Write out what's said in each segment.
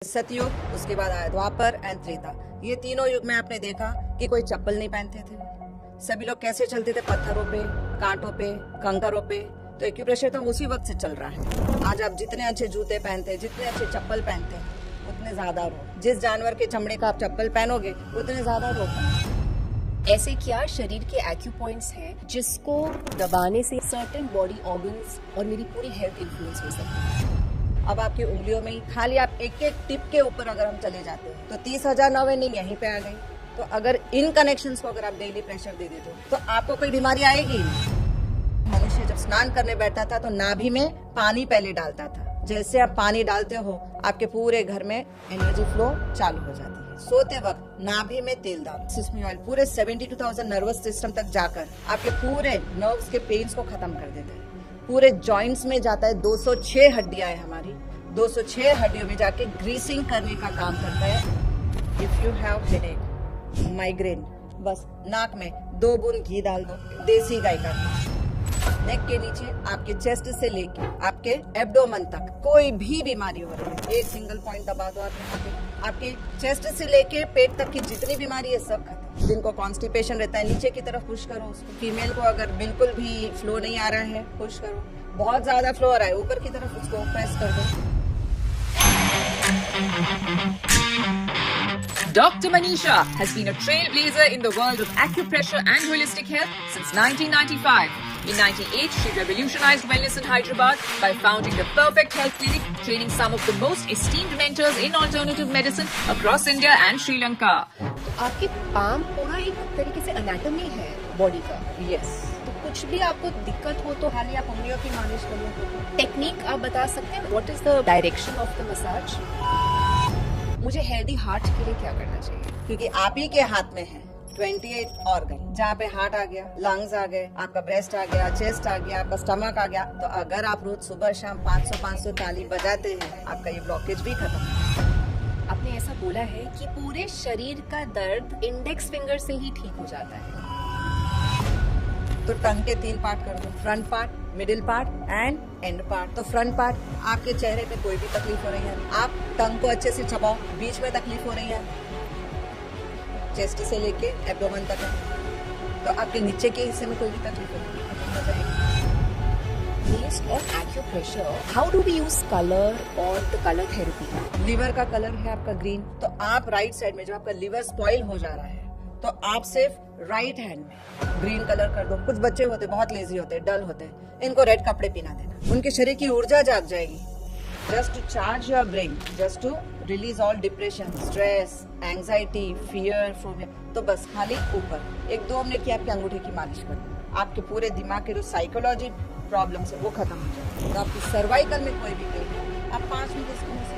सतयुग, उसके बाद आया द्वापर एंड त्रेता। ये तीनों युग में आपने देखा कि कोई चप्पल नहीं पहनते थे। सभी लोग कैसे चलते थे? पत्थरों पे, कांटों पे, कंकरों पे। तो एक्यूप्रेशर तो उसी वक्त से चल रहा है। आज आप जितने अच्छे जूते पहनते हैं, जितने अच्छे चप्पल पहनते हैं, उतने ज्यादा रोग। जिस जानवर के चमड़े का आप चप्पल पहनोगे उतने ज्यादा रोग। ऐसे क्या शरीर के एक्यू पॉइंट्स हैं जिसको दबाने से सर्टेन बॉडी ऑर्गन्स और मेरी पूरी हेल्थ इन्फ्लुएंस हो सकती है? अब आपकी उंगलियों में ही खाली आप एक एक टिप के ऊपर अगर हम चले जाते हैं तो 30,000 नर्वें यहीं पे आ गई। तो अगर इन कनेक्शंस को अगर आप डेली प्रेशर दे देते हो तो आपको कोई बीमारी आएगी नहीं। मनुष्य जब स्नान करने बैठता था तो नाभि में पानी पहले डालता था। जैसे आप पानी डालते हो आपके पूरे घर में एनर्जी फ्लो चालू हो जाती है। सोते वक्त नाभि में तेल डालो, सिसमी ऑयल पूरे 72,000 नर्वस सिस्टम तक जाकर आपके पूरे नर्व्स के पेन्स को खत्म कर देता है। पूरे जॉइंट्स में जाता है। 206 हड्डियां है हमारी, 206 हड्डियों में जाके ग्रीसिंग करने का काम करता है। If you have headache, migraine, बस नाक में 2 बूंद घी डाल दो, देसी गाय का घी। नेक के नीचे आपके चेस्ट से लेके आपके एब्डोमन तक कोई भी बीमारी हो रही है, एक सिंगल पॉइंट दबा दो आप यहाँ पे। आपके चेस्ट से लेके पेट तक की जितनी बीमारी है सब खत्म। जिनको कॉन्स्टिपेशन रहता है नीचे की तरफ पुश करो उसको। फीमेल को अगर बिल्कुल भी फ्लो नहीं आ रहा है पुश करो। बहुत ज्यादा फ्लो आ रहा है ऊपर की तरफ उसको प्रेस कर दो। Dr. Manisha has been a trailblazer in the world of acupressure and holistic health since 1995. In 98, she revolutionized wellness in Hyderabad by founding the Perfect Health Clinic, training some of the most esteemed mentors in alternative medicine across India and Sri Lanka. तो आपके palm पूरा एक तरीके से anatomy है body का। Yes, तो कुछ भी आपको दिक्कत हो तो खाली आप उंगलियों की मालिश कर लो। टेक्निक आप बता सकते हैं? What is the direction of the massage? मुझे हेल्दी हार्ट के लिए क्या करना चाहिए? क्योंकि आप ही के हाथ में है 28 ऑर्गन। जहाँ पे हार्ट आ गया, लंग्स आ गए, आपका ब्रेस्ट आ गया, चेस्ट आ गया, आपका स्टमक आ गया। तो अगर आप रोज सुबह शाम 500 ताली बजाते हैं आपका ये ब्लॉकेज भी खत्म। आपने ऐसा बोला है कि पूरे शरीर का दर्द इंडेक्स फिंगर से ही ठीक हो जाता है। तो टंग के 3 पार्ट कर दो, front part, middle part and and part. तो फ्रंट पार्ट, आपके चेहरे पे कोई भी तकलीफ हो रही है, आप टंग को अच्छे से चबाओ। बीच में तकलीफ हो रही है, चेस्ट से लेके एब्डोमेन तक है, तो आपके नीचे के हिस्से में कोई भी तकलीफ हो जाएगी। Based on acupressure, how do we use color or the color therapy? Liver का कलर है आपका ग्रीन। तो आप राइट साइड में जो आपका लीवर स्पॉइल हो जा रहा है तो आप सिर्फ राइट हैंड में ग्रीन कलर कर दो। कुछ बच्चे होते बहुत लेजी होते, डल होते, इनको रेड कपड़े पहना देना। उनके शरीर की ऊर्जा जाग जाएगी। Just to charge your brain, just to release all depression, stress, anxiety, fear, phobia. तो बस खाली ऊपर 1-2 मिनट की आपकी अंगूठे की मालिश कर दो। आपके पूरे दिमाग के जो साइकोलॉजी प्रॉब्लम है वो खत्म हो जाएगी। तो आपकी सर्वाइकल में कोई भी पेन, आप 5 मिनट इसको मसाज।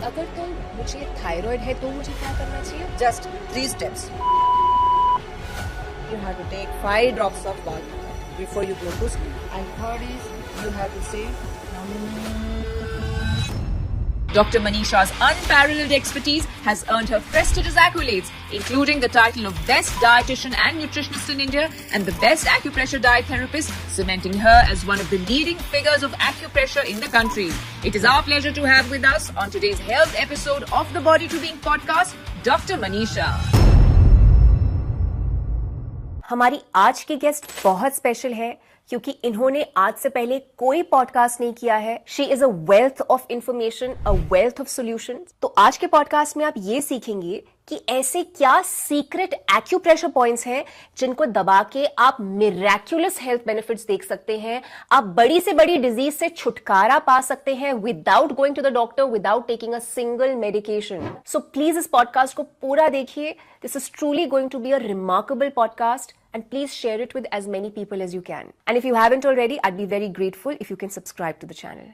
अगर तो मुझे थायराइड है तो मुझे क्या करना चाहिए? Just 3 steps. You have to take 5 drops of water before you go to sleep. And third is you have to say Dr. Manisha's unparalleled expertise has earned her prestigious accolades, including the title of Best Dietitian and Nutritionist in India and the Best Acupressure Diet Therapist, cementing her as one of the leading figures of acupressure in the country. It is our pleasure to have with us on today's health episode of the Body to Being podcast, Dr. Manisha. हमारी आज की guest बहुत special है क्योंकि इन्होंने आज से पहले कोई पॉडकास्ट नहीं किया है। She is a wealth of information, a wealth of solution. तो आज के पॉडकास्ट में आप ये सीखेंगे कि ऐसे क्या सीक्रेट एक्यूप्रेशर पॉइंट्स हैं जिनको दबा के आप मिरेक्युलस हेल्थ बेनिफिट्स देख सकते हैं। आप बड़ी से बड़ी डिजीज से छुटकारा पा सकते हैं without going to the doctor, without taking a single medication. So please इस पॉडकास्ट को पूरा देखिए। This is truly going to be a remarkable podcast and please share it with as many people as you can. And if you haven't already, I'd be very grateful if you can subscribe to the channel.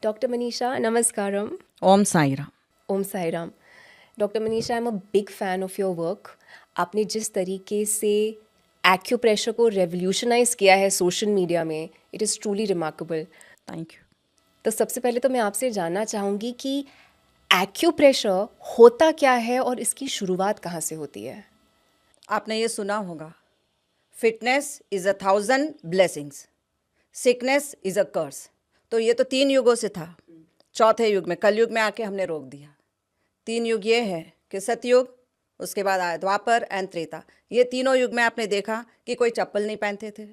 Dr. Manisha, namaskaram. Om Sai Ram. Om Sai Ram. Dr. Manisha, I'm a big fan of your work. आपने जिस तरीके से acupressure को revolutionise किया है social media में, it is truly remarkable. Thank you. तो सबसे पहले तो मैं आपसे जानना चाहूँगी कि एक्यूप्रेशर होता क्या है और इसकी शुरुआत कहाँ से होती है? आपने ये सुना होगा, fitness is 1,000 blessings, sickness is a curse. तो ये तो 3 युगों से था, चौथे युग में कलयुग में आके हमने रोक दिया। 3 युग ये है कि सतयुग, उसके बाद आया द्वापर एंड त्रेता। ये तीनों युग में आपने देखा कि कोई चप्पल नहीं पहनते थे,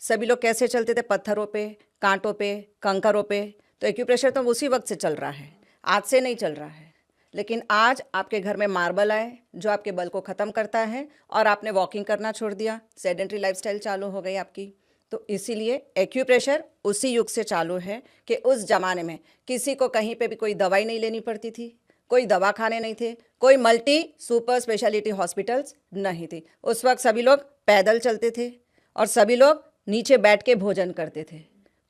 सभी लोग कैसे चलते थे, पत्थरों पे, कांटों पे, कंकरों पे। तो एक्यूप्रेशर तो उसी वक्त से चल रहा है, आज से नहीं चल रहा है। लेकिन आज आपके घर में मार्बल आए जो आपके बल को ख़त्म करता है और आपने वॉकिंग करना छोड़ दिया, सेडेंट्री लाइफस्टाइल चालू हो गई आपकी। तो इसीलिए एक्यूप्रेशर उसी युग से चालू है कि उस ज़माने में किसी को कहीं पे भी कोई दवाई नहीं लेनी पड़ती थी, कोई दवा खाने नहीं थे, कोई मल्टी सुपर स्पेशलिटी हॉस्पिटल्स नहीं थी। उस वक्त सभी लोग पैदल चलते थे और सभी लोग नीचे बैठ के भोजन करते थे,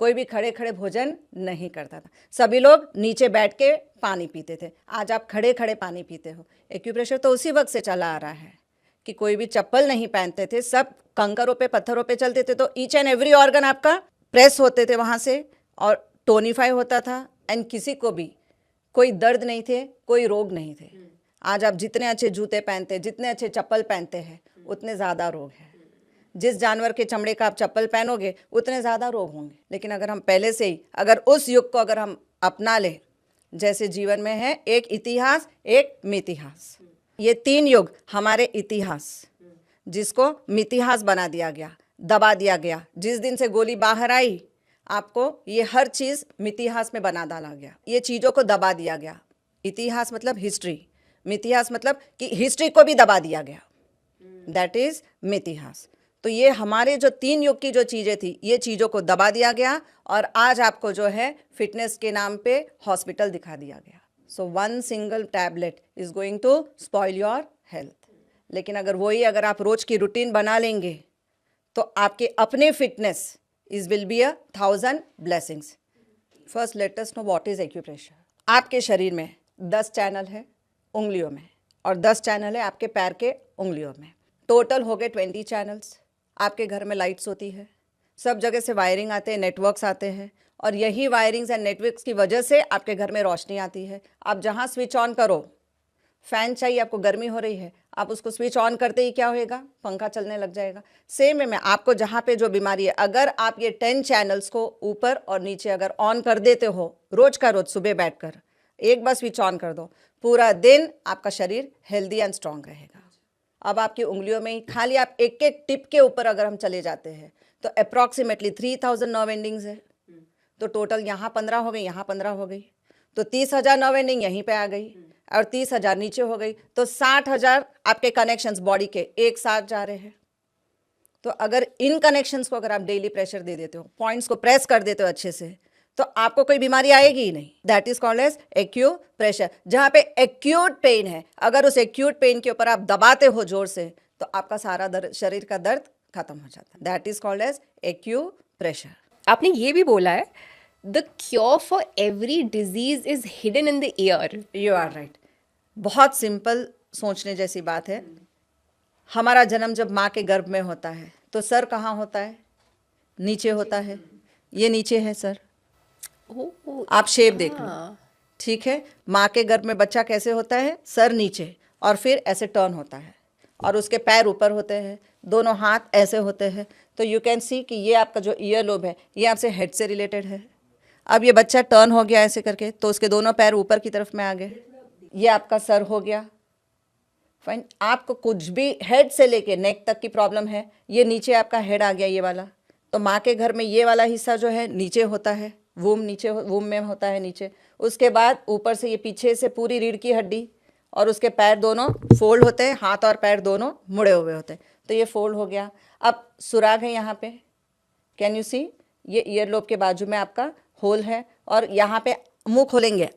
कोई भी खड़े खड़े भोजन नहीं करता था, सभी लोग नीचे बैठ के पानी पीते थे। आज आप खड़े खड़े पानी पीते हो। एक्यूप्रेशर तो उसी वक्त से चला आ रहा है कि कोई भी चप्पल नहीं पहनते थे, सब कंकरों पे, पत्थरों पे चलते थे। तो ईच एंड एवरी ऑर्गन आपका प्रेस होते थे वहाँ से और टोनिफाई होता था एंड किसी को भी कोई दर्द नहीं थे, कोई रोग नहीं थे। आज आप जितने अच्छे जूते पहनते, जितने अच्छे चप्पल पहनते हैं, उतने ज़्यादा रोग हैं। जिस जानवर के चमड़े का आप चप्पल पहनोगे उतने ज़्यादा रोग होंगे। लेकिन अगर हम पहले से ही अगर उस युग को अगर हम अपना लें, जैसे जीवन में है एक इतिहास एक मितिहास, ये 3 युग हमारे इतिहास, जिसको मितिहास बना दिया गया, दबा दिया गया। जिस दिन से गोली बाहर आई आपको ये हर चीज़ मितिहास में बना डाला गया, ये चीज़ों को दबा दिया गया। इतिहास मतलब हिस्ट्री, मितिहास मतलब कि हिस्ट्री को भी दबा दिया गया, दैट इज मितिहास। तो ये हमारे जो 3 युग की जो चीज़ें थी, ये चीज़ों को दबा दिया गया और आज आपको जो है फिटनेस के नाम पे हॉस्पिटल दिखा दिया गया। So 1 single tablet is going to spoil your health. लेकिन अगर आप रोज की रूटीन बना लेंगे तो आपके अपने fitness is will be 1000 blessings. First let us know what is acupressure. आपके शरीर में 10 चैनल है उंगलियों में और 10 चैनल है आपके पैर के उंगलियों में। टोटल हो गए 20 चैनल्स। आपके घर में लाइट्स होती है, सब जगह से वायरिंग आते हैं, नेटवर्क्स आते हैं और यही वायरिंग्स एंड नेटवर्क्स की वजह से आपके घर में रोशनी आती है। आप जहाँ स्विच ऑन करो, फैन चाहिए आपको, गर्मी हो रही है, आप उसको स्विच ऑन करते ही क्या होएगा, पंखा चलने लग जाएगा। सेम है, मैं आपको जहाँ पे जो बीमारी है, अगर आप ये 10 चैनल्स को ऊपर और नीचे अगर ऑन कर देते हो रोज का रोज सुबह बैठकर, एक बार स्विच ऑन कर दो, पूरा दिन आपका शरीर हेल्दी एंड स्ट्रांग रहेगा। अब आपकी उंगलियों में ही खाली आप एक एक टिप के ऊपर अगर हम चले जाते हैं तो अप्रॉक्सीमेटली 3000 नर्व एंडिंग्स है। तो टोटल यहाँ 15 हो गई, यहाँ 15 हो गई, तो 30,000 नर्व एंडिंग यहीं पे आ गई और 30,000 नीचे हो गई, तो 60,000 आपके कनेक्शंस बॉडी के एक साथ जा रहे हैं। तो अगर इन कनेक्शंस को अगर आप डेली प्रेशर दे देते हो, पॉइंट्स को प्रेस कर देते हो अच्छे से, तो आपको कोई बीमारी आएगी ही नहीं। That is called as acute pressure. जहाँ पे एक्यूट पेन है, अगर उस एक्यूट पेन के ऊपर आप दबाते हो जोर से तो आपका सारा शरीर का दर्द खत्म हो जाता है। That is called as acute pressure. आपने ये भी बोला है the cure for every disease is hidden in the air. You are right. बहुत सिंपल सोचने जैसी बात है। हमारा जन्म जब माँ के गर्भ में होता है तो सर कहाँ होता है, नीचे होता है। ये नीचे है सर, आप शेप देख लो, ठीक है। माँ के गर्भ में बच्चा कैसे होता है, सर नीचे और फिर ऐसे टर्न होता है और उसके पैर ऊपर होते हैं, दोनों हाथ ऐसे होते हैं। तो यू कैन सी कि ये आपका जो ईयर लोब है ये आपसे हेड से रिलेटेड है। अब ये बच्चा टर्न हो गया ऐसे करके तो उसके दोनों पैर ऊपर की तरफ में आ गए, ये आपका सर हो गया। फाइन, आपको कुछ भी हेड से लेके नेक तक की प्रॉब्लम है, ये नीचे आपका हेड आ गया ये वाला, तो माँ के घर में ये वाला हिस्सा जो है नीचे होता है, वूम में होता है नीचे। उसके बाद ऊपर से ये पीछे से पूरी रीढ़ की हड्डी और उसके पैर दोनों फोल्ड होते हैं, हाथ और पैर दोनों मुड़े हुए होते हैं, तो ये फोल्ड हो गया। अब सुराग है यहाँ पे, कैन यू सी, ये ईयर लोब के बाजू में आपका होल है और यहाँ पे मुंह खोलेंगे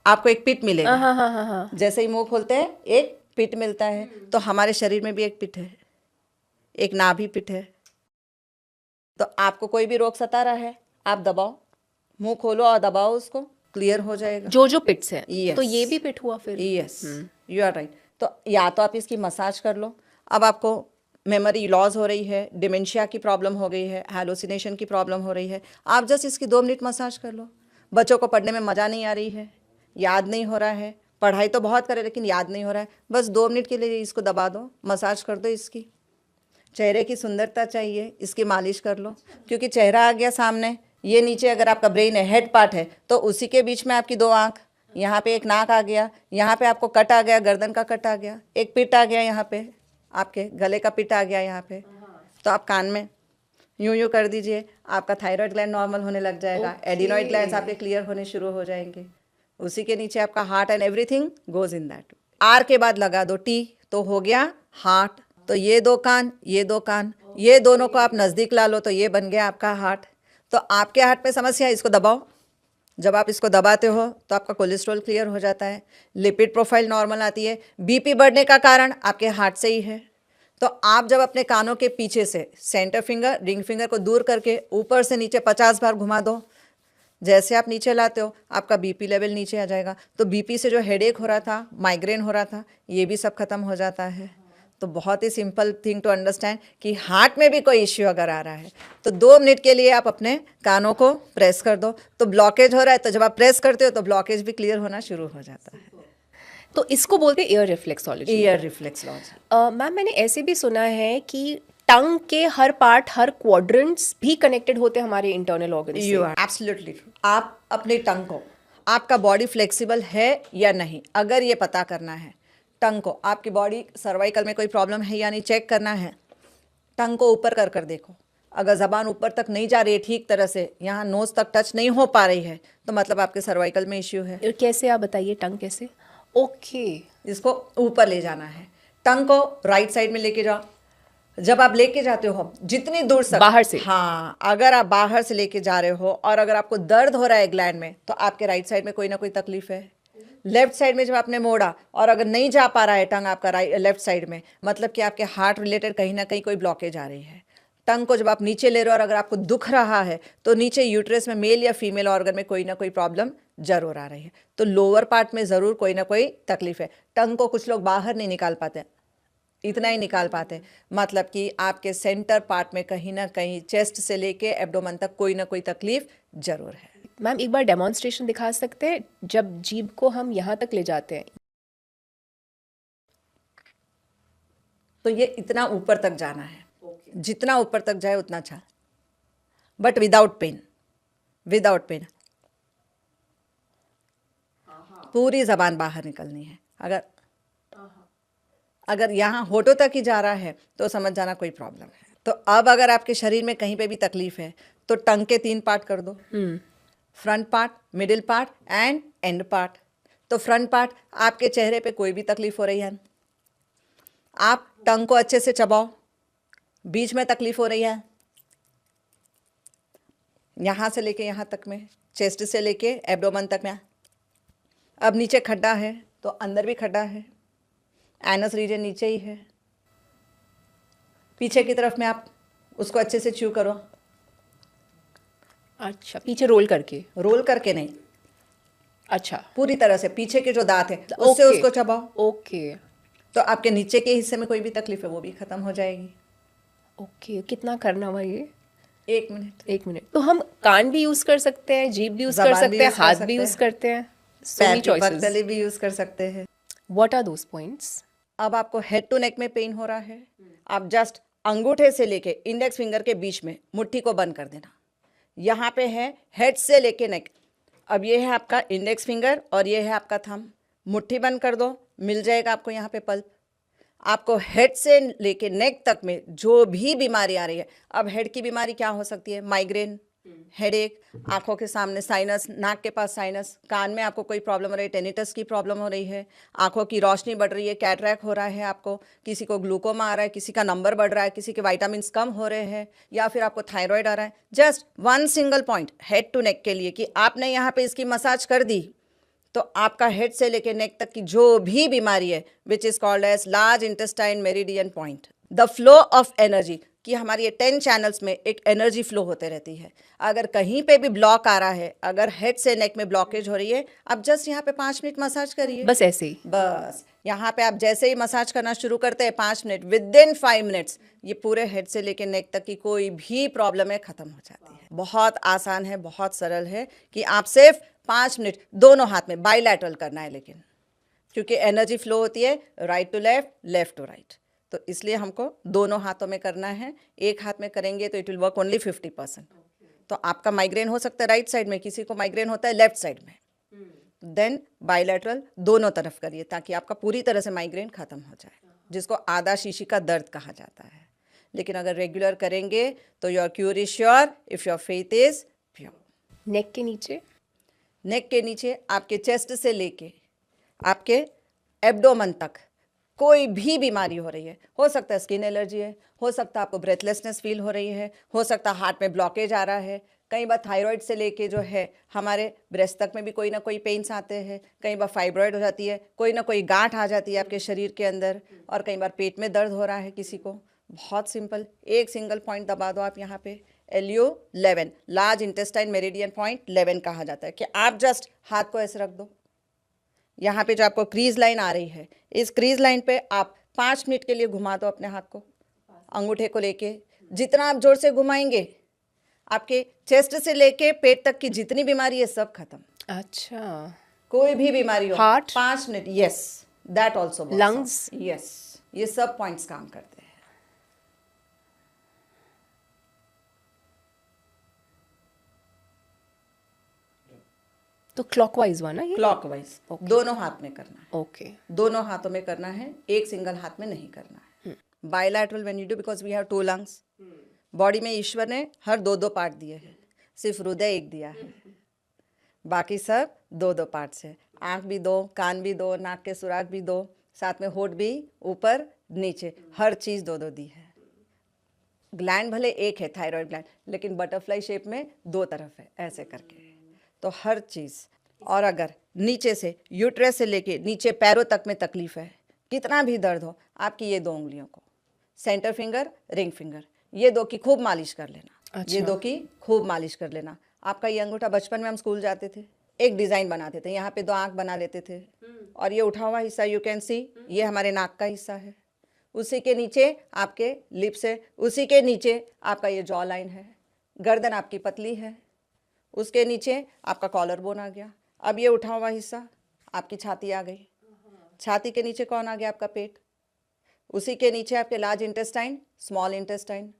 आपको एक पिट मिलेगा। जैसे ही मुंह खोलते हैं एक पिट मिलता है। तो हमारे शरीर में भी एक पिट है, एक नाभि पिट है। तो आपको कोई भी रोग सता रहा है, आप दबाओ, मुंह खोलो और दबाओ, उसको क्लियर हो जाएगा। जो पिट्स है, yes. तो ये भी पिट हुआ फिर। Yes, you are right. तो या तो आप इसकी मसाज कर लो। अब आपको मेमोरी लॉस हो रही है, डिमेंशिया की प्रॉब्लम हो गई है, हैलोसिनेशन की प्रॉब्लम हो रही है, आप जस्ट इसकी 2 मिनट मसाज कर लो। बच्चों को पढ़ने में मज़ा नहीं आ रही है, याद नहीं हो रहा है, पढ़ाई तो बहुत करे लेकिन याद नहीं हो रहा है, बस 2 मिनट के लिए इसको दबा दो, मसाज कर दो इसकी। चेहरे की सुंदरता चाहिए, इसकी मालिश कर लो, क्योंकि चेहरा आ गया सामने, ये नीचे अगर आपका ब्रेन है, हेड पार्ट है, तो उसी के बीच में आपकी 2 आंख, यहाँ पे एक नाक आ गया, यहाँ पे आपको कट आ गया, गर्दन का कट आ गया, एक पिट आ गया, यहाँ पे आपके गले का पिट आ गया यहाँ पे। तो आप कान में यूं यूं कर दीजिए, आपका थायराइड ग्लैंड नॉर्मल होने लग जाएगा, एडिनॉइड ग्लैंड्स आपके क्लियर होने शुरू हो जाएंगे। उसी के नीचे आपका heart and everything goes in that. आर के बाद लगा दो टी, तो हो गया हार्ट। तो ये 2 कान, ये 2 कान, ये दोनों को आप नज़दीक ला लो, तो ये बन गया आपका हार्ट। तो आपके हार्ट में समस्या है, इसको दबाओ। जब आप इसको दबाते हो तो आपका कोलेस्ट्रॉल क्लियर हो जाता है, लिपिड प्रोफाइल नॉर्मल आती है। बीपी बढ़ने का कारण आपके हार्ट से ही है। तो आप जब अपने कानों के पीछे से सेंटर फिंगर, रिंग फिंगर को दूर करके ऊपर से नीचे 50 बार घुमा दो, जैसे आप नीचे लाते हो आपका बीपी लेवल नीचे आ जाएगा। तो बीपी से जो हेडेक हो रहा था, माइग्रेन हो रहा था, ये भी सब खत्म हो जाता है। तो बहुत ही सिंपल थिंग टू अंडरस्टैंड कि हार्ट में भी कोई इश्यू अगर आ रहा है तो 2 मिनट के लिए आप अपने कानों को प्रेस कर दो। तो ब्लॉकेज हो रहा है, तो जब आप प्रेस करते हो तो ब्लॉकेज भी क्लियर होना शुरू हो जाता है। तो इसको बोलते हैं ear reflexology. Ear reflexology. Ma'am, मैंने ऐसे भी सुना है कि टंग के हर पार्ट, हर क्वाड्रेंट्स भी कनेक्टेड होते हैं हमारे इंटरनल ऑर्गन से। You are absolutely true. आप अपनी टंग को, आपका बॉडी फ्लेक्सिबल है या नहीं, अगर ये पता करना है, टंग को आपकी बॉडी सर्वाइकल में कोई प्रॉब्लम है या नहीं चेक करना है, टंग को ऊपर कर कर देखो। अगर ज़बान ऊपर तक नहीं जा रही है ठीक तरह से, यहाँ नोज तक टच नहीं हो पा रही है, तो मतलब आपके सर्वाइकल में इश्यू है। कैसे, आप बताइए, टंग कैसे? ओके, इसको ऊपर ले जाना है। टंग को राइट साइड में लेके जाओ। जब आप लेके जाते हो जितनी दूर तक, बाहर से, हाँ, अगर आप बाहर से लेके जा रहे हो और अगर आपको दर्द हो रहा है ग्लैंड में, तो आपके राइट साइड में कोई ना कोई तकलीफ है। लेफ्ट साइड में जब आपने मोड़ा और अगर नहीं जा पा रहा है टंग आपका लेफ्ट साइड में, मतलब कि आपके हार्ट रिलेटेड कहीं ना कहीं कोई ब्लॉकेज आ रही है। टंग को जब आप नीचे ले रहे हो और अगर आपको दुख रहा है, तो नीचे यूट्रस में मेल या फीमेल ऑर्गन में कोई ना कोई प्रॉब्लम जरूर आ रही है। तो लोअर पार्ट में ज़रूर कोई ना कोई तकलीफ है। टंग को कुछ लोग बाहर नहीं निकाल पाते, इतना ही निकाल पाते, मतलब कि आपके सेंटर पार्ट में कहीं ना कहीं चेस्ट से लेके एब्डोमेन तक कोई ना कोई तकलीफ जरूर है। मैम, एक बार डेमोन्स्ट्रेशन दिखा सकते हैं? जब जीभ को हम यहाँ तक ले जाते हैं तो ये इतना ऊपर तक जाना है, जितना ऊपर तक जाए उतना अच्छा, but without pain, without pain. पूरी जबान बाहर निकलनी है। अगर यहाँ होठों तक ही जा रहा है तो समझ जाना कोई प्रॉब्लम है। तो अब अगर आपके शरीर में कहीं पे भी तकलीफ है तो टंग के 3 पार्ट कर दो, front part, middle part and and part. तो फ्रंट पार्ट, आपके चेहरे पे कोई भी तकलीफ हो रही है, आप टंग को अच्छे से चबाओ। बीच में तकलीफ हो रही है, यहाँ से लेके यहाँ तक में, चेस्ट से लेके एब्डोमेन तक में। अब नीचे खड्डा है तो अंदर भी खड्डा है, एनस रीजन नीचे ही है। पीछे की तरफ में आप उसको अच्छे से च्यू करो। अच्छा, पीछे रोल करके? रोल करके नहीं, अच्छा, पूरी तरह से पीछे के जो दांत है उससे उसको चबाओ। ओके। तो आपके नीचे के हिस्से में कोई भी तकलीफ है वो भी खत्म हो जाएगी। ओके, कितना करना हुआ ये? 1 मिनट। 1 मिनट। तो हम कान भी यूज कर सकते हैं, जीभ भी यूज कर सकते हैं, हाथ भी यूज करते हैं, पैर की पगडंडी भी यूज कर सकते हैं। What are those points? अब आपको हेड टू नेक में पेन हो रहा है, आप जस्ट अंगूठे से लेके इंडेक्स फिंगर के बीच में मुट्ठी को बंद कर देना। यहाँ पे है हेड से लेके नेक। अब ये है आपका इंडेक्स फिंगर और ये है आपका थंब। मुट्ठी बंद कर दो, मिल जाएगा आपको यहाँ पे पल्प। आपको हेड से लेके नेक तक में जो भी बीमारी आ रही है, अब हेड की बीमारी क्या हो सकती है? माइग्रेन, हेडेक, आंखों के सामने साइनस, नाक के पास साइनस, कान में आपको कोई प्रॉब्लम हो रही है, टेनिटस की प्रॉब्लम हो रही है, आंखों की रोशनी बढ़ रही है, कैटरैक्ट हो रहा है आपको, किसी को ग्लूकोमा आ रहा है, किसी का नंबर बढ़ रहा है, किसी के विटामिन्स कम हो रहे हैं, या फिर आपको थायराइड आ रहा है। Just 1 single point head to neck के लिए कि आपने यहाँ पे इसकी मसाज कर दी तो आपका हेड से लेके नेक तक की जो भी बीमारी है, which is called as large intestine meridian point, the flow of energy, कि हमारी ये 10 चैनल्स में एक एनर्जी फ्लो होते रहती है। अगर कहीं पे भी ब्लॉक आ रहा है, अगर हेड से नेक में ब्लॉकेज हो रही है, आप जस्ट यहाँ पे 5 मिनट मसाज करिए, बस ऐसे ही। बस यहाँ पे आप जैसे ही मसाज करना शुरू करते हैं 5 मिनट, विद इन 5 मिनट्स ये पूरे हेड से लेके नेक तक की कोई भी प्रॉब्लम है खत्म हो जाती है। बहुत आसान है, बहुत सरल है कि आप सिर्फ 5 मिनट दोनों हाथ में बाइलैटरल करना है, लेकिन क्योंकि एनर्जी फ्लो होती है right to left, left to right, तो इसलिए हमको दोनों हाथों में करना है। एक हाथ में करेंगे तो इट विल वर्क ओनली 50%। तो आपका माइग्रेन हो सकता है राइट साइड में, किसी को माइग्रेन होता है लेफ्ट साइड में, देन बायलैटरल दोनों तरफ करिए ताकि आपका पूरी तरह से माइग्रेन खत्म हो जाए, जिसको आधा शीशी का दर्द कहा जाता है। लेकिन अगर रेगुलर करेंगे तो your cure is sure if your faith is pure. Neck के नीचे, नेक के नीचे आपके चेस्ट से लेके आपके एब्डोमन तक कोई भी बीमारी हो रही है, हो सकता है स्किन एलर्जी है, हो सकता है आपको ब्रेथलेसनेस फील हो रही है, हो सकता है हार्ट में ब्लॉकेज आ रहा है, कई बार थायराइड से लेके जो है हमारे ब्रेस्ट तक में भी कोई ना कोई पेन्स आते हैं, कई बार फाइब्रॉइड हो जाती है, कोई ना कोई गांठ आ जाती है आपके शरीर के अंदर, और कई बार पेट में दर्द हो रहा है किसी को। बहुत सिंपल, एक सिंगल पॉइंट दबा दो आप यहाँ पे, LU11 large intestine meridian point 11 कहा जाता है, कि आप जस्ट हाथ को ऐसे रख दो, यहाँ पे जो आपको क्रीज लाइन आ रही है, इस क्रीज लाइन पे आप 5 मिनट के लिए घुमा दो अपने हाथ को, अंगूठे को लेके। जितना आप जोर से घुमाएंगे आपके चेस्ट से लेके पेट तक की जितनी बीमारी है सब खत्म। अच्छा, कोई भी बीमारी हो, Heart? 5 minute, yes that also, Lungs? Yes, ये सब पॉइंट्स काम करते हैं। तो क्लॉकवाइज हुआ ना ये? क्लॉकवाइज दोनों हाथ में करना है, ओके, दोनों हाथों में करना है, एक सिंगल हाथ में नहीं करना है। Bilateral when you do, because we have 2 lungs, body में ईश्वर ने हर 2-2 पार्ट दिए हैं, सिर्फ हृदय एक दिया है, बाकी सब 2-2 पार्ट्स है। आंख भी 2, कान भी 2, नाक के सुराख भी 2, साथ में होठ भी ऊपर नीचे, हर चीज 2-2 दी है। ग्लैंड भले एक है थायराइड ग्लैंड, लेकिन बटरफ्लाई शेप में 2 तरफ है ऐसे करके, तो हर चीज। और अगर नीचे से यूट्रस से लेके नीचे पैरों तक में तकलीफ है, कितना भी दर्द हो, आपकी ये 2 उंगलियों को, सेंटर फिंगर, रिंग फिंगर, ये 2 की खूब मालिश कर लेना। ये 2 की खूब मालिश कर लेना। आपका ये अंगूठा, बचपन में हम स्कूल जाते थे, एक डिजाइन बनाते थे, यहाँ पे 2 आंख बना लेते थे, और ये उठा हुआ हिस्सा यू कैन सी, ये हमारे नाक का हिस्सा है, उसी के नीचे आपके लिप्स है, उसी के नीचे आपका ये जॉ लाइन है, गर्दन आपकी पतली है, उसके नीचे आपका कॉलर बोन आ गया। अब ये उठा हुआ हिस्सा आपकी छाती आ गई, छाती के नीचे कौन आ गया? आपका पेट, उसी के नीचे आपके लार्ज इंटेस्टाइन, स्मॉल इंटेस्टाइन।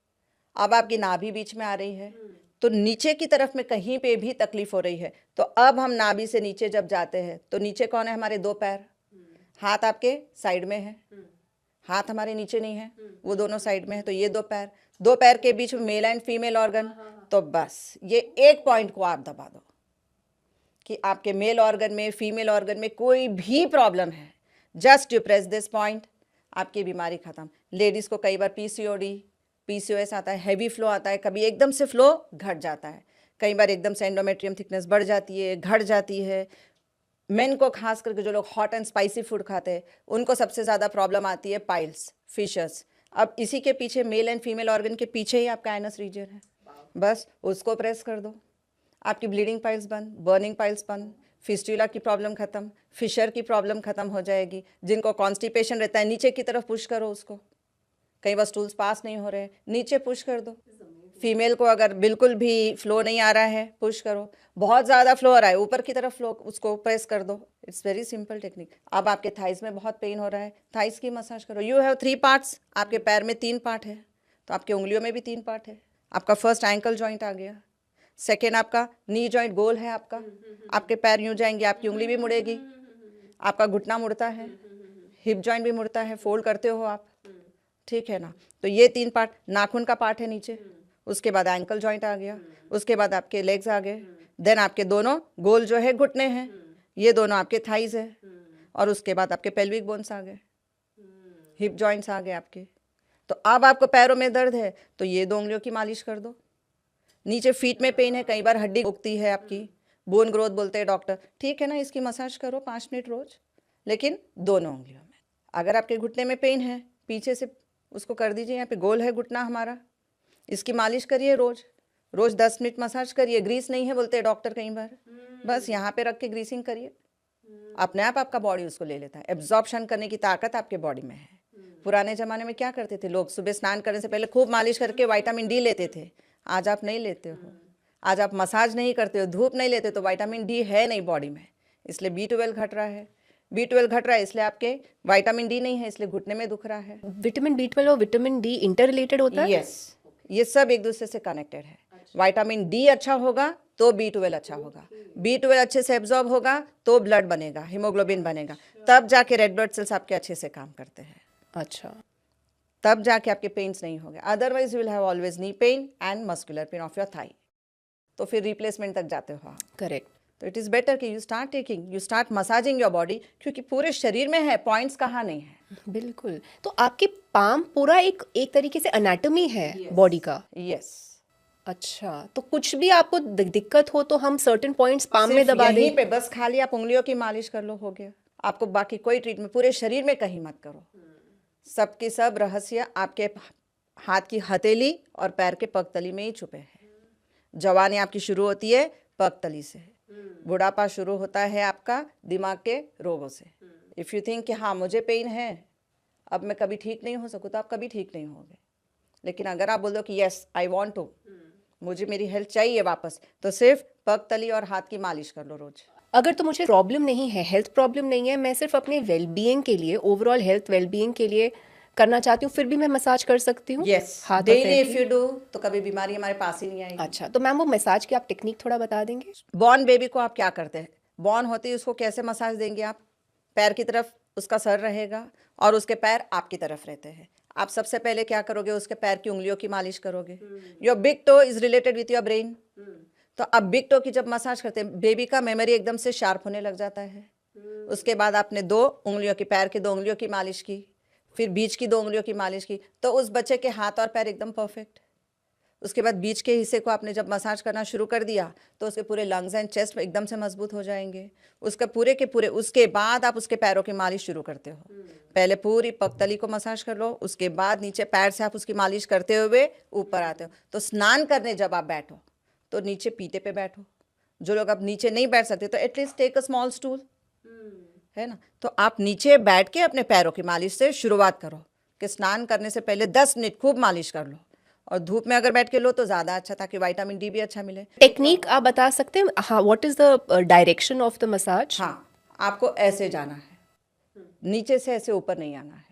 अब आपकी नाभि बीच में आ रही है, तो नीचे की तरफ में कहीं पे भी तकलीफ हो रही है, तो अब हम नाभि से नीचे जब जाते हैं तो नीचे कौन है? हमारे 2 पैर, हाथ आपके साइड में है, हाथ हमारे नीचे नहीं है, वो दोनों साइड में है, तो ये 2 पैर के बीच में मेल एंड फीमेल ऑर्गन। तो बस ये एक पॉइंट को आप दबा दो कि आपके मेल ऑर्गन में, फीमेल ऑर्गन में कोई भी प्रॉब्लम है, just you press this point, आपकी बीमारी खत्म। लेडीज को कई बार PCOS आता है, हैवी फ्लो आता है, कभी एकदम से फ्लो घट जाता है, कई बार एकदम से एंडोमेट्रियम थिकनेस बढ़ जाती है, घट जाती है। मेन को खास करके जो लोग हॉट एंड स्पाइसी फूड खाते हैं उनको सबसे ज़्यादा प्रॉब्लम आती है पाइल्स, फिशर्स। अब इसी के पीछे, मेल एंड फीमेल ऑर्गन के पीछे ही आपका एनस रीजन है, बस उसको प्रेस कर दो, आपकी ब्लीडिंग पाइल्स बंद, बर्निंग पाइल्स बंद, फिस्टुला की प्रॉब्लम खत्म, फिशर की प्रॉब्लम खत्म हो जाएगी। जिनको कॉन्स्टिपेशन रहता है नीचे की तरफ पुश करो उसको, कई बार स्टूल्स पास नहीं हो रहे, नीचे पुश कर दो। फीमेल को अगर बिल्कुल भी फ्लो नहीं आ रहा है, पुश करो। बहुत ज़्यादा फ्लो आ रहा है, ऊपर की तरफ फ्लो, उसको प्रेस कर दो। It's very simple technique. अब आपके थाइस में बहुत पेन हो रहा है, थाइस की मसाज करो। यू हैव 3 पार्ट्स, आपके पैर में 3 पार्ट है, तो आपके उंगलियों में भी 3 पार्ट है। आपका फर्स्ट एंकल जॉइंट आ गया, सेकेंड आपका नी जॉइंट गोल है आपका, आपके पैर यूँ जाएंगे, आपकी उंगली भी मुड़ेगी, आपका घुटना मुड़ता है, हिप जॉइंट भी मुड़ता है, फोल्ड करते हो आप, ठीक है ना। तो ये 3 पार्ट, नाखून का पार्ट है नीचे, उसके बाद एंकल जॉइंट आ गया, उसके बाद आपके लेग्स आ गए, देन आपके दोनों गोल जो है घुटने हैं, ये दोनों आपके थाइज है, और उसके बाद आपके पेल्विक बोन्स आ गए, हिप जॉइंट्स आ गए आपके। तो अब आपको पैरों में दर्द है तो ये 2 उंगलियों की मालिश कर दो। नीचे फीट में पेन है, कई बार हड्डी उगती है आपकी, बोन ग्रोथ बोलते हैं डॉक्टर, ठीक है ना, इसकी मसाज करो 5 मिनट रोज, लेकिन दोनों उंगलियों में। अगर आपके घुटने में पेन है, पीछे से उसको कर दीजिए, यहाँ पे गोल है घुटना हमारा, इसकी मालिश करिए रोज 10 मिनट मसाज करिए। ग्रीस नहीं है बोलते हैं डॉक्टर कई बार, बस यहाँ पे रख के ग्रीसिंग करिए, अपने आप आपका बॉडी उसको ले लेता है। एब्जॉर्प्शन करने की ताकत आपके बॉडी में है। पुराने ज़माने में क्या करते थे लोग, सुबह स्नान करने से पहले खूब मालिश करके विटामिन डी लेते थे। आज आप नहीं लेते हो, आज आप मसाज नहीं करते हो, धूप नहीं लेते, तो विटामिन डी है नहीं बॉडी में, इसलिए B12 घट रहा है। B12 घट रहा है इसलिए आपके विटामिन डी नहीं है, इसलिए घुटने में दुख रहा है। विटामिन B12 और विटामिन डी इंटर रिलेटेड होता है? यस, ये सब एक दूसरे से कनेक्टेड है। विटामिन डी अच्छा होगा तो B12 अच्छा होगा, B12 अच्छे से एब्जॉर्ब होगा तो ब्लड बनेगा, हीमोग्लोबिन बनेगा, तब जाके रेड ब्लड सेल्स आपके अच्छे से काम करते हैं, अच्छा, तब जाके आपके पेन्स नहीं होंगे। Otherwise you will have always knee pain and muscular pain of your thigh, तो फिर रिप्लेसमेंट तक जाते हो आप। करेक्ट। तो इट इज़ बेटर कि you start massaging your body, क्योंकि पूरे शरीर में है, पॉइंट्स कहाँ नहीं है। बिल्कुल, तो आपके पाम पूरा एक तरीके से एनाटॉमी है बॉडी का। यस, अच्छा, तो कुछ भी आपको दिक्कत हो तो हम सर्टेन पॉइंट्स पाम में दबा यहीं दें। पे बस खाली आप उंगलियों की मालिश कर लो, हो गया। आपको बाकी कोई ट्रीटमेंट पूरे शरीर में कहीं मत करो। सबके सब रहस्य आपके हाथ की हथेली और पैर के पगतली में ही छुपे हैं। जवानी आपकी शुरू होती है पगतली से, बुढ़ापा शुरू होता है आपका दिमाग के रोगों से। इफ़ यू थिंक कि हाँ मुझे पेन है, अब मैं कभी ठीक नहीं हो सकूँ, तो आप कभी ठीक नहीं होगे। लेकिन अगर आप बोल दो कि यस आई वांट टू, मुझे मेरी हेल्थ चाहिए वापस, तो सिर्फ पगतली और हाथ की मालिश कर लो रोज। अगर तो मुझे प्रॉब्लम नहीं है, हेल्थ प्रॉब्लम नहीं है, मैं सिर्फ अपने वेलबीइंग के लिए, ओवरऑल हेल्थ वेलबीइंग के लिए करना चाहती हूँ, फिर भी मैं मसाज कर सकती हूँ? यस, हाथ और डेली पैर इफ यू डू तो कभी बीमारी हमारे पास ही नहीं आएगी। अच्छा, तो मैम वो मसाज की आप टेक्निक थोड़ा बता देंगे? बॉर्न बेबी को आप क्या करते हैं, बॉर्न होती है उसको कैसे मसाज देंगे आप? पैर की तरफ उसका सर रहेगा और उसके पैर आपकी तरफ रहते हैं। आप सबसे पहले क्या करोगे, उसके पैर की उंगलियों की मालिश करोगे। Your big toe is related with your brain. तो अब बिग टो की जब मसाज करते हैं, बेबी का मेमोरी एकदम से शार्प होने लग जाता है। उसके बाद आपने दो उंगलियों की, पैर की दो उंगलियों की मालिश की, फिर बीच की दो उंगलियों की मालिश की, तो उस बच्चे के हाथ और पैर एकदम परफेक्ट। उसके बाद बीच के हिस्से को आपने जब मसाज करना शुरू कर दिया तो उसके पूरे लंग्स एंड चेस्ट एकदम से मजबूत हो जाएंगे। उसका पूरे के पूरे, उसके बाद आप उसके पैरों की मालिश शुरू करते हो। पहले पूरी पगतली को मसाज कर लो, उसके बाद नीचे पैर से आप उसकी मालिश करते हुए ऊपर आते हो। तो स्नान करने जब आप बैठो तो नीचे पीठे पे बैठो। जो लोग अब नीचे नहीं बैठ सकते तो at least take a small stool, है ना। तो आप नीचे बैठ के अपने पैरों की मालिश से शुरुआत करो कि स्नान करने से पहले 10 मिनट खूब मालिश कर लो, और धूप में अगर बैठ के लो तो ज़्यादा अच्छा, ताकि विटामिन डी भी अच्छा मिले। टेक्निक आप बता सकते हैं? हाँ, what is the direction of the massage? हाँ, आपको ऐसे जाना है, नीचे से ऐसे ऊपर नहीं आना है।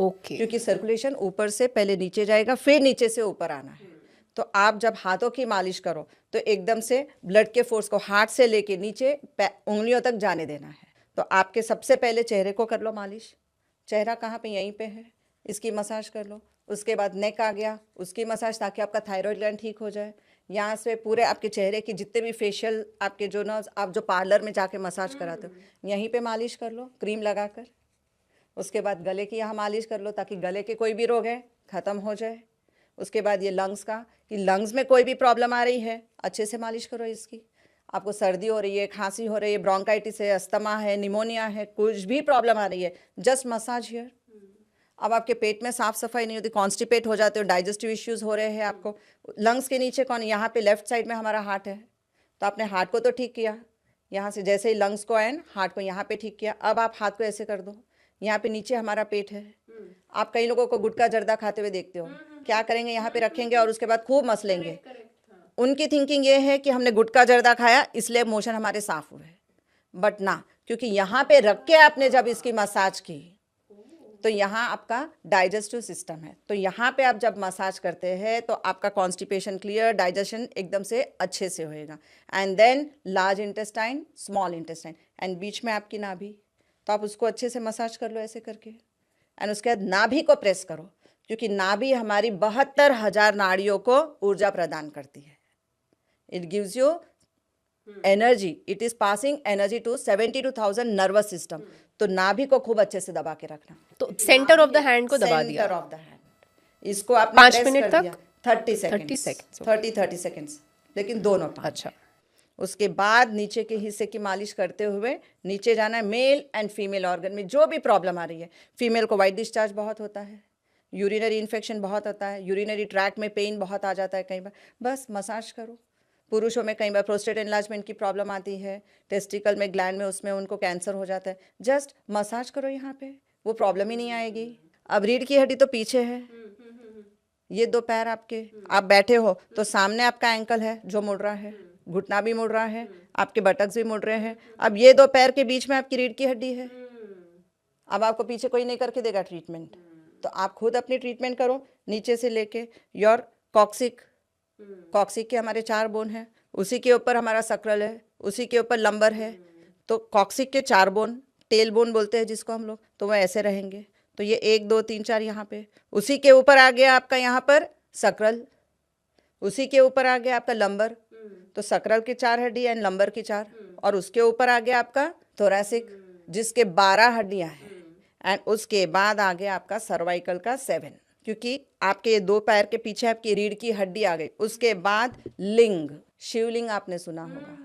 ओके, क्योंकि सर्कुलेशन ऊपर से पहले नीचे जाएगा, फिर नीचे से ऊपर आना है। तो आप जब हाथों की मालिश करो तो एकदम से ब्लड के फोर्स को हाथ से लेके नीचे उंगलियों तक जाने देना है। तो आपके सबसे पहले चेहरे को कर लो मालिश। चेहरा कहाँ पे, यहीं पे है, इसकी मसाज कर लो। उसके बाद नेक आ गया, उसकी मसाज, ताकि आपका थायराइड ग्लैंड ठीक हो जाए। यहाँ से पूरे आपके चेहरे की जितने भी फेशियल आपके जो नर्व्स, आप जो पार्लर में जाके मसाज कराते हो, यहीं पे मालिश कर लो क्रीम लगाकर। उसके बाद गले की यहाँ मालिश कर लो, ताकि गले के कोई भी रोग है ख़त्म हो जाए। उसके बाद ये लंग्स का, कि लंग्स में कोई भी प्रॉब्लम आ रही है, अच्छे से मालिश करो इसकी। आपको सर्दी हो रही है, खांसी हो रही है, ब्रोंकाइटिस है, अस्थमा है, निमोनिया है, कुछ भी प्रॉब्लम आ रही है, जस्ट मसाज हियर। अब आपके पेट में साफ सफाई नहीं होती, कॉन्स्टिपेट हो जाते हो, डाइजेस्टिव इश्यूज हो रहे हैं आपको। लंग्स के नीचे कौन, यहाँ पे लेफ्ट साइड में हमारा हार्ट है, तो आपने हार्ट को तो ठीक किया, यहाँ से जैसे ही लंग्स को एंड हार्ट को यहाँ पे ठीक किया। अब आप हाथ को ऐसे कर दो, यहाँ पे नीचे हमारा पेट है। आप कई लोगों को गुटखा जर्दा खाते हुए देखते हो, क्या करेंगे, यहाँ पे रखेंगे और उसके बाद खूब मसलेंगे। उनकी थिंकिंग ये है कि हमने गुटखा जर्दा खाया इसलिए मोशन हमारे साफ हुए, बट ना, क्योंकि यहाँ पे रख के आपने जब इसकी मसाज की तो यहाँ आपका डाइजेस्टिव सिस्टम है। तो यहाँ पे आप जब मसाज करते हैं तो आपका कॉन्स्टिपेशन क्लियर, डाइजेशन एकदम से अच्छे से होएगा। And then large intestine, small intestine, and बीच में आपकी नाभि, तो आप उसको अच्छे से मसाज कर लो ऐसे करके। एंड उसके बाद नाभि को प्रेस करो, क्योंकि नाभि हमारी 72,000 नाड़ियों को ऊर्जा प्रदान करती है। It gives you energy, it is passing energy to 72,000 nervous system. तो नाभि को खूब अच्छे से दबा के रखना। तो सेंटर ऑफ द हैंड को दबा दिया, सेंटर ऑफ द हैंड। इसको आपने 5 प्रेस मिनट कर दिया, तक? 30 30 सेकेंड्स, लेकिन दोनों टाइम। अच्छा, उसके बाद नीचे के हिस्से की मालिश करते हुए नीचे जाना है। मेल एंड फीमेल ऑर्गन में जो भी प्रॉब्लम आ रही है, फीमेल को वाइट डिस्चार्ज बहुत होता है, यूरिनरी इन्फेक्शन बहुत होता है, यूरिनरी ट्रैक्ट में पेन बहुत आ जाता है कई बार, बस मसाज करो। पुरुषों में कई बार प्रोस्टेट एनलार्जमेंट की प्रॉब्लम आती है, टेस्टिकल में, ग्लैंड में, उसमें उनको कैंसर हो जाता है, जस्ट मसाज करो यहाँ पे, वो प्रॉब्लम ही नहीं आएगी। अब रीढ़ की हड्डी तो पीछे है, ये दो पैर आपके, आप बैठे हो तो सामने आपका एंकल है जो मुड़ रहा है, घुटना भी मुड़ रहा है, आपके बटक्स भी मुड़ रहे हैं। अब ये दो पैर के बीच में आपकी रीढ़ की हड्डी है। अब आपको पीछे कोई नहीं करके देगा ट्रीटमेंट, तो आप खुद अपनी ट्रीटमेंट करो, नीचे से लेके योर कॉक्सिक कॉक्सिक के हमारे 4 बोन है, उसी के ऊपर हमारा सक्रल है, उसी के ऊपर लंबर है। तो कॉक्सिक के 4 बोन, टेल बोन बोलते हैं जिसको हम लोग, तो वो ऐसे रहेंगे। तो ये 1 2 3 4 यहाँ पे, उसी के ऊपर आ गया आपका यहाँ पर सक्रल, उसी के ऊपर आ गया आपका लंबर। तो सक्रल की 4 हड्डी एंड लंबर की 4, और उसके ऊपर आ गया आपका थोरैसिक जिसके 12 हड्डियां हैं, एंड उसके बाद आ गया आपका सर्वाइकल का 7, क्योंकि आपके ये 2 पैर के पीछे आपकी रीढ़ की हड्डी आ गई। उसके बाद लिंग, शिवलिंग आपने सुना होगा।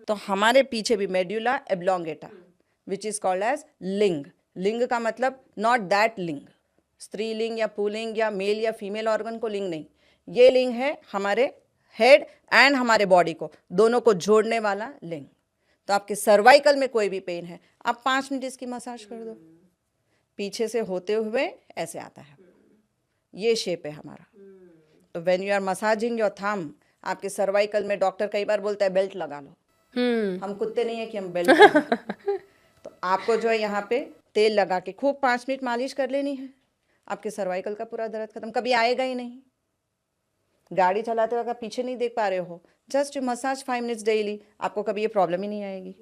तो हमारे पीछे भी medulla oblongata which is called as लिंग। लिंग का मतलब नॉट दैट लिंग, स्त्रीलिंग या पुल्लिंग या मेल या फीमेल ऑर्गन को लिंग नहीं, ये लिंग है हमारे हेड एंड हमारे बॉडी को दोनों को जोड़ने वाला लिंग। तो आपके सर्वाइकल में कोई भी पेन है, आप 5 मिनट इसकी मसाज कर दो, पीछे से होते हुए ऐसे आता है, ये शेप है हमारा। तो when you are massaging your thumb, आपके सर्वाइकल में डॉक्टर कई बार बोलता है बेल्ट लगा लो, हम कुत्ते नहीं है कि हम बेल्ट तो आपको जो है यहाँ पे तेल लगा के खूब 5 मिनट मालिश कर लेनी है, आपके सर्वाइकल का पूरा दर्द खत्म, कभी आएगा ही नहीं। गाड़ी चलाते वक्त आप पीछे नहीं देख पा रहे हो, जस्ट मसाज 5 मिनट्स डेली, आपको कभी ये प्रॉब्लम ही नहीं आएगी,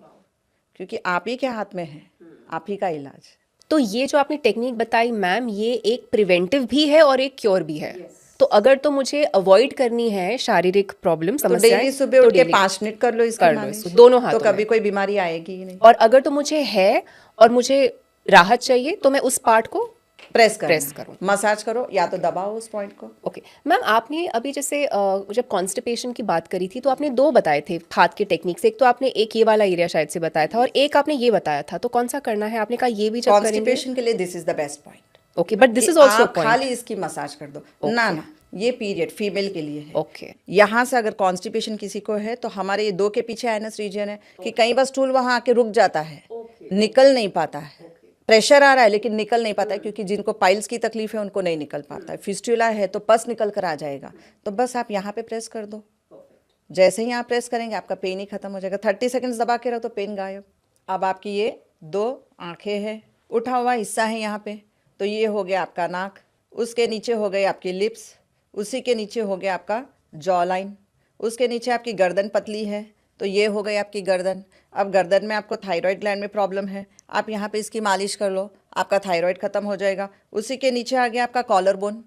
क्योंकि आप ही के हाथ में है, आप ही का इलाज। तो ये जो आपने टेक्निक बताई मैम, ये एक प्रिवेंटिव भी है और एक क्योर भी है। तो अगर तो मुझे अवॉइड करनी है शारीरिक प्रॉब्लम तो समस्याएं, डेली सुबह उठ के 5 मिनट कर लो इसकी मालिश, दोनों हाथों तो कभी कोई बीमारी आएगी ही नहीं। और अगर तो मुझे है और मुझे राहत चाहिए तो मैं उस पार्ट को प्रेस करो, मसाज करो या तो दबाओ उस पॉइंट को। ओके मैम, आपने अभी जैसे जब कॉन्स्टिपेशन की बात करी थी तो आपने 2 बताए थे हाथ के टेक्निक्स, एक तो आपने एक ये वाला एरिया शायद से बताया था और एक आपने ये बताया था, तो कौन सा करना है? आपने कहा ये भी जब करेंगे कॉन्स्टिपेशन के लिए this is the best point. Okay, but this is also आप खाली इसकी मसाज कर दो। ना ये पीरियड फीमेल के लिए है। ओके, यहाँ से अगर कॉन्स्टिपेशन किसी को है तो हमारे ये 2 के पीछे एनस रीजन है कि कई बार स्टूल वहां आके रुक जाता है, निकल नहीं पाता है, प्रेशर आ रहा है लेकिन निकल नहीं पाता है, क्योंकि जिनको पाइल्स की तकलीफ है उनको नहीं निकल पाता है। फिस्टुला है तो पस निकल कर आ जाएगा, तो बस आप यहाँ पे प्रेस कर दो, जैसे ही आप प्रेस करेंगे आपका पेन ही खत्म हो जाएगा। 30 सेकंड्स दबा के रहो तो पेन गायब। अब आपकी ये 2 आंखें हैं, उठा हुआ हिस्सा है यहाँ पे, तो ये हो गया आपका नाक, उसके नीचे हो गई आपकी लिप्स, उसी के नीचे हो गया आपका जॉ लाइन, उसके नीचे आपकी गर्दन पतली है तो ये हो गई आपकी गर्दन। अब गर्दन में आपको थायराइड ग्लैंड में प्रॉब्लम है, आप यहाँ पे इसकी मालिश कर लो, आपका थायराइड खत्म हो जाएगा। उसी के नीचे आ गया आपका कॉलर बोन,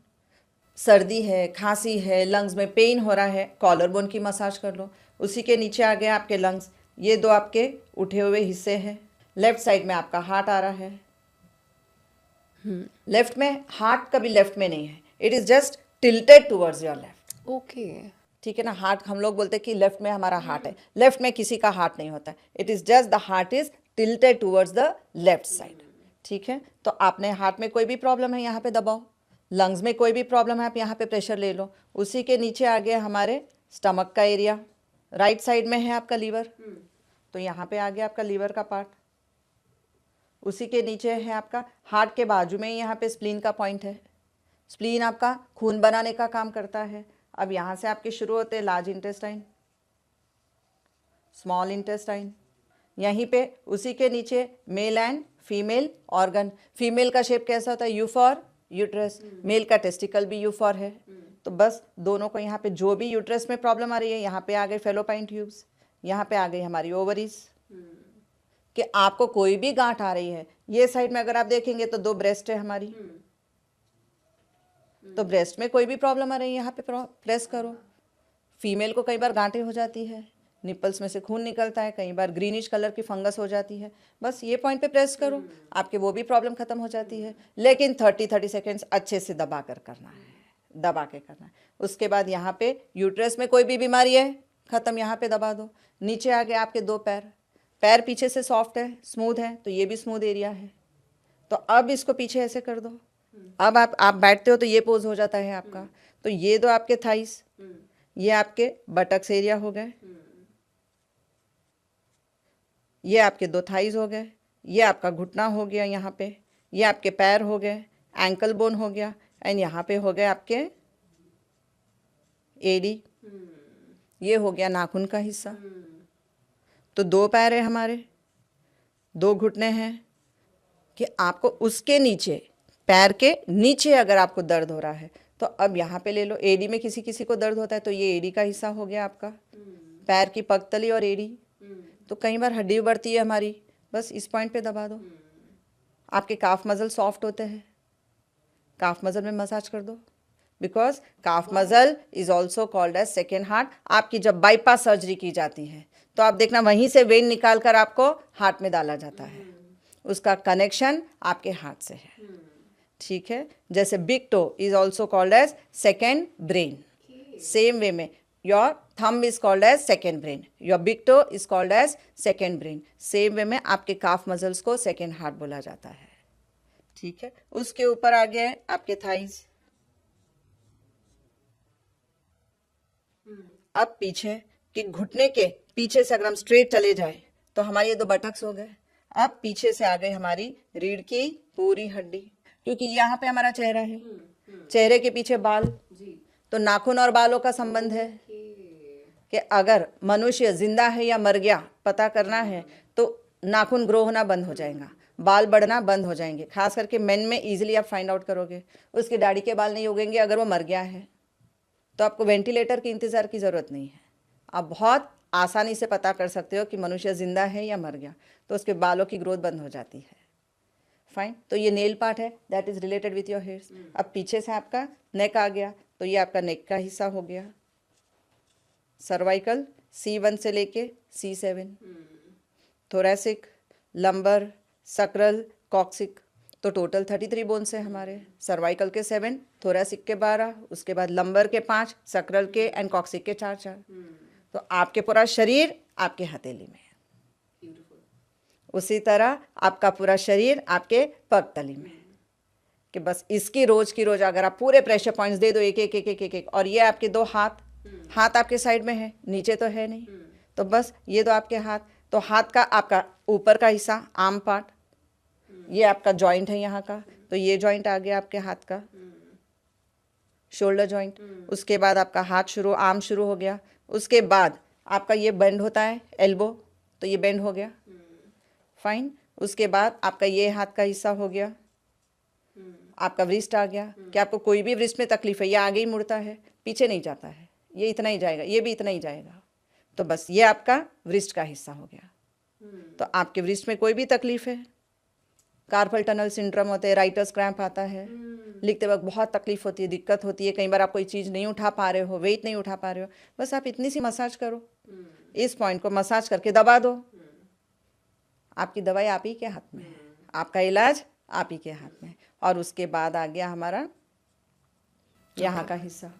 सर्दी है, खांसी है, लंग्स में पेन हो रहा है, कॉलर बोन की मसाज कर लो। उसी के नीचे आ गया आपके लंग्स, ये 2 आपके उठे हुए हिस्से हैं। लेफ्ट साइड में आपका हार्ट आ रहा है, लेफ्ट में हार्ट कभी लेफ्ट में नहीं है, it is just tilted towards your left. Okay, ठीक है ना। हार्ट हम लोग बोलते हैं कि लेफ्ट में हमारा हार्ट है, लेफ्ट में किसी का हार्ट नहीं होता है, it is just the heart is tilted towards the left side. ठीक है, तो आपने हार्ट में कोई भी प्रॉब्लम है यहाँ पे दबाओ, लंग्स में कोई भी प्रॉब्लम है आप यहाँ पे प्रेशर ले लो। उसी के नीचे आ गया हमारे स्टमक का एरिया, राइट साइड में है आपका लीवर, तो यहाँ पे आ गया आपका लीवर का पार्ट। उसी के नीचे है आपका हार्ट के बाजू में ही यहाँ पे स्प्लीन का पॉइंट है, स्प्लीन आपका खून बनाने का काम करता है। अब यहाँ से आपके शुरू होते हैं लार्ज इंटेस्टाइन, स्मॉल इंटेस्टाइन, यहीं पे उसी के नीचे mail and female organ. Female का शेप कैसा होता है? यू फॉर यूट्रस, मेल का टेस्टिकल भी यू फॉर है। तो बस दोनों को यहाँ पे जो भी यूट्रस में प्रॉब्लम आ रही है, यहाँ पे आ गए फेलोपाइन ट्यूब्स, यहाँ पे आ गई हमारी ओवरीज। कि आपको कोई भी गांठ आ रही है, ये साइड में अगर आप देखेंगे तो 2 ब्रेस्ट है हमारी, तो ब्रेस्ट में कोई भी प्रॉब्लम आ रही है यहाँ पे प्रेस करो। फीमेल को कई बार गांठें हो जाती है, निपल्स में से खून निकलता है, कई बार ग्रीनिश कलर की फंगस हो जाती है, बस ये पॉइंट पे प्रेस करो, आपके वो भी प्रॉब्लम खत्म हो जाती है। लेकिन 30 सेकेंड्स अच्छे से दबा कर करना है, दबा के करना है। उसके बाद यहाँ पे यूट्रस में कोई भी बीमारी है, खत्म, यहाँ पे दबा दो। नीचे आ गए आपके 2 पैर, पैर पीछे से सॉफ्ट है, स्मूथ है, तो ये भी स्मूथ एरिया है। तो अब इसको पीछे ऐसे कर दो। अब आप बैठते हो तो ये पोज हो जाता है आपका। तो ये 2 आपके थाइस, ये आपके बटक्स एरिया हो गए, ये आपके 2 थाइस हो गए, ये आपका घुटना हो गया यहाँ पे, ये आपके पैर हो गए, एंकल बोन हो गया, एंड यहाँ पे हो गए आपके एडी, ये हो गया नाखून का हिस्सा। तो 2 पैर है हमारे, 2 घुटने हैं। कि आपको उसके नीचे, पैर के नीचे अगर आपको दर्द हो रहा है तो अब यहाँ पे ले लो, एडी में किसी किसी को दर्द होता है तो ये एडी का हिस्सा हो गया आपका, पैर की पगतली और एडी। तो कई बार हड्डी बढ़ती है हमारी, बस इस पॉइंट पे दबा दो। आपके काफ मसल सॉफ्ट होते हैं, काफ मसल में मसाज कर दो, because calf muscle is also called as second heart. आपकी जब बाईपास सर्जरी की जाती है तो आप देखना वहीं से वेन निकाल कर आपको हार्ट में डाला जाता है, उसका कनेक्शन आपके हार्ट से है, ठीक है। जैसे big toe is also called as second brain, same way में your thumb is called as second brain, your big toe is called as second brain. Same way में आपके काफ मसल्स को सेकेंड हार्ट बोला जाता है, ठीक है। उसके ऊपर आ गया है आपके थाइज। अब पीछे कि घुटने के पीछे से अगर हम स्ट्रेट चले जाए तो हमारे ये 2 बटक्स हो गए। अब पीछे से आ गई हमारी रीढ़ की पूरी हड्डी, क्योंकि यहाँ पे हमारा चेहरा है, चेहरे के पीछे बाल, तो नाखून और बालों का संबंध है कि अगर मनुष्य जिंदा है या मर गया पता करना है तो नाखून ग्रो होना बंद हो जाएगा, बाल बढ़ना बंद हो जाएंगे। खास करके मेन में इजीली आप फाइंड आउट करोगे, उसकी दाढ़ी के बाल नहीं उगेंगे अगर वो मर गया है, तो आपको वेंटिलेटर के इंतजार की जरूरत नहीं है। आप बहुत आसानी से पता कर सकते हो कि मनुष्य जिंदा है या मर गया, तो उसके बालों की ग्रोथ बंद हो जाती है। फाइन, तो ये नेल पार्ट है, that is related with your hairs. अब पीछे से आपका नेक आ गया, तो ये आपका नेक का हिस्सा हो गया। सर्वाइकल C1 से लेके C7, थोरैसिक, लंबर, सक्रल, कॉक्सिक, तो टोटल 33 बोन्स है हमारे। सर्वाइकल के 7, थोरैसिक के 12, उसके बाद लंबर के 5, सक्रल के एंड कॉक्सिक के 4। तो आपके पूरा शरीर आपके हथेली में है, उसी तरह आपका पूरा शरीर आपके पगतली में, कि बस इसकी रोज की रोज अगर आप पूरे प्रेशर पॉइंट्स दे दो एक एक एक एक एक, एक और ये आपके 2 हाथ आपके साइड में है, नीचे तो है नहीं, तो बस ये 2 आपके हाथ, तो हाथ का आपका ऊपर का हिस्सा आर्म पार्ट, ये आपका जॉइंट है यहाँ का, तो ये जॉइंट आ गया आपके हाथ का, शोल्डर जॉइंट। उसके बाद आपका हाथ शुरू, आर्म शुरू हो गया। उसके बाद आपका ये बेंड होता है एल्बो, तो ये बेंड हो गया, फाइन। उसके बाद आपका ये हाथ का हिस्सा हो गया, आपका व्रिस्ट आ गया। कि आपको कोई भी व्रिस्ट में तकलीफ है, ये आगे ही मुड़ता है, पीछे नहीं जाता है, ये इतना ही जाएगा, ये भी इतना ही जाएगा, तो बस ये आपका व्रिस्ट का हिस्सा हो गया। तो आपके व्रिस्ट में कोई भी तकलीफ है, कार्पल टनल सिंड्रोम होते हैं, राइटर्स क्रैम्प आता है, लिखते वक्त बहुत तकलीफ होती है, दिक्कत होती है, कई बार आप कोई चीज़ नहीं उठा पा रहे हो, वेट नहीं उठा पा रहे हो, बस आप इतनी सी मसाज करो, इस पॉइंट को मसाज करके दबा दो। आपकी दवाई आप ही के हाथ में है, आपका इलाज आप ही के हाथ में। और उसके बाद आ गया हमारा यहाँ का हिस्सा।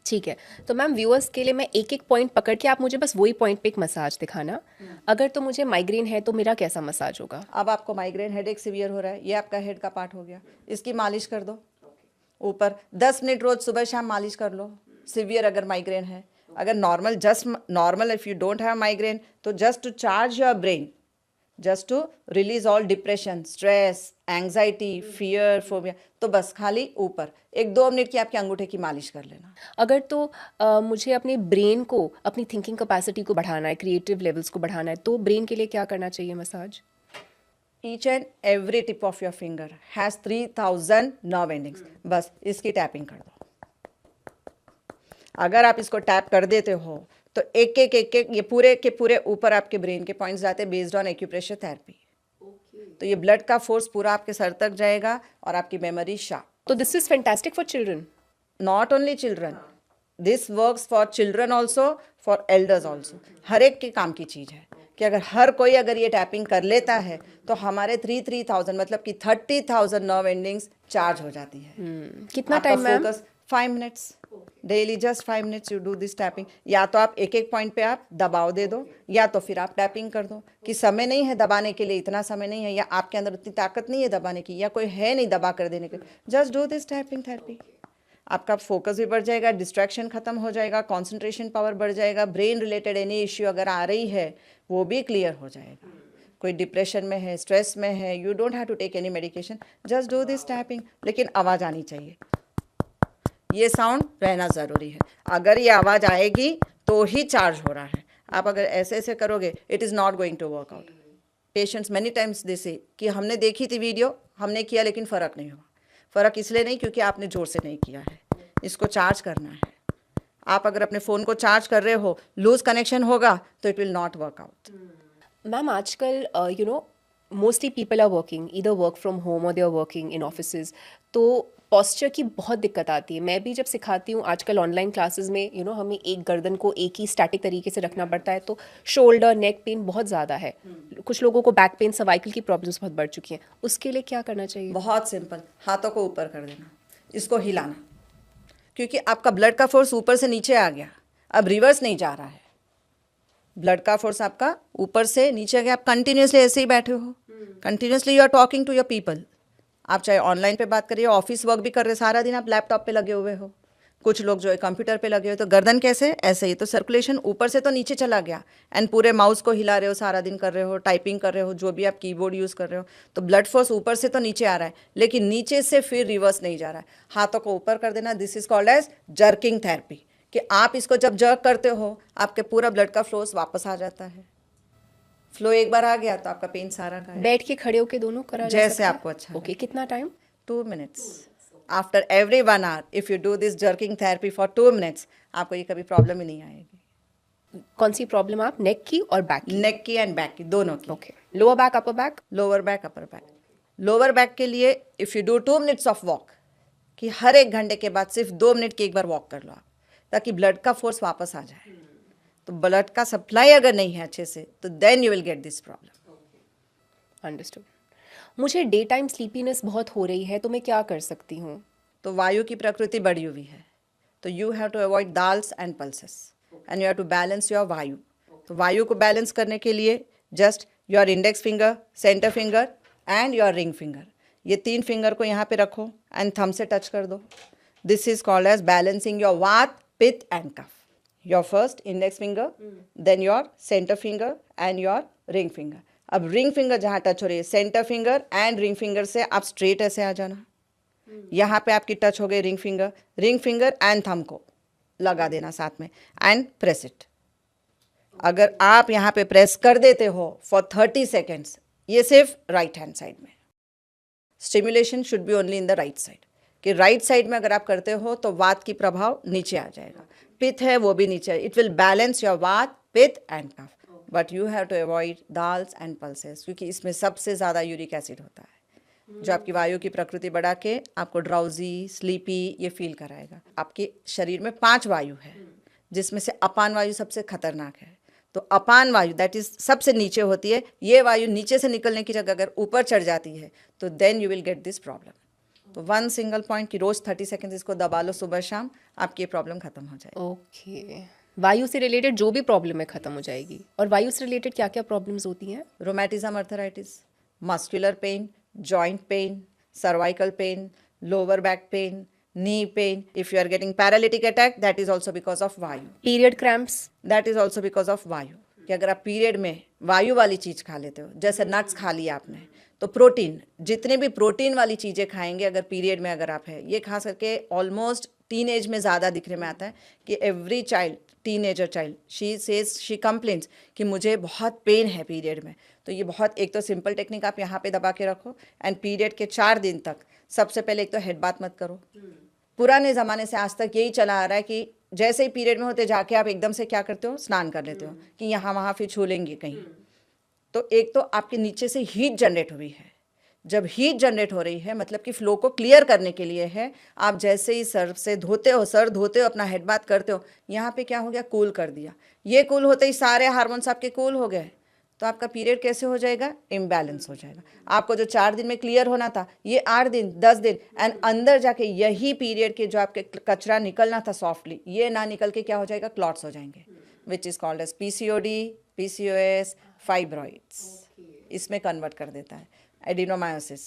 ठीक है, तो मैम व्यूअर्स के लिए मैं एक एक पॉइंट पकड़ के, आप मुझे बस वही पॉइंट पे एक मसाज दिखाना। अगर तो मुझे माइग्रेन है तो मेरा कैसा मसाज होगा? अब आपको माइग्रेन हेडेक सीवियर हो रहा है, ये आपका हेड का पार्ट हो गया, इसकी मालिश कर दो ऊपर, 10 मिनट रोज सुबह शाम मालिश कर लो, सीवियर अगर माइग्रेन है। अगर normal, just normal, if you don't have migraine, तो just to charge your brain, just to release all depression, stress, anxiety, fear, phobia, तो बस खाली ऊपर 1-2 मिनट की आपके अंगूठे की मालिश कर लेना। अगर तो मुझे अपने ब्रेन को, अपनी थिंकिंग कैपेसिटी को बढ़ाना है, क्रिएटिव लेवल्स को बढ़ाना है, तो ब्रेन के लिए क्या करना चाहिए massage? Each and every tip of your finger has 3000 nerve endings, बस इसकी टैपिंग कर दो। अगर आप इसको टैप कर देते हो तो एक एक ये पूरे के पूरे ऊपर आपके ब्रेन के पॉइंट्स जाते हैं बेस्ड ऑन एक्यूप्रेशर थेरेपी। तो ये ब्लड का फोर्स पूरा आपके सर तक जाएगा और आपकी मेमोरी शार्प। तो this is fantastic for children, not only children, this works for children also, for elders also. हर एक के काम की चीज़ है कि अगर हर कोई अगर ये टैपिंग कर लेता है तो हमारे 3000 मतलब कि 30,000 नर्व एंडिंग्स चार्ज हो जाती है। कितना time ma'am? 5 minutes daily, just 5 minutes you do this tapping. या तो आप एक एक पॉइंट पे आप दबाव दे दो, या तो फिर आप टैपिंग कर दो। कि समय नहीं है दबाने के लिए, इतना समय नहीं है, या आपके अंदर उतनी ताकत नहीं है दबाने की, या कोई है नहीं दबा कर देने के, just do this tapping therapy. आपका फोकस भी बढ़ जाएगा, डिस्ट्रैक्शन खत्म हो जाएगा, कॉन्सेंट्रेशन पावर बढ़ जाएगा, ब्रेन रिलेटेड एनी इश्यू अगर आ रही है वो भी क्लियर हो जाएगा। कोई डिप्रेशन में है, स्ट्रेस में है, you don't have to take any medication, just do this tapping. लेकिन आवाज़ आनी चाहिए, ये साउंड रहना ज़रूरी है। अगर ये आवाज़ आएगी तो ही चार्ज हो रहा है। आप अगर ऐसे ऐसे करोगे, it is not going to work out. Patients many times they say कि हमने देखी थी वीडियो, हमने किया लेकिन फ़र्क नहीं हुआ। फ़र्क इसलिए नहीं क्योंकि आपने ज़ोर से नहीं किया है, इसको चार्ज करना है। आप अगर अपने फ़ोन को चार्ज कर रहे हो, लूज कनेक्शन होगा तो it will not work out. Ma'am आजकल you know mostly people are working, either work from home और they are working in offices, तो पॉस्चर की बहुत दिक्कत आती है। मैं भी जब सिखाती हूँ आजकल ऑनलाइन क्लासेस में, यू नो हमें एक गर्दन को एक ही स्टैटिक तरीके से रखना पड़ता है, तो शोल्डर नेक पेन बहुत ज़्यादा है। कुछ लोगों को बैक पेन, सर्वाइकल की प्रॉब्लम्स बहुत बढ़ चुकी हैं। उसके लिए क्या करना चाहिए? बहुत सिंपल, हाथों को ऊपर कर देना, इसको हिलाना, क्योंकि आपका ब्लड का फोर्स ऊपर से नीचे आ गया, अब रिवर्स नहीं जा रहा है। ब्लड का फोर्स आपका ऊपर से नीचे आ गया, आप कंटिन्यूसली ऐसे ही बैठे हो, continuously you are talking to your people. आप चाहे ऑनलाइन पे बात करिए, ऑफिस वर्क भी कर रहे, सारा दिन आप लैपटॉप पे लगे हुए हो, कुछ लोग जो है कंप्यूटर पे लगे हुए, तो गर्दन कैसे, ऐसे ही, तो सर्कुलेशन ऊपर से तो नीचे चला गया, एंड पूरे माउस को हिला रहे हो, सारा दिन कर रहे हो, टाइपिंग कर रहे हो, जो भी आप कीबोर्ड यूज़ कर रहे हो, तो ब्लड फोर्स ऊपर से तो नीचे आ रहा है, लेकिन नीचे से फिर रिवर्स नहीं जा रहा है। हाथों को ऊपर कर देना, this is called as jerking therapy, कि आप इसको जब जर्क करते हो आपके पूरा ब्लड का फ्लो वापस आ जाता है। फ्लो एक बार आ गया तो आपका पेन सारा गायब। बैठ के खड़े होके दोनों करा जा जैसे सकता है? आपको अच्छा ओके, कितना time? 2 minutes. After every 1 hour, if you do this jerking therapy for 2 minutes, आपको ये कभी प्रॉब्लम ही नहीं आएगी। कौन सी प्रॉब्लम आप, नेक की और बैक की? नेक की एंड बैक की, दोनों की। Okay, lower back, upper back? Lower back, upper back. Lower back के लिए if you do 2 minutes of walk, कि हर 1 घंटे के बाद सिर्फ 2 मिनट की एक बार वॉक कर लो आप, ताकि ब्लड का फोर्स वापस आ जाए। तो ब्लड का सप्लाई अगर नहीं है अच्छे से, तो then you will get this problem. Understood. मुझे डे टाइम स्लीपीनेस बहुत हो रही है, तो मैं क्या कर सकती हूँ? तो वायु की प्रकृति बढ़ी हुई है, तो you have to avoid dals and pulses, and you have to balance your vayu. तो वायु को बैलेंस करने के लिए just your index finger, centre finger and your ring finger, ये 3 फिंगर को यहाँ पे रखो एंड थंब से टच कर दो। This is called as balancing your vata, pitta and kapha. Your first index finger, then your centre finger and your ring finger. अब ring finger जहाँ टच हो रही है, centre finger and ring finger से आप स्ट्रेट ऐसे आ जाना, यहाँ पे आपकी टच हो गई रिंग फिंगर एंड थंब को लगा देना साथ में एंड प्रेस इट। अगर आप यहाँ पे प्रेस कर देते हो फॉर 30 सेकेंड्स, ये सिर्फ राइट हैंड साइड में, stimulation should be only in the right side, कि राइट साइड में अगर आप करते हो तो वात की प्रभाव नीचे आ जाएगा, पित्त है वो भी नीचे, it will balance your vata, pitta and kapha. But you have to avoid dals and pulses, क्योंकि इसमें सबसे ज़्यादा यूरिक एसिड होता है, जो आपकी वायु की प्रकृति बढ़ा के आपको ड्राउजी, स्लीपी ये फील कराएगा। आपके शरीर में 5 वायु है, जिसमें से अपान वायु सबसे खतरनाक है। तो अपान वायु दैट इज सबसे नीचे होती है, ये वायु नीचे से निकलने की जगह अगर ऊपर चढ़ जाती है तो then you will get this problem. तो 1 सिंगल पॉइंट की रोज 30 सेकेंड्स इसको दबा लो सुबह शाम, आपकी ये प्रॉब्लम खत्म हो जाएगी। ओके, वायु से रिलेटेड जो भी प्रॉब्लम है खत्म हो जाएगी। और वायु से रिलेटेड क्या क्या प्रॉब्लम्स होती हैं? Rheumatism, arthritis, muscular pain, joint pain, cervical pain, lower back pain, knee pain. If you are getting paralytic attack, that is also because of vayu. Period cramps? That is also because of vayu. कि अगर आप period में वायु वाली चीज़ खा लेते हो, जैसे नट्स खा लिया आपने, तो प्रोटीन, जितने भी प्रोटीन वाली चीज़ें खाएंगे अगर पीरियड में अगर आप है, ये खास करके ऑलमोस्ट टीनेज में ज़्यादा दिखने में आता है कि every child, teenager child, she complains कि मुझे बहुत पेन है पीरियड में। तो ये बहुत, एक तो सिंपल टेक्निक आप यहाँ पे दबा के रखो, एंड पीरियड के 4 दिन तक सबसे पहले एक तो हेड बाथ मत करो। पुराने ज़माने से आज तक यही चला आ रहा है कि जैसे ही पीरियड में होते जाके आप एकदम से क्या करते हो, स्नान कर लेते हो कि यहाँ वहाँ फिर छू लेंगे कहीं। तो एक तो आपके नीचे से हीट जनरेट हुई है, जब हीट जनरेट हो रही है मतलब कि फ्लो को क्लियर करने के लिए है। आप जैसे ही सर से धोते हो, सर धोते हो, अपना हेड बाथ करते हो, यहाँ पे क्या हो गया, कूल कर दिया। ये कूल होते ही सारे हार्मोन्स आपके कूल हो गए, तो आपका पीरियड कैसे हो जाएगा, इम्बैलेंस हो जाएगा। आपको जो 4 दिन में क्लियर होना था, ये 8 दिन, 10 दिन, एंड अंदर जाके यही पीरियड के जो आपके कचरा निकलना था सॉफ्टली, ये ना निकल के क्या हो जाएगा, क्लॉट्स हो जाएंगे, which is called as PCOD, PCOS, fibroids, इसमें कन्वर्ट कर देता है। एडिनोमायोसिस,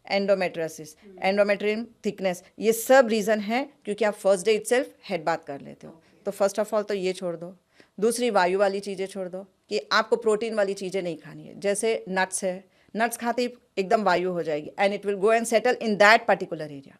एंडोमेट्रियोसिस, एंडोमेट्रियम थिकनेस, ये सब रीज़न है क्योंकि आप first day itself head bath कर लेते हो। तो फर्स्ट ऑफ ऑल तो ये छोड़ दो। दूसरी, वायु वाली चीज़ें छोड़ दो कि आपको प्रोटीन वाली चीज़ें नहीं खानी है। जैसे नट्स है, नट्स खाते ही एकदम वायु हो जाएगी and it will go and settle in that particular area,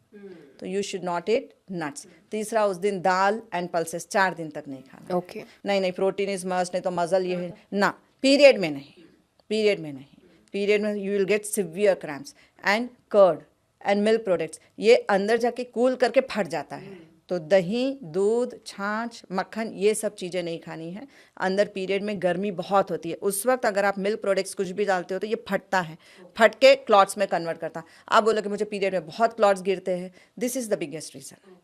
तो you should not eat nuts. तीसरा, उस दिन दाल एंड पल्सेस 4 दिन तक नहीं खाना। ओके, नहीं प्रोटीन इज मस्ट, नहीं तो मजल ये है ना, पीरियड में नहीं, पीरियड में नहीं। पीरियड में you will get severe cramps and curd and milk products, ये अंदर जाके कूल करके फट जाता है, तो दही, दूध, छाछ, मक्खन ये सब चीज़ें नहीं खानी है। अंदर पीरियड में गर्मी बहुत होती है, उस वक्त अगर आप मिल्क प्रोडक्ट्स कुछ भी डालते हो तो ये फटता है, फट के क्लॉट्स में कन्वर्ट करता है। आप बोलो कि मुझे पीरियड में बहुत क्लॉट्स गिरते हैं, this is the biggest reason.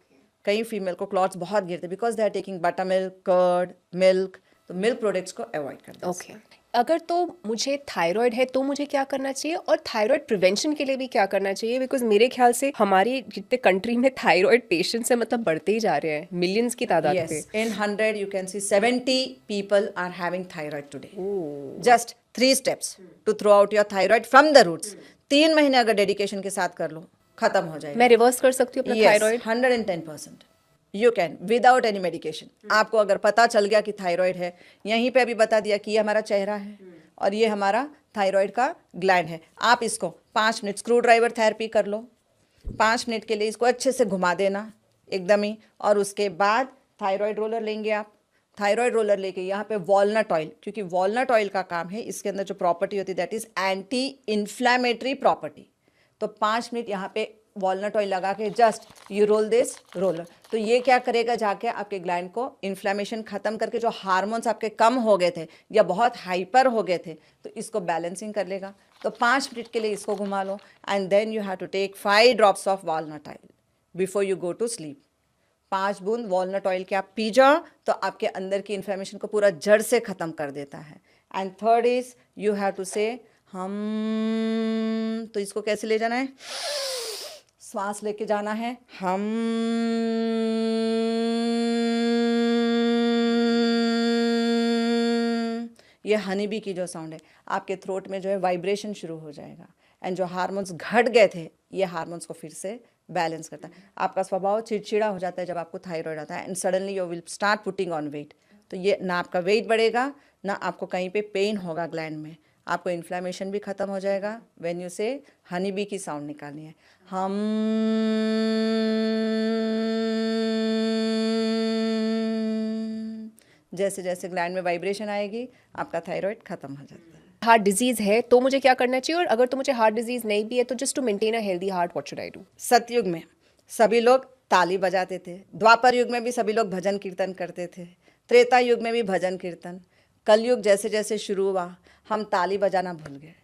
कई फीमेल को क्लॉट्स बहुत गिरते हैं because they are taking butter milk, curd, milk, तो मिल्क प्रोडक्ट्स को अवॉइड करना। ओके, अगर तो मुझे थायराइड है तो मुझे क्या करना चाहिए, और थायराइड प्रिवेंशन के लिए भी क्या करना चाहिए? बिकॉज मेरे ख्याल से हमारी जितने कंट्री में थायराइड पेशेंट्स है मतलब बढ़ते ही जा रहे हैं, मिलियंस की तादाद पे। Yes, in 100 you can see 70 people are having thyroid today. Just 3 steps to throw out your thyroid from the roots. 3 महीने अगर डेडिकेशन के साथ कर लो, खत्म हो जाएगा। मैं रिवर्स कर सकती हूँ अपना thyroid? 110% you can without any medication. आपको अगर पता चल गया कि थायराइड है, यहीं पे अभी बता दिया कि ये हमारा चेहरा है और ये हमारा थायराइड का ग्लैंड है, आप इसको 5 मिनट स्क्रू ड्राइवर थेरेपी कर लो। 5 मिनट के लिए इसको अच्छे से घुमा देना एकदम ही, और उसके बाद थायराइड रोलर लेंगे आप। थायराइड रोलर लेके यहाँ पे वॉलनट ऑयल, क्योंकि वॉलनट ऑयल का काम है, इसके अंदर जो प्रॉपर्टी होती है that is anti inflammatory property. तो 5 मिनट यहाँ पे वॉलनट ऑयल लगा के just you roll this roller, तो ये क्या करेगा, जाके आपके ग्लैंड को इन्फ्लेमेशन खत्म करके जो हार्मोन्स आपके कम हो गए थे या बहुत हाइपर हो गए थे तो इसको बैलेंसिंग कर लेगा। तो 5 मिनट के लिए इसको घुमा लो and then you have to take 5 drops of walnut oil before you go to sleep. 5 बूंद वॉलनट ऑयल के आप पी जाओ तो आपके अंदर की इन्फ्लेमेशन को पूरा जड़ से ख़त्म कर देता है। And third is you have to say hum, तो इसको कैसे ले जाना है, श्वास लेके जाना है हम, ये हनी बी की जो साउंड है आपके थ्रोट में जो है वाइब्रेशन शुरू हो जाएगा एंड जो हार्मोन्स घट गए थे ये हार्मोन्स को फिर से बैलेंस करता है। आपका स्वभाव चिड़चिड़ा हो जाता है जब आपको थायराइड आता है and suddenly you will start putting on weight. तो ये ना आपका वेट बढ़ेगा ना आपको कहीं पे पेन होगा ग्लैंड में, आपको इन्फ्लेमेशन भी ख़त्म हो जाएगा। व्हेन यू से हनी बी की साउंड निकालनी है हम, जैसे जैसे ग्लैंड में वाइब्रेशन आएगी आपका थायराइड खत्म हो जाता है। हार्ट डिजीज है तो मुझे क्या करना चाहिए, और अगर तो मुझे हार्ट डिजीज नहीं भी है तो just to maintain a healthy heart what should I do? Satyug में सभी लोग ताली बजाते थे, द्वापर युग में भी सभी लोग भजन कीर्तन करते थे, त्रेता युग में भी भजन कीर्तन, कलयुग जैसे जैसे शुरू हुआ हम ताली बजाना भूल गए।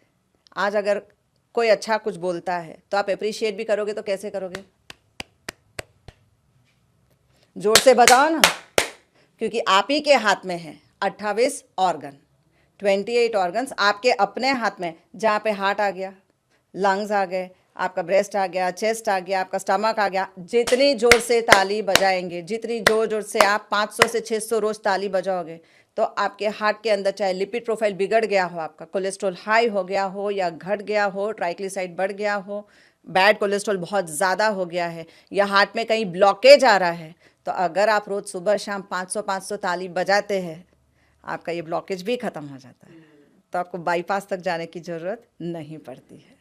आज अगर कोई अच्छा कुछ बोलता है तो आप अप्रिशिएट भी करोगे तो कैसे करोगे, जोर से बजाओ ना, क्योंकि आप ही के हाथ में है 28 ऑर्गन, 28 ऑर्गन्स आपके अपने हाथ में, जहाँ पे हार्ट आ गया, लंग्स आ गए, आपका ब्रेस्ट आ गया, चेस्ट आ गया, आपका स्टमक आ गया। जितनी जोर से ताली बजाएंगे, जितनी जोर से आप 500 से 600 रोज ताली बजाओगे तो आपके हार्ट के अंदर चाहे लिपिड प्रोफाइल बिगड़ गया हो, आपका कोलेस्ट्रॉल हाई हो गया हो या घट गया हो, ट्राइग्लिसराइड बढ़ गया हो, बैड कोलेस्ट्रॉल बहुत ज़्यादा हो गया है या हार्ट में कहीं ब्लॉकेज आ रहा है, तो अगर आप रोज़ सुबह शाम 500 ताली बजाते हैं आपका ये ब्लॉकेज भी ख़त्म हो जाता है, तो आपको बाईपास तक जाने की ज़रूरत नहीं पड़ती है।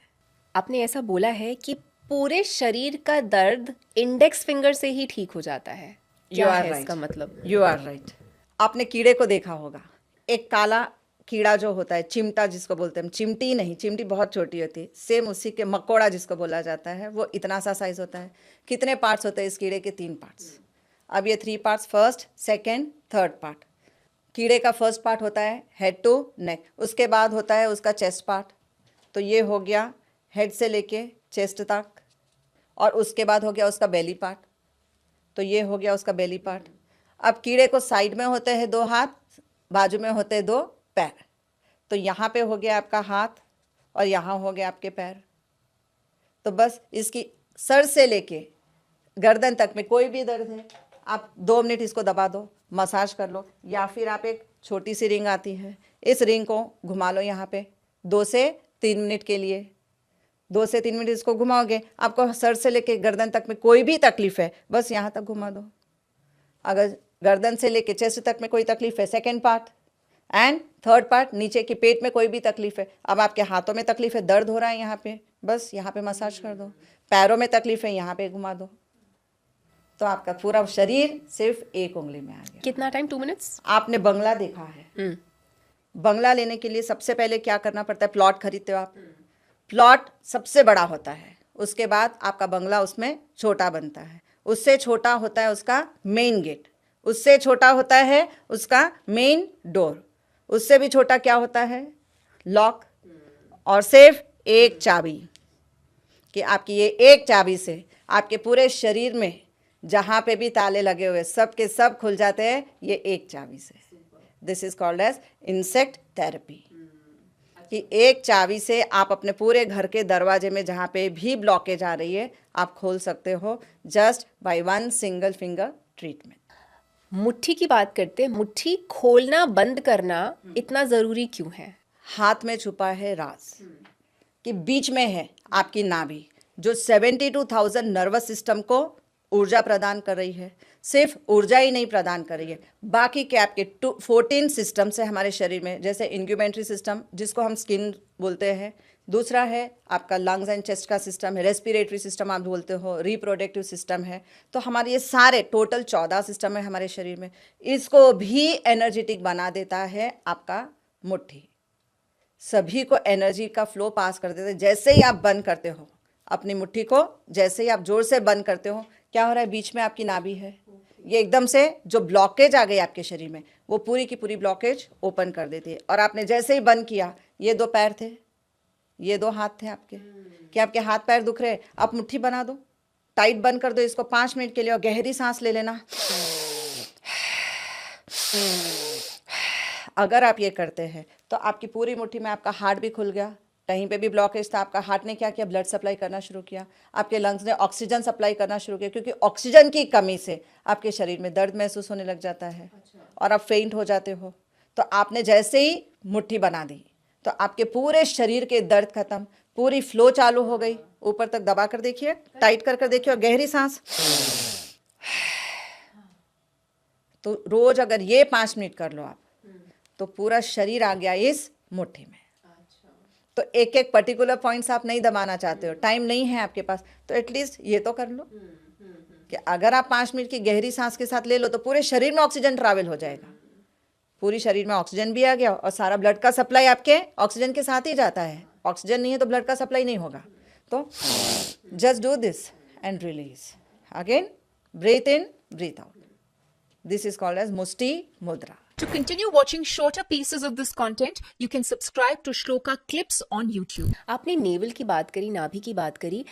आपने ऐसा बोला है कि पूरे शरीर का दर्द इंडेक्स फिंगर से ही ठीक हो जाता है, क्या है इसका मतलब? You are right. आपने कीड़े को देखा होगा, एक काला कीड़ा जो होता है, चिमटा जिसको बोलते हैं, चिमटी नहीं, चिमटी बहुत छोटी होती है, सेम उसी के मकोड़ा जिसको बोला जाता है, वो इतना सा साइज होता है। कितने पार्ट्स होते हैं इस कीड़े के? 3 पार्ट्स। अब ये 3 parts, first, second, third part. कीड़े का फर्स्ट पार्ट होता है हेड टू नेक, उसके बाद होता है उसका चेस्ट पार्ट, तो ये हो गया हेड से लेके चेस्ट तक, और उसके बाद हो गया उसका बेली पार्ट, तो ये हो गया उसका बेली पार्ट। अब कीड़े को साइड में होते हैं 2 हाथ, बाजू में होते हैं 2 पैर, तो यहाँ पे हो गया आपका हाथ और यहाँ हो गया आपके पैर। तो बस इसकी सर से लेके गर्दन तक में कोई भी दर्द है आप 2 मिनट इसको दबा दो, मसाज कर लो, या फिर आप एक छोटी सी रिंग आती है, इस रिंग को घुमा लो यहाँ पे 2 से 3 मिनट के लिए। 2 से 3 मिनट इसको घुमाओगे, आपको सर से लेके गर्दन तक में कोई भी तकलीफ है बस यहाँ तक घुमा दो। अगर गर्दन से लेके चेस्ट तक में कोई तकलीफ है, second part, and third part, नीचे के पेट में कोई भी तकलीफ है, अब आपके हाथों में तकलीफ है, दर्द हो रहा है यहाँ पे, बस यहाँ पे मसाज कर दो। पैरों में तकलीफ है, यहाँ पे घुमा दो, तो आपका पूरा शरीर सिर्फ 1 उंगली में आ गया। कितना टाइम? 2 मिनट्स। आपने बंगला देखा है, बंगला लेने के लिए सबसे पहले क्या करना पड़ता है? प्लॉट खरीदते हो आप, प्लॉट सबसे बड़ा होता है, उसके बाद आपका बंगला उसमें छोटा बनता है, उससे छोटा होता है उसका मेन गेट, उससे छोटा होता है उसका मेन डोर, उससे भी छोटा क्या होता है? लॉक। और सिर्फ एक चाबी, कि आपकी ये एक चाबी से आपके पूरे शरीर में जहां पे भी ताले लगे हुए सब के सब खुल जाते हैं, ये एक चाबी से। This is called as insect therapy, कि एक चाबी से आप अपने पूरे घर के दरवाजे में जहां पे भी ब्लॉकेज आ रही है आप खोल सकते हो, just by one single finger treatment. मुट्ठी की बात करते हैं, मुट्ठी खोलना बंद करना इतना जरूरी क्यों है? हाथ में छुपा है राज, कि बीच में है आपकी नाभि, जो 72,000 नर्वस सिस्टम को ऊर्जा प्रदान कर रही है। सिर्फ ऊर्जा ही नहीं प्रदान कर रही है, बाकी के आपके 14 सिस्टम्स है हमारे शरीर में, जैसे इंक्यूमेंट्री सिस्टम जिसको हम स्किन बोलते हैं, दूसरा है आपका लंग्स एंड चेस्ट का सिस्टम है, रेस्पिरेटरी सिस्टम आप बोलते हो, रिप्रोडक्टिव सिस्टम है। तो हमारे ये सारे टोटल 14 सिस्टम है हमारे शरीर में, इसको भी एनर्जेटिक बना देता है आपका मुट्ठी। सभी को एनर्जी का फ्लो पास कर देते हैं। जैसे ही आप बंद करते हो अपनी मुट्ठी को, जैसे ही आप जोर से बंद करते हो, क्या हो रहा है? बीच में आपकी नाभि है, ये एकदम से जो ब्लॉकेज आ गई आपके शरीर में वो पूरी की पूरी ब्लॉकेज ओपन कर देती है। और आपने जैसे ही बंद किया, ये 2 पैर थे, ये 2 हाथ थे आपके, कि आपके हाथ पैर दुख रहे, आप मुट्ठी बना दो, टाइट बंद कर दो इसको 5 मिनट के लिए, और गहरी सांस ले लेना। अगर आप ये करते हैं तो आपकी पूरी मुट्ठी में आपका हार्ट भी खुल गया, कहीं पे भी ब्लॉकेज था आपका हार्ट ने क्या किया? ब्लड सप्लाई करना शुरू किया, आपके लंग्स ने ऑक्सीजन सप्लाई करना शुरू किया, क्योंकि ऑक्सीजन की कमी से आपके शरीर में दर्द महसूस होने लग जाता है और आप फेंट हो जाते हो। तो आपने जैसे ही मुट्ठी बना दी तो आपके पूरे शरीर के दर्द खत्म, पूरी फ्लो चालू हो गई। ऊपर तक दबा कर देखिए, टाइट कर देखिए, और गहरी सांस। तो रोज अगर ये 5 मिनट कर लो आप, तो पूरा शरीर आ गया इस मुट्ठी में। तो एक एक पर्टिकुलर पॉइंट्स आप नहीं दबाना चाहते हो, टाइम नहीं है आपके पास, तो एटलीस्ट ये तो कर लो कि अगर आप 5 मिनट की गहरी सांस के साथ ले लो तो पूरे शरीर में ऑक्सीजन ट्रैवल हो जाएगा, पूरी शरीर में ऑक्सीजन भी आ गया, और सारा ब्लड का सप्लाई आपके ऑक्सीजन के साथ ही जाता है। ऑक्सीजन नहीं है तो ब्लड का सप्लाई नहीं होगा। तो just do this and release again, breathe in breathe out. This is called as मुष्टि मुद्रा। To continue watching shorter pieces of this content, you can subscribe to Shloka Clips on YouTube. आपने naval की बात करी, नाभि की बात करी।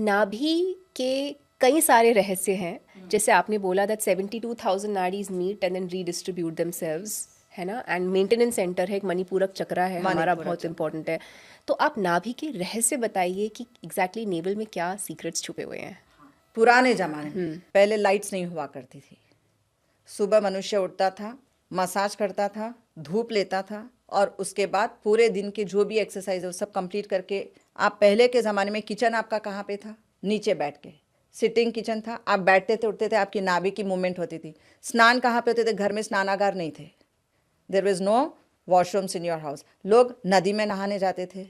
नाभि के कई सारे रहस्य हैं, जैसे आपने बोला दैट 72,000 नाड़ीज meet and then redistribute themselves, है ना, एंड मेंटेनेंस सेंटर है, एक मणिपूरक चक्रा है हमारा, बहुत इंपॉर्टेंट है। तो आप नाभि के रहस्य बताइए कि एग्जैक्टली नेवल में क्या सीक्रेट्स छुपे हुए हैं। पुराने जमाने में पहले लाइट्स नहीं हुआ करती थी, सुबह मनुष्य उठता था, मसाज करता था, धूप लेता था, और उसके बाद पूरे दिन की जो भी एक्सरसाइज है वो सब कंप्लीट करके आप, पहले के ज़माने में किचन आपका कहाँ पे था? नीचे बैठ के, सिटिंग किचन था, आप बैठते थे, उठते थे, आपकी नाभि की मूवमेंट होती थी। स्नान कहाँ पे होते थे? घर में स्नानागार नहीं थे, there was no washrooms in your house. लोग नदी में नहाने जाते थे,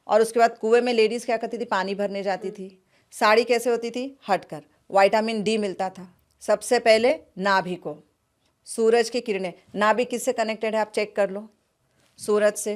और उसके बाद कुएं में लेडीज़ क्या करती थी? पानी भरने जाती थी। साड़ी कैसे होती थी? हटकर। विटामिन डी मिलता था। सबसे पहले नाभि को, सूरज की किरणें, नाभि किससे कनेक्टेड है आप चेक कर लो, सूरज से।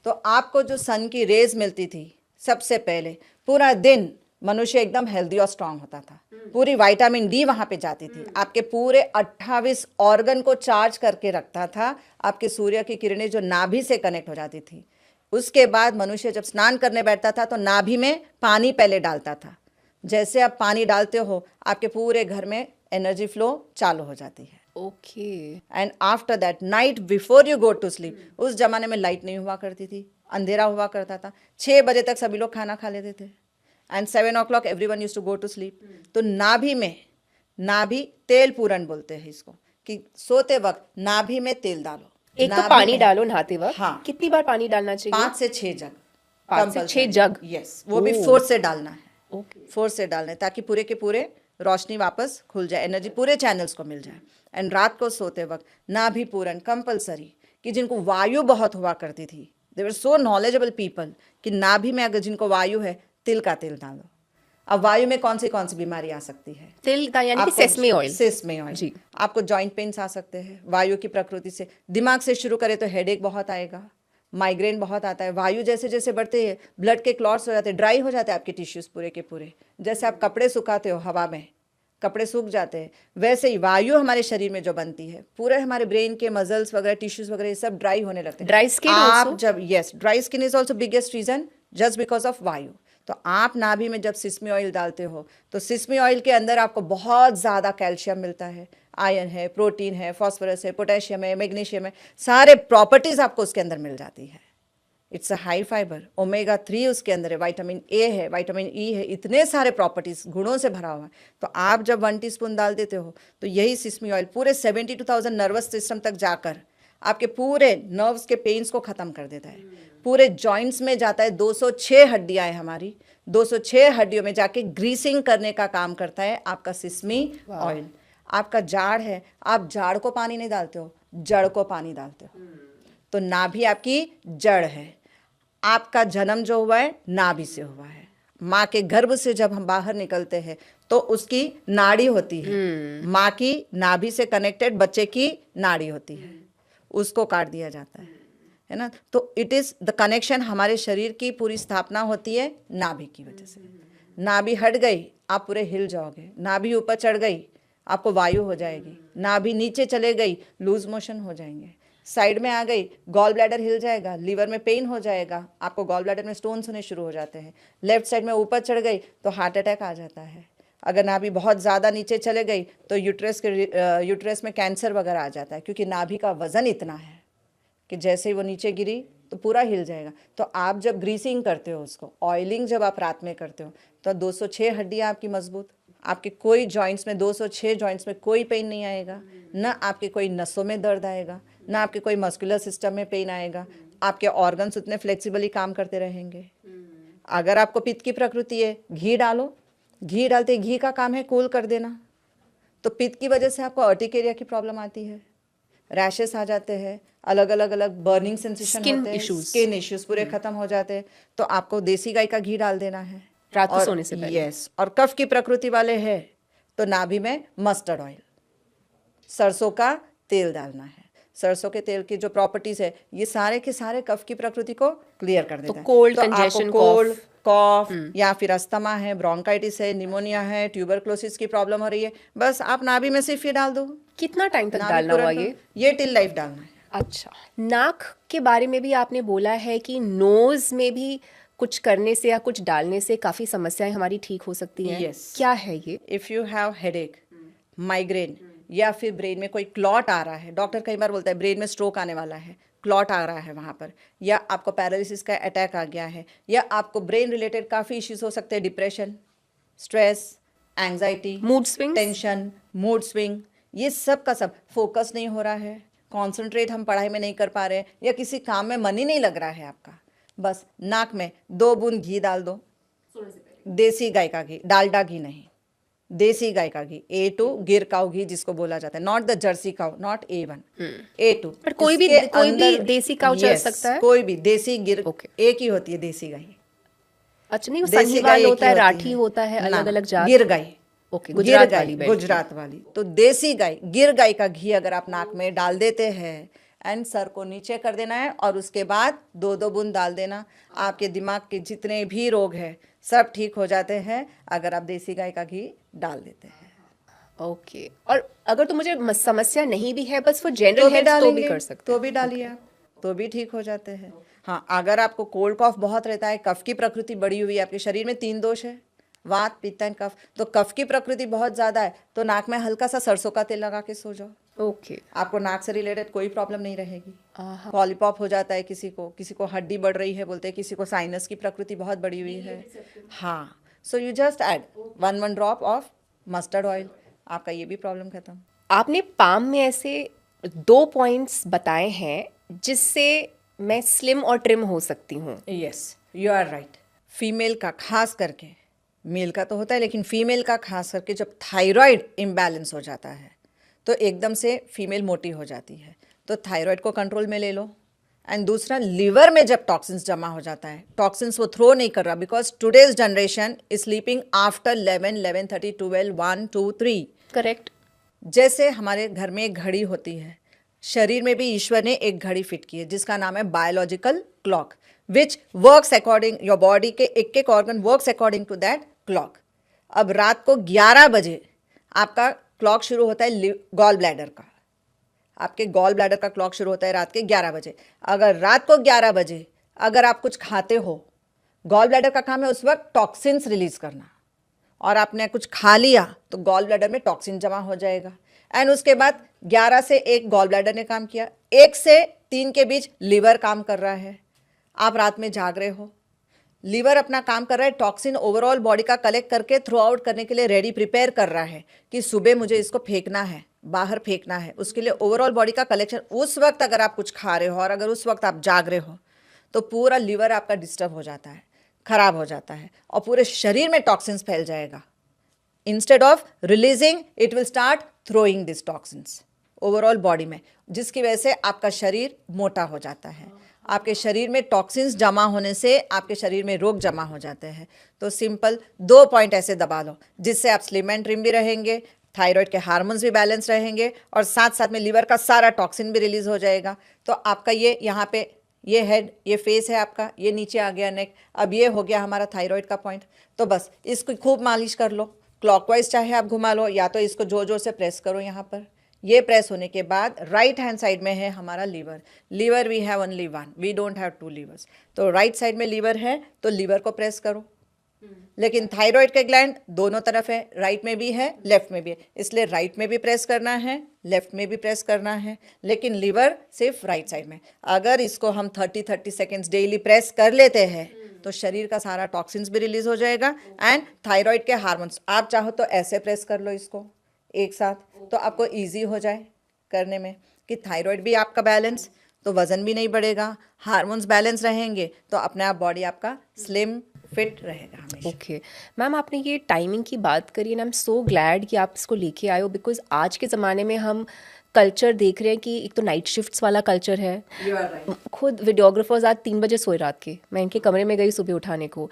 तो आपको जो सन की रेज मिलती थी, सबसे पहले पूरा दिन मनुष्य एकदम हेल्दी और स्ट्रांग होता था, पूरी विटामिन डी वहाँ पे जाती थी, आपके पूरे 28 ऑर्गन को चार्ज करके रखता था। आपके सूर्य की किरणें जो नाभि से कनेक्ट हो जाती थी। उसके बाद मनुष्य जब स्नान करने बैठता था तो नाभि में पानी पहले डालता था। जैसे आप पानी डालते हो आपके पूरे घर में एनर्जी फ्लो चालू हो जाती है। Okay. And after that night before you go to sleep, उस जमाने में लाइट नहीं हुआ करती थी, अंधेरा हुआ करता था, 6 बजे तक सभी लोग खाना खा लेते थे, and 7 o'clock everyone used to go to sleep. तो नाभि में, नाभि तेल पूरन बोलते हैं इसको, कि सोते वक्त नाभि में तेल डालो। एक तो पानी डालो नहाते वक्त, हाँ, कितनी बार पानी डालना चाहिए? 5 से 6 जग। 5 से 6 जग? यस, वो भी फोर्स से डालना है। ओके, फोर्स से डालना है ताकि पूरे के पूरे रोशनी वापस खुल जाए, एनर्जी पूरे चैनल्स को मिल जाए। एंड रात को सोते वक्त नाभि पूरन कंपलसरी, कि जिनको वायु बहुत हुआ करती थी, दे वर सो नॉलेजेबल पीपल, कि नाभि में अगर जिनको वायु है, तिल का तेल डालो। अब वायु में कौन सी बीमारी आ सकती है? तिल का यानी कि सेसमे ऑयल। सेसमे ऑयल जी। आपको जॉइंट पेन्स आ सकते हैं वायु की प्रकृति से। दिमाग से शुरू करें तो हेडेक बहुत आएगा, माइग्रेन बहुत आता है। वायु जैसे जैसे बढ़ते हैं ब्लड के क्लॉट्स हो जाते हैं, ड्राई हो जाते हैं आपके टिश्यूज पूरे के पूरे। जैसे आप कपड़े सुखाते हो हवा में, कपड़े सूख जाते हैं, वैसे ही वायु हमारे शरीर में जो बनती है, पूरे हमारे ब्रेन के मसल्स वगैरह, टिश्यूज वगैरह, ये सब ड्राई होने लगते हैं। Dry skin आप also? जब dry skin is also biggest reason just because of वायु। तो आप नाभि में जब सिसमी ऑयल डालते हो तो सिसमी ऑयल के अंदर आपको बहुत ज़्यादा कैल्शियम मिलता है, आयरन है, प्रोटीन है, फॉस्फोरस है, पोटेशियम है, मैग्नीशियम है, सारे प्रॉपर्टीज आपको उसके अंदर मिल जाती है। It's a high fibre, omega 3 उसके अंदर है, विटामिन ए है, विटामिन ई है, इतने सारे प्रॉपर्टीज गुणों से भरा हुआ है। तो आप जब 1 टीस्पून डाल देते हो तो यही सिसमी ऑयल पूरे 72,000 नर्वस सिस्टम तक जाकर आपके पूरे नर्व्स के पेन्स को ख़त्म कर देता है, पूरे जॉइंट्स में जाता है। 206 हड्डियाँ हैं हमारी, 206 हड्डियों में जाके ग्रीसिंग करने का काम करता है आपका सिसमी ऑयल। आपका जाड़ है, आप जाड़ को पानी नहीं डालते हो, जड़ को पानी डालते हो। तो नाभि आपकी जड़ है। आपका जन्म जो हुआ है नाभि से हुआ है। माँ के गर्भ से जब हम बाहर निकलते हैं तो उसकी नाड़ी होती है, माँ की नाभि से कनेक्टेड बच्चे की नाड़ी होती है, उसको काट दिया जाता है ना। तो इट इज द कनेक्शन, हमारे शरीर की पूरी स्थापना होती है नाभि की वजह से। नाभि हट गई आप पूरे हिल जाओगे, नाभि ऊपर चढ़ गई आपको वायु हो जाएगी, नाभि नीचे चले गई लूज मोशन हो जाएंगे, साइड में आ गई गॉल ब्लैडर हिल जाएगा, लीवर में पेन हो जाएगा, आपको गॉल ब्लैडर में स्टोन्स होने शुरू हो जाते हैं। लेफ्ट साइड में ऊपर चढ़ गई तो हार्ट अटैक आ जाता है। अगर नाभि बहुत ज़्यादा नीचे चले गई तो यूट्रस में कैंसर वगैरह आ जाता है, क्योंकि नाभि का वज़न इतना है कि जैसे ही वो नीचे गिरी तो पूरा हिल जाएगा। तो आप जब ग्रीसिंग करते हो उसको, ऑयलिंग जब आप रात में करते हो तो 206 हड्डियाँ आपकी मजबूत, आपके कोई जॉइंट्स में 206 जॉइंट्स में कोई पेन नहीं आएगा, ना आपके कोई नसों में दर्द आएगा, ना आपके कोई मस्कुलर सिस्टम में पेन आएगा, आपके ऑर्गन्स उतने फ्लेक्सिबली काम करते रहेंगे। अगर आपको पित्त की प्रकृति है, घी डालो, घी डालते घी का काम है कूल कर देना। तो पित्त की वजह से आपको अर्टिकेरिया की प्रॉब्लम आती है, रैशेस आ जाते हैं, अलग अलग बर्निंग सेंसेशन होते हैं, स्किन इश्यूज पूरे खत्म हो जाते हैं। तो आपको देसी गाय का घी डाल देना है रात को सोने से पहले। यस, और कफ की प्रकृति वाले हैं तो नाभि में मस्टर्ड ऑयल, सरसों का तेल डालना है। सरसों के तेल की जो प्रॉपर्टीज है ये सारे के सारे कफ की प्रकृति को क्लियर कर देता है। कोल्ड, तो कंजेशन, कोल्ड, कॉफ या फिर अस्थमा है, ब्रोंकाइटिस है, निमोनिया है, ट्यूबरक्लोसिस की प्रॉब्लम हो रही है, बस आप नाभि में सिर्फ ये डाल दो। कितना टाइम तक नाभि डालना हुआ तुरंत ये टिल लाइफ डालना है। अच्छा, नाक के बारे में भी आपने बोला है कि नोज में भी कुछ करने से या कुछ डालने से काफी समस्याएं हमारी ठीक हो सकती हैं। Yes. क्या है ये? If you have headache, migraine, या फिर ब्रेन में कोई क्लॉट आ रहा है, डॉक्टर कई बार बोलता है ब्रेन में स्ट्रोक आने वाला है, क्लॉट आ रहा है वहाँ पर, या आपको पैरालिसिस का अटैक आ गया है, या आपको ब्रेन रिलेटेड काफ़ी इश्यूज हो सकते हैं, depression, stress, anxiety, mood swings? Tension, mood swing, ये सब का सब, फोकस नहीं हो रहा है, कॉन्सेंट्रेट हम पढ़ाई में नहीं कर पा रहे हैं, या किसी काम में मन ही नहीं लग रहा है आपका, बस नाक में 2 बूंद घी डाल दो, देसी गाय का घी, डालडा घी नहीं, देसी गाय का घी, A2 गिर काऊ घी जिसको बोला जाता है, not the Jersey cow, not A1, A2। पर कोई भी देसी काऊ चल सकता है? कोई भी देसी गिर, Okay. एक ही होती है देसी गाय। अच्छा, नहीं वो देसी साहीवाल गाय एक होता ही है, होती राठी होता है, अलग अलग जात। गिर गाय, ओके, गिर गुजरात गाय, वाली बैठ की। गुजरात वाली। तो देसी गाय, गिर गाय का घी अगर आप नाक में डाल देते हैं एंड सर को नीचे कर देना है और उसके बाद 2-2 बूंद डाल देना, आपके दिमाग के जितने भी रोग हैं सब ठीक हो जाते हैं अगर आप देसी गाय का घी डाल देते हैं। ओके, और अगर तो मुझे समस्या नहीं भी है, बस वो तो जनरल भी हेल्थ तो भी डालेंगे, कर सकते तो भी डालिए आप, तो भी ठीक हो जाते हैं। हाँ, अगर आपको कोल्ड कॉफ बहुत रहता है, कफ की प्रकृति बढ़ी हुई है, आपके शरीर में 3 दोष है, वात, पित्त एंड कफ, तो कफ की प्रकृति बहुत ज़्यादा है तो नाक में हल्का सा सरसों का तेल लगा के सो जाओ, ओके। आपको नाक से रिलेटेड कोई प्रॉब्लम नहीं रहेगी। पॉलीपॉप हो जाता है किसी को हड्डी बढ़ रही है बोलते हैं, किसी को साइनस की प्रकृति बहुत बढ़ी हुई है। हाँ, so you just add 1 drop of mustard oil, आपका ये भी प्रॉब्लम खत्म। आपने पाम में ऐसे 2 पॉइंट्स बताए हैं जिससे मैं स्लिम और ट्रिम हो सकती हूँ। Yes, you are right. Female का खास करके, मेल का तो होता है लेकिन फीमेल का खास करके जब थायराइड इम्बैलेंस हो जाता है तो एकदम से फीमेल मोटी हो जाती है, तो थायराइड को कंट्रोल में ले लो। एंड दूसरा, लिवर में जब टॉक्सिन्स जमा हो जाता है, टॉक्सिन्स वो थ्रो नहीं कर रहा, because today's generation is sleeping after 11, 11:30, 12, 1, 2, 3। Correct. जैसे हमारे घर में एक घड़ी होती है, शरीर में भी ईश्वर ने एक घड़ी फिट की है जिसका नाम है biological clock, which works according, your body के एक एक organ works according to that clock. अब रात को 11 बजे आपका क्लॉक शुरू होता है गॉल ब्लैडर का। आपके गॉल ब्लैडर का क्लॉक शुरू होता है रात के 11 बजे। अगर रात को 11 बजे अगर आप कुछ खाते हो, गॉल ब्लैडर का काम है उस वक्त टॉक्सिन्स रिलीज करना, और आपने कुछ खा लिया तो गॉल ब्लैडर में टॉक्सिन जमा हो जाएगा। एंड उसके बाद 11 से 1 गॉल ब्लैडर ने काम किया, 1 से 3 के बीच लीवर काम कर रहा है। आप रात में जाग रहे हो, लीवर अपना काम कर रहा है, टॉक्सिन ओवरऑल बॉडी का कलेक्ट करके थ्रू आउट करने के लिए रेडी प्रिपेयर कर रहा है कि सुबह मुझे इसको फेंकना है, बाहर फेंकना है। उसके लिए ओवरऑल बॉडी का कलेक्शन उस वक्त अगर आप कुछ खा रहे हो और अगर उस वक्त आप जाग रहे हो तो पूरा लीवर आपका डिस्टर्ब हो जाता है, खराब हो जाता है, और पूरे शरीर में टॉक्सिन्स फैल जाएगा। Instead of releasing it will start throwing this toxins overall body में, जिसकी वजह से आपका शरीर मोटा हो जाता है। आपके शरीर में टॉक्सिन्स जमा होने से आपके शरीर में रोग जमा हो जाते हैं। तो सिंपल 2 पॉइंट ऐसे दबा लो जिससे आप स्लिम एंड ट्रिम भी रहेंगे, थायराइड के हार्मोन्स भी बैलेंस रहेंगे, और साथ साथ में लीवर का सारा टॉक्सिन भी रिलीज हो जाएगा। तो आपका ये यहाँ पे ये हेड, ये फेस है आपका, ये नीचे आ गया नेक, अब ये हो गया हमारा थायराइड का पॉइंट। तो बस इसको खूब मालिश कर लो, क्लॉकवाइज चाहे आप घुमा लो या तो इसको जोर जोर से प्रेस करो यहाँ पर। ये प्रेस होने के बाद राइट हैंड साइड में है हमारा liver. Liver we have only 1, we don't have 2 livers. तो राइट साइड में लीवर है तो लीवर को प्रेस करो। लेकिन थायराइड के ग्लैंड दोनों तरफ है, राइट में भी है, लेफ्ट में भी है, इसलिए राइट में भी प्रेस करना है, लेफ्ट में भी प्रेस करना है, लेकिन लीवर सिर्फ राइट साइड में। अगर इसको हम 30 सेकेंड्स डेली प्रेस कर लेते हैं तो शरीर का सारा टॉक्सिन्स भी रिलीज हो जाएगा एंड थायराइड के हार्मोन्स। आप चाहो तो ऐसे प्रेस कर लो इसको एक साथ, तो आपको ईजी हो जाए करने में कि थायराइड भी आपका बैलेंस, तो वजन भी नहीं बढ़ेगा, हार्मोन्स बैलेंस रहेंगे, तो अपने आप बॉडी आपका स्लिम फिट रहेगा हमेशा। ओके मैम, आपने ये टाइमिंग की बात करी and I am so glad कि आप इसको लेके आए हो, बिकॉज आज के ज़माने में हम कल्चर देख रहे हैं कि एक तो नाइट शिफ्ट्स वाला कल्चर है। खुद वीडियोग्राफर्स आज 3 बजे सोए रात के, मैं इनके कमरे में गई सुबह उठाने को,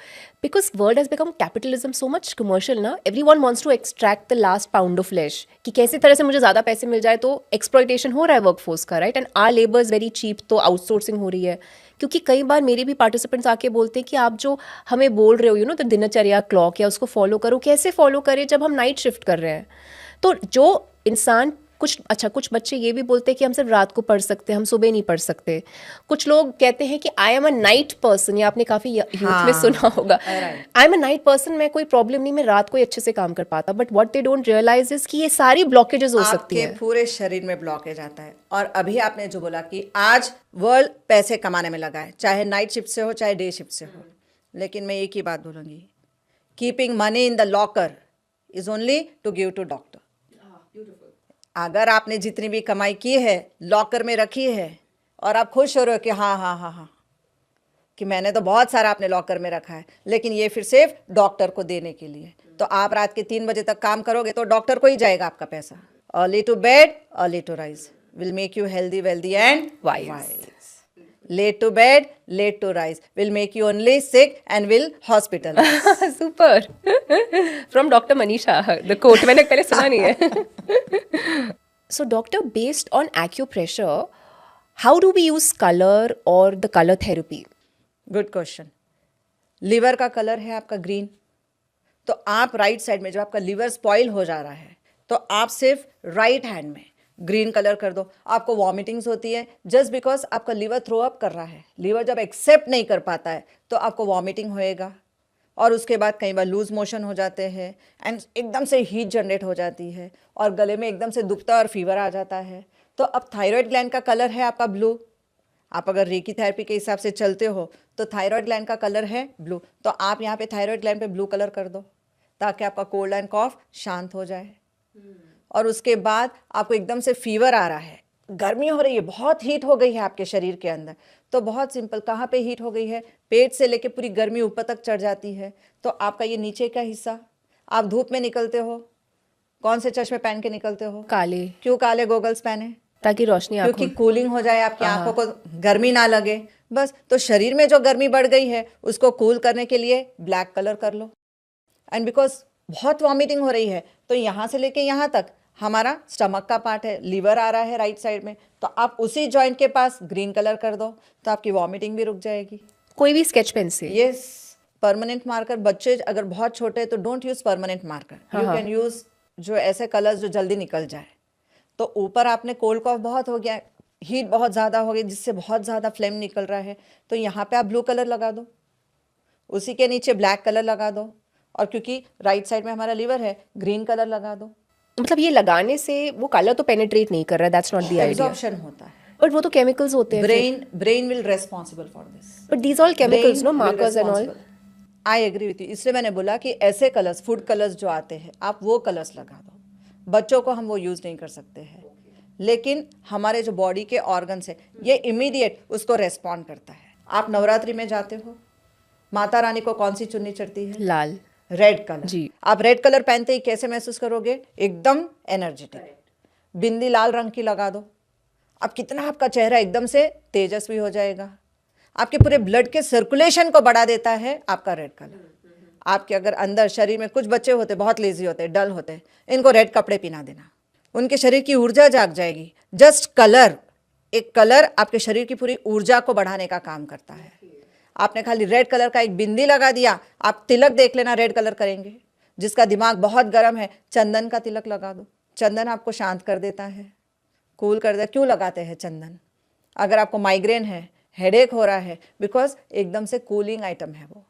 because world has become capitalism so much commercial ना, everyone wants to extract the last pound of flesh, कि कैसी तरह से मुझे ज़्यादा पैसे मिल जाए। तो एक्सप्लॉयटेशन हो रहा है वर्कफोर्स का, right, and our labour is very cheap, तो आउटसोर्सिंग हो रही है। क्योंकि कई बार मेरे भी पार्टिसिपेंट्स आके बोलते हैं कि आप जो हमें बोल रहे हो यू नो तो दिनचर्या क्लॉक या उसको फॉलो करो, कैसे फॉलो करें जब हम नाइट शिफ्ट कर रहे हैं। तो जो इंसान कुछ बच्चे ये भी बोलते हैं कि हम सिर्फ रात को पढ़ सकते हैं, हम सुबह नहीं पढ़ सकते। कुछ लोग कहते हैं कि I am a night person, या आपने काफ़ी यूथ में सुना होगा, I am a night person, मैं कोई प्रॉब्लम नहीं, मैं रात को अच्छे से काम कर पाता। But what they don't realise is कि ये सारी ब्लॉकेजेस हो सकती है, पूरे शरीर में ब्लॉकेज आता है। और अभी आपने जो बोला कि आज वर्ल्ड पैसे कमाने में लगा है, चाहे नाइट शिफ्ट से हो चाहे डे शिफ्ट से हो, लेकिन मैं एक ही बात बोलूँगी, keeping money in the locker is only to give to doctor. अगर आपने जितनी भी कमाई की है लॉकर में रखी है और आप खुश हो रहे हो कि हाँ कि मैंने तो बहुत सारा अपने लॉकर में रखा है, लेकिन ये फिर सिर्फ डॉक्टर को देने के लिए, तो आप रात के 3 बजे तक काम करोगे तो डॉक्टर को ही जाएगा आपका पैसा। Early to bed early to rise will make you healthy wealthy and wise. Late to bed, late to rise will make you only sick and will hospitalize. Super. From Dr. Manisha, the quote मैंने पहले सुना नहीं है. So doctor, based on acupressure, how do we use color or the color therapy? Good question. Liver का colour है आपका green, तो आप राइट साइड में जब आपका लीवर स्पॉइल हो जा रहा है तो आप सिर्फ राइट हैंड में ग्रीन कलर कर दो। आपको वॉमिटिंग्स होती है जस्ट बिकॉज आपका लीवर थ्रो अप कर रहा है, लीवर जब एक्सेप्ट नहीं कर पाता है तो आपको वॉमिटिंग होएगा, और उसके बाद कई बार लूज मोशन हो जाते हैं एंड एकदम से हीट जनरेट हो जाती है और गले में एकदम से दुखता है और फीवर आ जाता है। तो अब थायराइड ग्लैंड का कलर है आपका ब्लू। आप अगर रेकी थेरेपी के हिसाब से चलते हो तो थायराइड ग्लैंड का कलर है ब्लू, तो आप यहाँ पे थायराइड ग्लैंड पे ब्लू कलर कर दो ताकि आपका कोल्ड एंड कॉफ शांत हो जाए। और उसके बाद आपको एकदम से फीवर आ रहा है, गर्मी हो रही है, बहुत हीट हो गई है आपके शरीर के अंदर, तो बहुत सिंपल, कहाँ पे हीट हो गई है, पेट से लेके पूरी गर्मी ऊपर तक चढ़ जाती है, तो आपका ये नीचे का हिस्सा, आप धूप में निकलते हो, कौन से चश्मे पहन के निकलते हो? काले। क्यों काले गोगल्स पहने? ताकि रोशनी, क्योंकि कूलिंग हो जाए, आपकी आंखों को गर्मी ना लगे बस। तो शरीर में जो गर्मी बढ़ गई है उसको कूल करने के लिए ब्लैक कलर कर लो। एंड बिकॉज बहुत वॉमिटिंग हो रही है तो यहाँ से लेके यहाँ तक हमारा स्टमक का पार्ट है, लीवर आ रहा है राइट साइड में, तो आप उसी जॉइंट के पास ग्रीन कलर कर दो तो आपकी वॉमिटिंग भी रुक जाएगी। कोई भी स्केच पेन से? Yes, permanent marker. बच्चे अगर बहुत छोटे हैं तो don't use permanent marker, you can use जो ऐसे कलर्स जो जल्दी निकल जाए। तो ऊपर आपने कोल्ड कॉफ बहुत हो गया, हीट बहुत ज़्यादा हो गई जिससे बहुत ज़्यादा फ्लेम निकल रहा है, तो यहाँ पे आप ब्लू कलर लगा दो, उसी के नीचे ब्लैक कलर लगा दो, और क्योंकि राइट साइड में हमारा लीवर है, ग्रीन कलर लगा दो। मतलब ये लगाने से वो कलर तो पेनिट्रेट नहीं कर रहा, that's not the idea. Absorption होता है, बट वो तो केमिकल्स होते हैं। Brain will responsible for this. But these all chemicals, no, markers and all. I agree with you. इसलिए मैंने बोला कि ऐसे कलर्स, फूड कलर्स जो आते हैं, आप वो कलर्स लगा दो। बच्चों को हम वो यूज नहीं कर सकते हैं, लेकिन हमारे जो बॉडी के ऑर्गन्स है, ये इमीडिएट उसको रेस्पॉन्ड करता है। आप नवरात्रि में जाते हो, माता रानी को कौन सी चुन्नी चढ़ती है? लाल, रेड कलर जी। आप रेड कलर पहनते ही कैसे महसूस करोगे? एकदम एनर्जेटिक। बिंदी लाल रंग की लगा दो, अब कितना आपका चेहरा एकदम से तेजस्वी हो जाएगा। आपके पूरे ब्लड के सर्कुलेशन को बढ़ा देता है आपका रेड कलर। आपके अगर अंदर शरीर में कुछ बच्चे होते बहुत लेजी होते, डल होते, इनको रेड कपड़े पहना देना, उनके शरीर की ऊर्जा जाग जाएगी। जस्ट कलर, एक कलर आपके शरीर की पूरी ऊर्जा को बढ़ाने का काम करता है। आपने खाली रेड कलर का एक बिंदी लगा दिया, आप तिलक देख लेना रेड कलर करेंगे। जिसका दिमाग बहुत गर्म है, चंदन का तिलक लगा दो। चंदन आपको शांत कर देता है, कूल कर देता। क्यों लगाते हैं चंदन? अगर आपको माइग्रेन है, हेडेक हो रहा है, बिकॉज एकदम से कूलिंग आइटम है वो।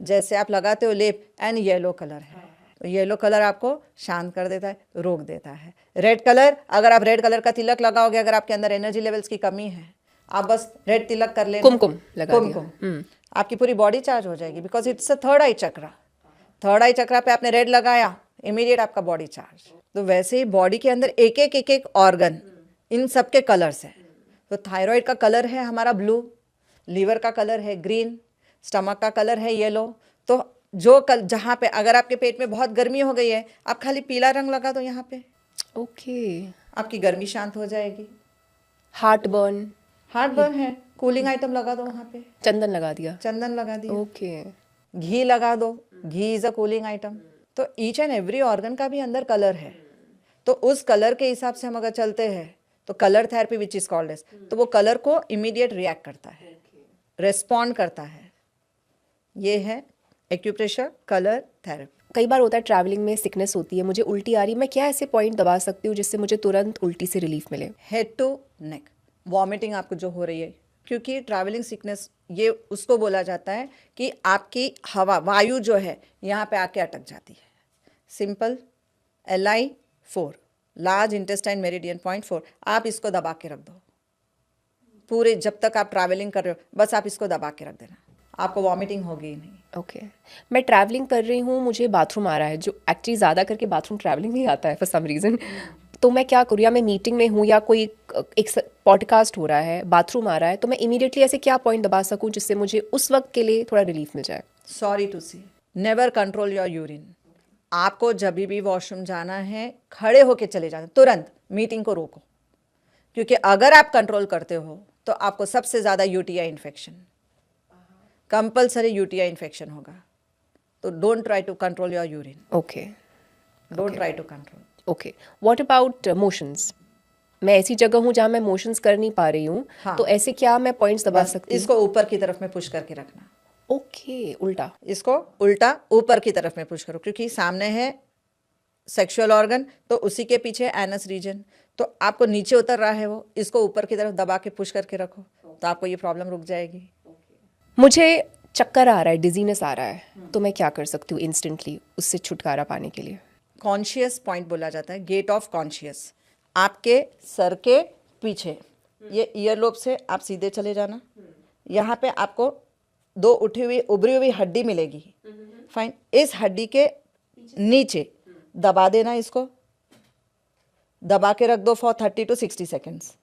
जैसे आप लगाते हो लेप, एंड येलो कलर है, तो येलो कलर आपको शांत कर देता है, रोक देता है। रेड कलर, अगर आप रेड कलर का तिलक लगाओगे, अगर आपके अंदर एनर्जी लेवल्स की कमी है, आप बस रेड तिलक कर लेना, कुमकुम लगा दिया। कुमकुम, आपकी पूरी बॉडी चार्ज हो जाएगी, because it's a third eye chakra. Third eye chakra पे आपने रेड लगाया, इमीडिएट आपका बॉडी चार्ज। तो वैसे ही बॉडी के अंदर एक एक ऑर्गन, इन सब के कलर्स है। तो थायराइड का कलर है हमारा ब्लू, लीवर का कलर है ग्रीन, स्टमक का कलर है येलो। तो जो जहाँ पे अगर आपके पेट में बहुत गर्मी हो गई है, आप खाली पीला रंग लगा दो यहाँ पे, ओके, आपकी गर्मी शांत हो जाएगी। हार्ट बर्न है, कूलिंग आइटम लगा दो वहाँ पे, चंदन लगा दिया। चंदन लगा दिया। ओके, घी लगा दो, घी इज अ कूलिंग आइटम। तो ईच एंड एवरी ऑर्गन का भी अंदर कलर है, तो उस कलर के हिसाब से हम अगर चलते हैं तो colour therapy which is called as, तो वो कलर को इमीडिएट रिएक्ट करता है, रेस्पॉन्ड करता है। ये है एक्यूप्रेशर कलर थेरेपी। कई बार होता है ट्रैवलिंग में सिकनेस होती है, मुझे उल्टी आ रही, मैं क्या ऐसे पॉइंट दबा सकती हूँ जिससे मुझे तुरंत उल्टी से रिलीफ मिले? हेड टू नेक, वॉमिटिंग आपको जो हो रही है, क्योंकि ट्रैवलिंग सिकनेस ये उसको बोला जाता है कि आपकी हवा, वायु जो है यहाँ पे आके अटक जाती है। Simple, LI4, large intestine meridian point 4, आप इसको दबा के रख दो पूरे, जब तक आप ट्रैवलिंग कर रहे हो, बस आप इसको दबा के रख देना, आपको वॉमिटिंग होगी ही नहीं। ओके, मैं ट्रैवलिंग कर रही हूँ, मुझे बाथरूम आ रहा है, जो एक्चुअली ज़्यादा करके बाथरूम ट्रैवलिंग में ही आता है फॉर सम रीज़न, तो मैं क्या करूँ? या मैं मीटिंग में हूँ या कोई एक पॉडकास्ट हो रहा है, बाथरूम आ रहा है, तो मैं इमीडिएटली ऐसे क्या पॉइंट दबा सकूँ जिससे मुझे उस वक्त के लिए थोड़ा रिलीफ मिल जाए? Sorry to see, never control your urine. आपको जब भी वॉशरूम जाना है, खड़े होके चले जाना, तुरंत मीटिंग को रोको, क्योंकि अगर आप कंट्रोल करते हो तो आपको सबसे ज़्यादा UTI infection, compulsory UTI infection होगा। तो don't try to control your urine, okay, don't try to control. Okay, what about motions? मैं ऐसी जगह हूँ जहाँ मैं मोशंस कर नहीं पा रही हूँ, हाँ। तो ऐसे क्या मैं पॉइंट्स दबा सकती हूँ? इसको ऊपर की तरफ में पुश करके रखना, ओके, उल्टा, इसको उल्टा ऊपर की तरफ में पुश करो, क्योंकि सामने है सेक्सुअल ऑर्गन, तो उसी के पीछे एनस रीजन, तो आपको नीचे उतर रहा है वो, इसको ऊपर की तरफ दबा के पुश करके रखो, तो आपको ये प्रॉब्लम रुक जाएगी। मुझे चक्कर आ रहा है, डिजीनेस आ रहा है, तो मैं क्या कर सकती हूँ इंस्टेंटली उससे छुटकारा पाने के लिए? कॉन्शियस पॉइंट बोला जाता है, गेट ऑफ कॉन्शियस। आपके सर के पीछे ये ईयरलोब से आप सीधे चले जाना, यहाँ पे आपको 2 उठी हुई उभरी हुई हड्डी मिलेगी, फाइन, इस हड्डी के नीचे दबा देना, इसको दबा के रख दो फॉर 30 to 60 सेकेंड्स,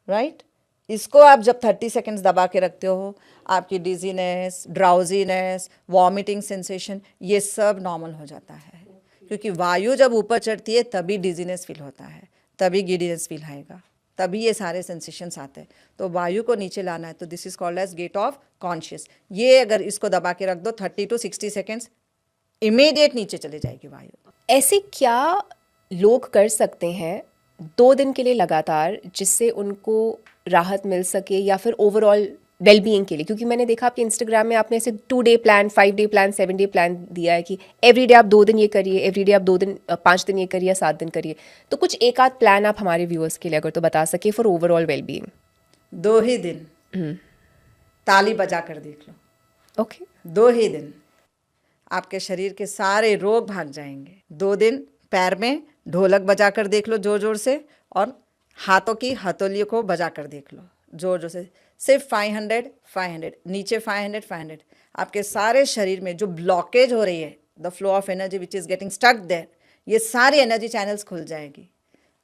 राइट। इसको आप जब 30 सेकेंड्स दबा के रखते हो, आपकी डिजीनेस, ड्राउजीनेस, वॉमिटिंग सेंसेशन, ये सब नॉर्मल हो जाता है, क्योंकि वायु जब ऊपर चढ़ती है तभी डिजीनेस फील होता है, तभी गिडीनेस फील आएगा, तभी ये सारे सेंसेशंस आते हैं। तो वायु को नीचे लाना है, तो this is called as gate of conscious. ये अगर इसको दबा के रख दो 30 to 60 सेकेंड्स, इमीडिएट नीचे चले जाएगी वायु। ऐसे क्या लोग कर सकते हैं 2 दिन के लिए लगातार जिससे उनको राहत मिल सके, या फिर ओवरऑल वेलबीइंग के लिए? क्योंकि मैंने देखा आपके इंस्टाग्राम में आपने ऐसे 2 day plan, 5 day plan, 7 day plan दिया है कि एवरीडे आप 2 दिन ये करिए, एवरीडे आप 5 दिन ये करिए या 7 दिन करिए। तो कुछ एक आध प्लान आप हमारे व्यूअर्स के लिए अगर तो बता सके फॉर ओवरऑल वेलबीइंग। 2 ही दिन ताली बजा कर देख लो। ओके। 2 ही दिन आपके शरीर के सारे रोग भाग जाएंगे। 2 दिन पैर में ढोलक बजा कर देख लो जोर जोर से, और हाथों की हथौलियों को बजा कर देख लो जोर जोर से। सिर्फ 500 500 नीचे 500 500 आपके सारे शरीर में जो ब्लॉकेज हो रही है, the flow of energy which is getting stuck there, ये सारी एनर्जी चैनल्स खुल जाएगी।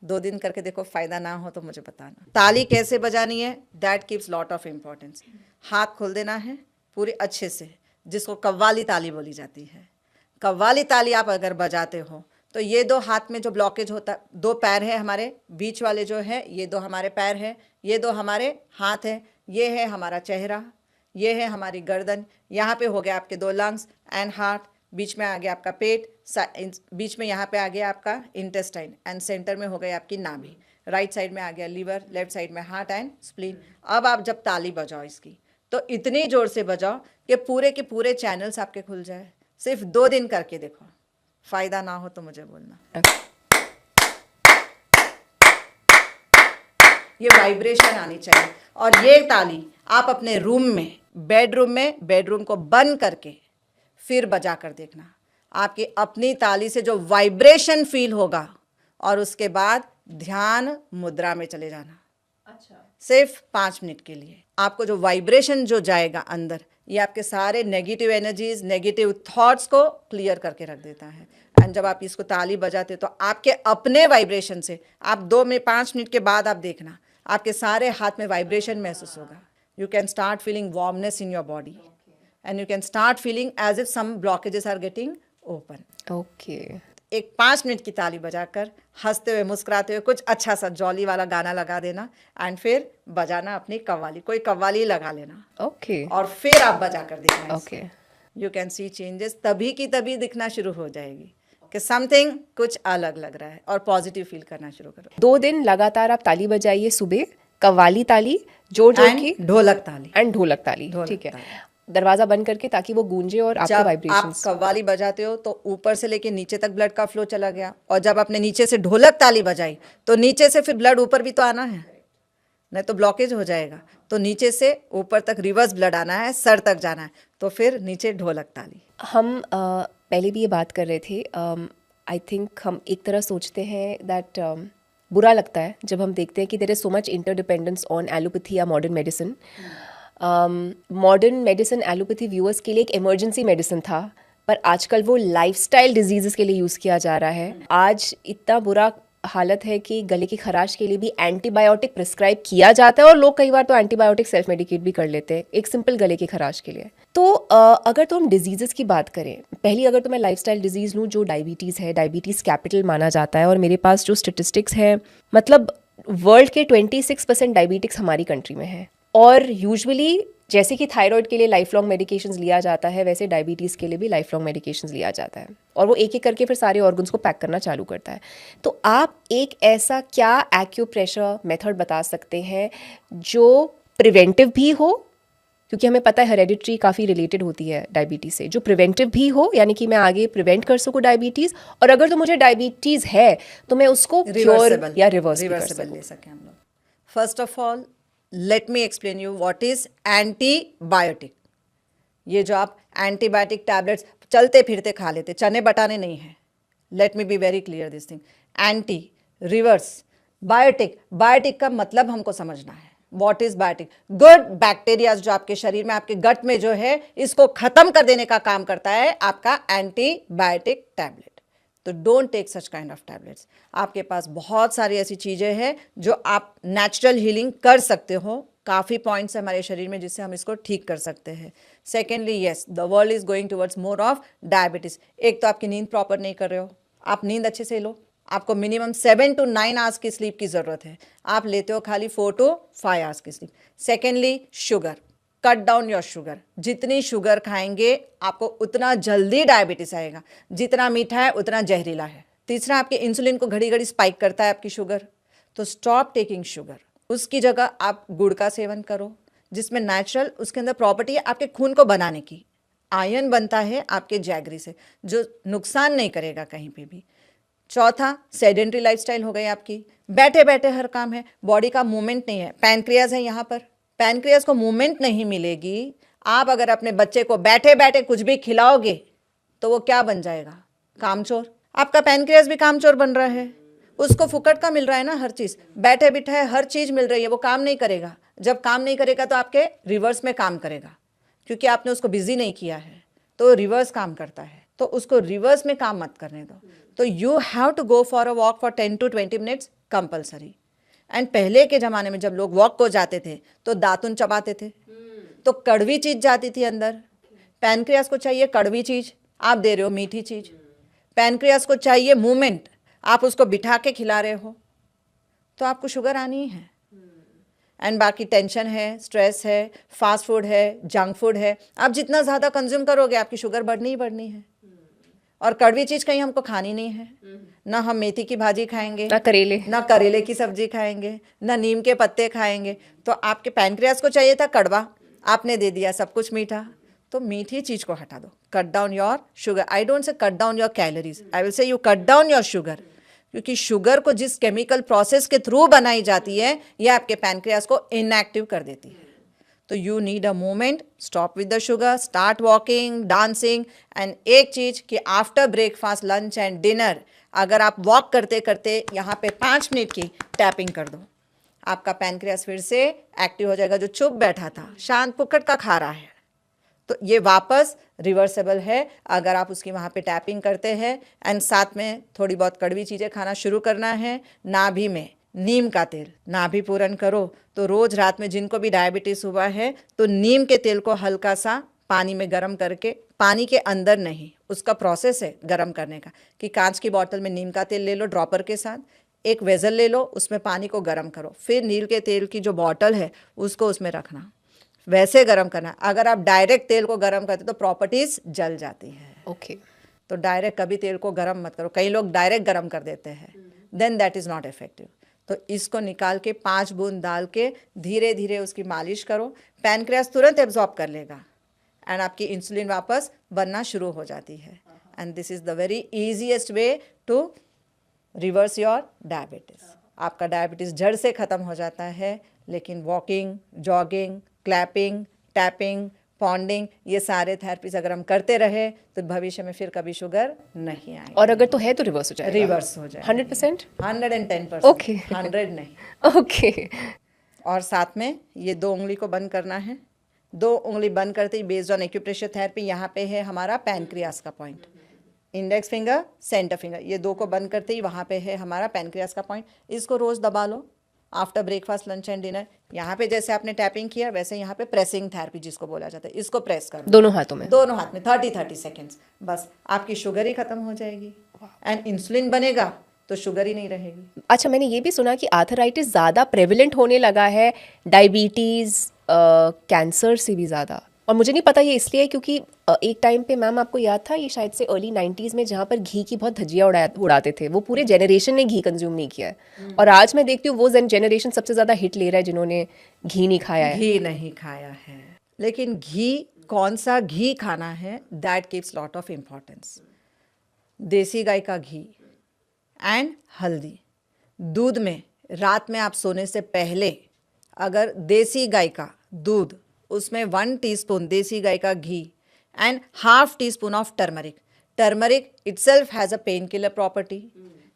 2 दिन करके देखो, फायदा ना हो तो मुझे बताना। ताली कैसे बजानी है, that keeps lot of importance. हाथ खोल देना है पूरे अच्छे से, जिसको कव्वाली ताली बोली जाती है। कव्वाली ताली आप अगर बजाते हो तो ये 2 हाथ में जो ब्लॉकेज होता, 2 पैर है हमारे बीच वाले जो है, ये 2 हमारे पैर है, ये 2 हमारे हाथ है, ये है हमारा चेहरा, ये है हमारी गर्दन, यहाँ पे हो गया आपके 2 लंग्स एंड हार्ट, बीच में आ गया आपका पेट, बीच में यहाँ पे आ गया आपका इंटेस्टाइन, एंड सेंटर में हो गई आपकी नाभि, राइट साइड में आ गया लीवर, लेफ्ट साइड में हार्ट एंड स्प्लीन। अब आप जब ताली बजाओ इसकी, तो इतनी जोर से बजाओ कि पूरे के पूरे चैनल्स आपके खुल जाए। सिर्फ 2 दिन करके देखो, फायदा ना हो तो मुझे बोलना। ये वाइब्रेशन आनी चाहिए। और ये ताली आप अपने रूम में, बेडरूम को बंद करके फिर बजा कर देखना। आपकी अपनी ताली से जो वाइब्रेशन फील होगा, और उसके बाद ध्यान मुद्रा में चले जाना। अच्छा। सिर्फ 5 मिनट के लिए आपको जो वाइब्रेशन जो जाएगा अंदर, ये आपके सारे नेगेटिव एनर्जीज, नेगेटिव थॉट्स को क्लियर करके रख देता है। एंड जब आप इसको ताली बजाते तो आपके अपने वाइब्रेशन से आप 5 मिनट के बाद आप देखना, आपके सारे हाथ में वाइब्रेशन महसूस होगा। You can start feeling warmness in your body, and you can start feeling as if some blockages are getting open. Okay. एक 5 मिनट की ताली बजाकर हंसते हुए मुस्कुराते हुए कुछ अच्छा सा जॉली वाला गाना लगा देना, एंड फिर बजाना अपनी कव्वाली, कोई कव्वाली लगा लेना। ओके। और फिर आप बजा कर देखना। Okay. You can see changes, तभी की तभी दिखना शुरू हो जाएगी कि समथिंग कुछ अलग लग रहा है, और पॉजिटिव फील करना शुरू करो। 2 दिन लगातार आप ताली बजाइए, सुबह कव्वाली ताली जोर जोर की, ढोलक ताली एंड ढोलक ताली। ठीक है, दरवाजा बंद करके ताकि वो गूंजे और आपके जब वाइब्रेशंस। आप कव्वाली बजाते हो तो ऊपर से लेके नीचे तक ब्लड का फ्लो चला गया, और जब आपने नीचे से ढोलक ताली बजाई तो नीचे से फिर ब्लड ऊपर भी तो आना है, नहीं तो ब्लॉकेज हो जाएगा। तो नीचे से ऊपर तक रिवर्स ब्लड आना है, सर तक जाना है, तो फिर नीचे ढोलक ताली। हम पहले भी ये बात कर रहे थे, आई थिंक हम एक तरह सोचते हैं दैट बुरा लगता है जब हम देखते हैं कि there is so much interdependence on allopathy या modern medicine. Modern medicine allopathy viewers के लिए एक इमरजेंसी मेडिसिन था, पर आजकल वो लाइफस्टाइल डिजीज़ के लिए यूज़ किया जा रहा है। आज इतना बुरा हालत है कि गले की खराश के लिए भी एंटीबायोटिक प्रिस्क्राइब किया जाता है, और लोग कई बार तो एंटीबायोटिक सेल्फ मेडिकेट भी कर लेते हैं एक सिंपल गले की खराश के लिए। तो अगर तो हम डिजीज़ की बात करें, पहली अगर तो मैं लाइफस्टाइल डिजीज़ लूँ, जो डायबिटीज़ है, डायबिटीज़ कैपिटल माना जाता है, और मेरे पास जो स्टेटिस्टिक्स है, मतलब वर्ल्ड के 26% डायबिटिक्स हमारी कंट्री में है। और यूजुअली जैसे कि थायराइड के लिए लाइफ लॉन्ग मेडिकेशंस लिया जाता है, वैसे डायबिटीज़ के लिए भी लाइफ लॉन्ग मेडिकेशंस लिया जाता है, और वो एक एक करके फिर सारे ऑर्गन्स को पैक करना चालू करता है। तो आप एक ऐसा क्या एक्यूप्रेशर मेथड बता सकते हैं जो प्रिवेंटिव भी हो, क्योंकि हमें पता है हेरेडिटरी काफ़ी रिलेटेड होती है डायबिटीज़ से, जो प्रिवेंटिव भी हो, यानी कि मैं आगे प्रिवेंट कर सकूँ डायबिटीज़, और अगर तो मुझे डायबिटीज़ है तो मैं उसको क्योर या रिवर्सिबल ले सकें हम लोग। First of all let me explain you what is antibiotic. ये जो आप एंटीबायोटिक टैबलेट्स चलते फिरते खा लेते, चने बटाने नहीं है। Let me be very clear this thing. Anti, reverse, biotic, biotic का मतलब हमको समझना है। What is biotic? Good bacteria जो आपके शरीर में, आपके गट में जो है, इसको खत्म कर देने का काम करता है आपका एंटीबायोटिक टैबलेट। तो don't take such kind of tablets. आपके पास बहुत सारी ऐसी चीज़ें हैं जो आप नेचुरल हीलिंग कर सकते हो। काफ़ी पॉइंट्स है हमारे शरीर में जिससे हम इसको ठीक कर सकते हैं। Secondly, yes, the world is going towards more of diabetes. एक तो आपकी नींद प्रॉपर नहीं कर रहे हो, आप नींद अच्छे से लो। आपको मिनिमम 7 to 9 आवर्स की स्लीप की ज़रूरत है, आप लेते हो खाली 4 to 5 आवर्स की sleep. Secondly, sugar, cut down your sugar. जितनी शुगर खाएंगे आपको उतना जल्दी डायबिटीज आएगा। जितना मीठा है उतना जहरीला है। तीसरा, आपके इंसुलिन को घड़ी घड़ी स्पाइक करता है आपकी शुगर, तो स्टॉप टेकिंग शुगर। उसकी जगह आप गुड़ का सेवन करो, जिसमें नेचुरल उसके अंदर प्रॉपर्टी है आपके खून को बनाने की। आयरन बनता है आपके जैगरी से जो नुकसान नहीं करेगा कहीं पे भी। चौथा, सेडेंट्री लाइफस्टाइल हो गई आपकी, बैठे बैठे हर काम है, बॉडी का मूवमेंट नहीं है। पैनक्रियाज है यहाँ पर, पैनक्रियाज को मूवमेंट नहीं मिलेगी। आप अगर अपने बच्चे को बैठे बैठे कुछ भी खिलाओगे तो वो क्या बन जाएगा? कामचोर। आपका पैनक्रियाज भी कामचोर बन रहा है, उसको फुकट का मिल रहा है ना हर चीज़, बैठे बिठाए हर चीज़ मिल रही है, वो काम नहीं करेगा। जब काम नहीं करेगा तो आपके रिवर्स में काम करेगा, क्योंकि आपने उसको बिजी नहीं किया है तो रिवर्स काम करता है। तो उसको रिवर्स में काम मत करने दो। तो you have to go for a walk for 10 to 20 minutes compulsory. And पहले के ज़माने में जब लोग वॉक को जाते थे तो दातुन चबाते थे, तो कड़वी चीज़ जाती थी अंदर। पैनक्रियास को चाहिए कड़वी चीज़, आप दे रहे हो मीठी चीज़। पैनक्रियास को चाहिए मूवमेंट, आप उसको बिठा के खिला रहे हो, तो आपको शुगर आनी ही है। एंड बाकी टेंशन है, स्ट्रेस है, फास्ट फूड है, जंक फूड है, आप जितना ज़्यादा कंज्यूम करोगे आपकी शुगर बढ़नी ही बढ़नी है। और कड़वी चीज़ कहीं हमको खानी नहीं है, ना हम मेथी की भाजी खाएंगे, ना करेले की सब्जी खाएंगे, ना नीम के पत्ते खाएंगे। तो आपके पैनक्रियास को चाहिए था कड़वा, आपने दे दिया सब कुछ मीठा। तो मीठी चीज़ को हटा दो, cut down your sugar. I don't say cut down your calories, I will say you cut down your sugar, क्योंकि शुगर को जिस केमिकल प्रोसेस के थ्रू बनाई जाती है ये आपके पैनक्रियास को इनएक्टिव कर देती है। तो you need a moment, stop with the sugar, start walking, dancing. And एक चीज़ कि after breakfast, lunch and dinner अगर आप वॉक करते करते यहाँ पे 5 मिनट की टैपिंग कर दो, आपका पैनक्रियास फिर से एक्टिव हो जाएगा। जो चुप बैठा था, शांत पुकट का खा रहा है, तो ये वापस रिवर्सेबल है अगर आप उसकी वहाँ पे टैपिंग करते हैं। एंड साथ में थोड़ी बहुत कड़वी चीज़ें खाना शुरू करना है। नाभि में नीम का तेल, नाभि पूरन करो। तो रोज़ रात में जिनको भी डायबिटीज़ हुआ है तो नीम के तेल को हल्का सा पानी में गर्म करके, पानी के अंदर नहीं, उसका प्रोसेस है गर्म करने का, कि कांच की बॉटल में नीम का तेल ले लो ड्रॉपर के साथ, एक वेजल ले लो, उसमें पानी को गर्म करो, फिर नील के तेल की जो बॉटल है उसको उसमें रखना, वैसे गर्म करना। अगर आप डायरेक्ट तेल को गर्म करते तो प्रॉपर्टीज जल जाती है। ओके। तो डायरेक्ट कभी तेल को गर्म मत करो। कई लोग डायरेक्ट गर्म कर देते हैं, then that is not effective. तो इसको निकाल के 5 बूंद डाल के धीरे धीरे उसकी मालिश करो, पैनक्रियास तुरंत एब्जॉर्ब कर लेगा एंड आपकी इंसुलिन वापस बनना शुरू हो जाती है। And this is the very easiest way to reverse your diabetes. आपका डायबिटीज़ जड़ से ख़त्म हो जाता है। लेकिन walking, jogging, clapping, tapping, ponding, ये सारे थेरेपीज अगर हम करते रहे तो भविष्य में फिर कभी शुगर नहीं आएगी। और अगर तो है तो रिवर्स हो जाएगा? रिवर्स हो जाएगा 100%? 110%। ओके। 100 नहीं। ओके। और साथ में ये 2 उंगली को बंद करना है। 2 उंगली बंद करते ही बेस्ड ऑन एक्यूप्रेशर थेरेपी, यहाँ पे है हमारा पैनक्रियास का point, index finger, centre finger, ये 2 को बंद करते ही वहाँ पे है हमारा पैनक्रियास का पॉइंट। इसको रोज़ दबा लो after breakfast, lunch and dinner. यहाँ पे जैसे आपने टैपिंग किया वैसे यहाँ पे प्रेसिंग थेरेपी जिसको बोला जाता है, इसको प्रेस करो दोनों हाथों में 30 सेकेंड्स, बस आपकी शुगर ही खत्म हो जाएगी एंड इंसुलिन बनेगा तो शुगर ही नहीं रहेगी। अच्छा, मैंने ये भी सुना कि आर्थराइटिस ज़्यादा प्रेवलेंट होने लगा है डायबिटीज़, कैंसर से भी ज़्यादा। और मुझे नहीं पता ये इसलिए है क्योंकि एक टाइम पे, मैम आपको याद था, ये शायद से अर्ली 90s में, जहाँ पर घी की बहुत धज्जियाँ उड़ाते थे, वो पूरे जनरेशन ने घी कंज्यूम नहीं किया है। और आज मैं देखती हूँ वो जनरेशन सबसे ज़्यादा हिट ले रहा है जिन्होंने घी नहीं खाया है। घी नहीं खाया है, लेकिन घी, कौन सा घी खाना है, that gives lot of importance. देसी गाय का घी एंड हल्दी, दूध में रात में आप सोने से पहले अगर देसी गाय का दूध, उसमें 1 टीस्पून देसी गाय का घी and ½ teaspoon of turmeric. Turmeric itself has a pain killer property,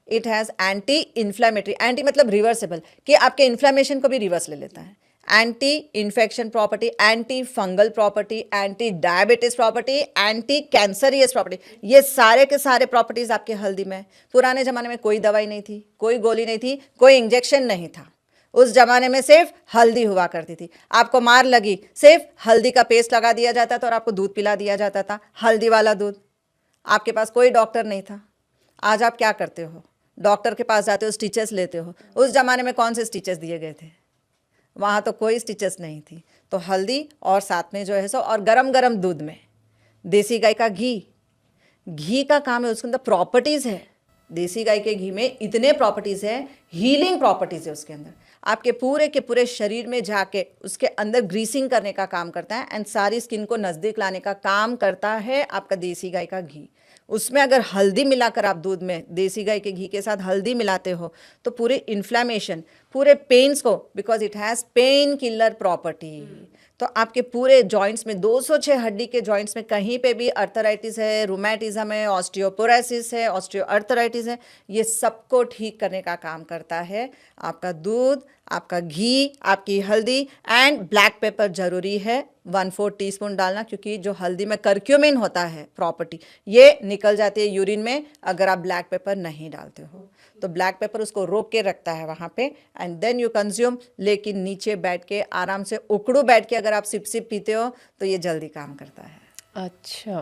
it has anti inflammatory, anti मतलब रिवर्सेबल, कि आपके इन्फ्लेमेशन को भी रिवर्स ले लेता है, anti infection property, anti fungal property, anti diabetes property, anti cancerous property, ये सारे के सारे प्रॉपर्टीज आपके हल्दी में। पुराने ज़माने में कोई दवाई नहीं थी, कोई गोली नहीं थी, कोई इंजेक्शन नहीं था। उस जमाने में सिर्फ हल्दी हुआ करती थी। आपको मार लगी, सिर्फ हल्दी का पेस्ट लगा दिया जाता था और आपको दूध पिला दिया जाता था, हल्दी वाला दूध। आपके पास कोई डॉक्टर नहीं था। आज आप क्या करते हो, डॉक्टर के पास जाते हो, स्टिचेस लेते हो। उस जमाने में कौन से स्टिचेस दिए गए थे, वहाँ तो कोई स्टिचेस नहीं थी। तो हल्दी और साथ में जो है सो, और गरम गरम दूध में देसी गाय का घी, घी का काम है, उसके अंदर प्रॉपर्टीज़ है। देसी गाय के घी में इतने प्रॉपर्टीज़ है, हीलिंग प्रॉपर्टीज़ है उसके अंदर। आपके पूरे के पूरे शरीर में जाके उसके अंदर ग्रीसिंग करने का काम करता है एंड सारी स्किन को नज़दीक लाने का काम करता है आपका देसी गाय का घी। उसमें अगर हल्दी मिलाकर आप दूध में देसी गाय के घी के साथ हल्दी मिलाते हो तो पूरे इन्फ्लामेशन, पूरे पेन्स को, because it has pen killer property, तो आपके पूरे जॉइंट्स में 206 हड्डी के जॉइंट्स में कहीं पे भी अर्थराइटिस है, रूमेटिज्म है, ऑस्टियोपोरोसिस है, ऑस्टियोआर्थराइटिस है, ये सबको ठीक करने का काम करता है आपका दूध, आपका घी, आपकी हल्दी एंड ब्लैक पेपर जरूरी है 1/4 टीस्पून डालना, क्योंकि जो हल्दी में करक्यूमिन होता है प्रॉपर्टी, ये निकल जाती है यूरिन में अगर आप ब्लैक पेपर नहीं डालते हो। तो ब्लैक पेपर उसको रोक के रखता है वहाँ पे एंड देन यू कंज्यूम। लेकिन नीचे बैठ के आराम से उकड़ू बैठ के अगर आप सिप सिप पीते हो तो ये जल्दी काम करता है। अच्छा,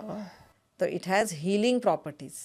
तो इट हैज़ हीलिंग प्रॉपर्टीज़।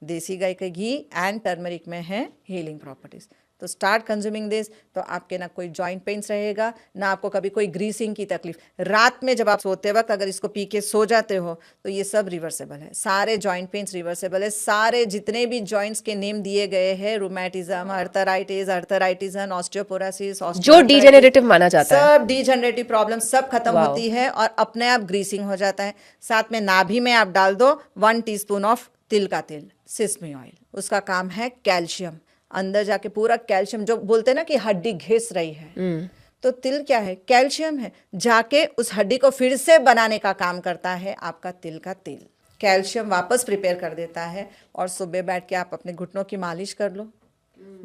देसी गाय का घी एंड टर्मरिक में है हीलिंग प्रॉपर्टीज़। तो स्टार्ट कंज्यूमिंग दिस, तो आपके ना कोई जॉइंट पेन्स रहेगा, ना आपको कभी कोई ग्रीसिंग की तकलीफ। रात में जब आप सोते वक्त अगर इसको पी के सो जाते हो तो ये सब रिवर्सेबल है, सारे जॉइंट पेन्स रिवर्सेबल है। सारे जितने भी जॉइंट्स के नेम दिए गए हैं, रूमेटिज्म, अर्थराइटिस, ऑस्टियोपोरोसिस, जो डिजेनरेटिव माना जाता है, सब डिजेनरेटिव प्रॉब्लम सब खत्म होती है और अपने आप ग्रीसिंग हो जाता है। साथ में नाभि में आप डाल दो 1 टीस्पून ऑफ तिल का तेल, सिसमी ऑयल। उसका काम है कैल्शियम, अंदर जाके पूरा कैल्शियम, जो बोलते हैं ना कि हड्डी घिस रही है, तो तिल क्या है? कैल्शियम है, जाके उस हड्डी को फिर से बनाने का काम करता है आपका तिल का तेल। कैल्शियम वापस प्रिपेयर कर देता है और सुबह बैठ के आप अपने घुटनों की मालिश कर लो,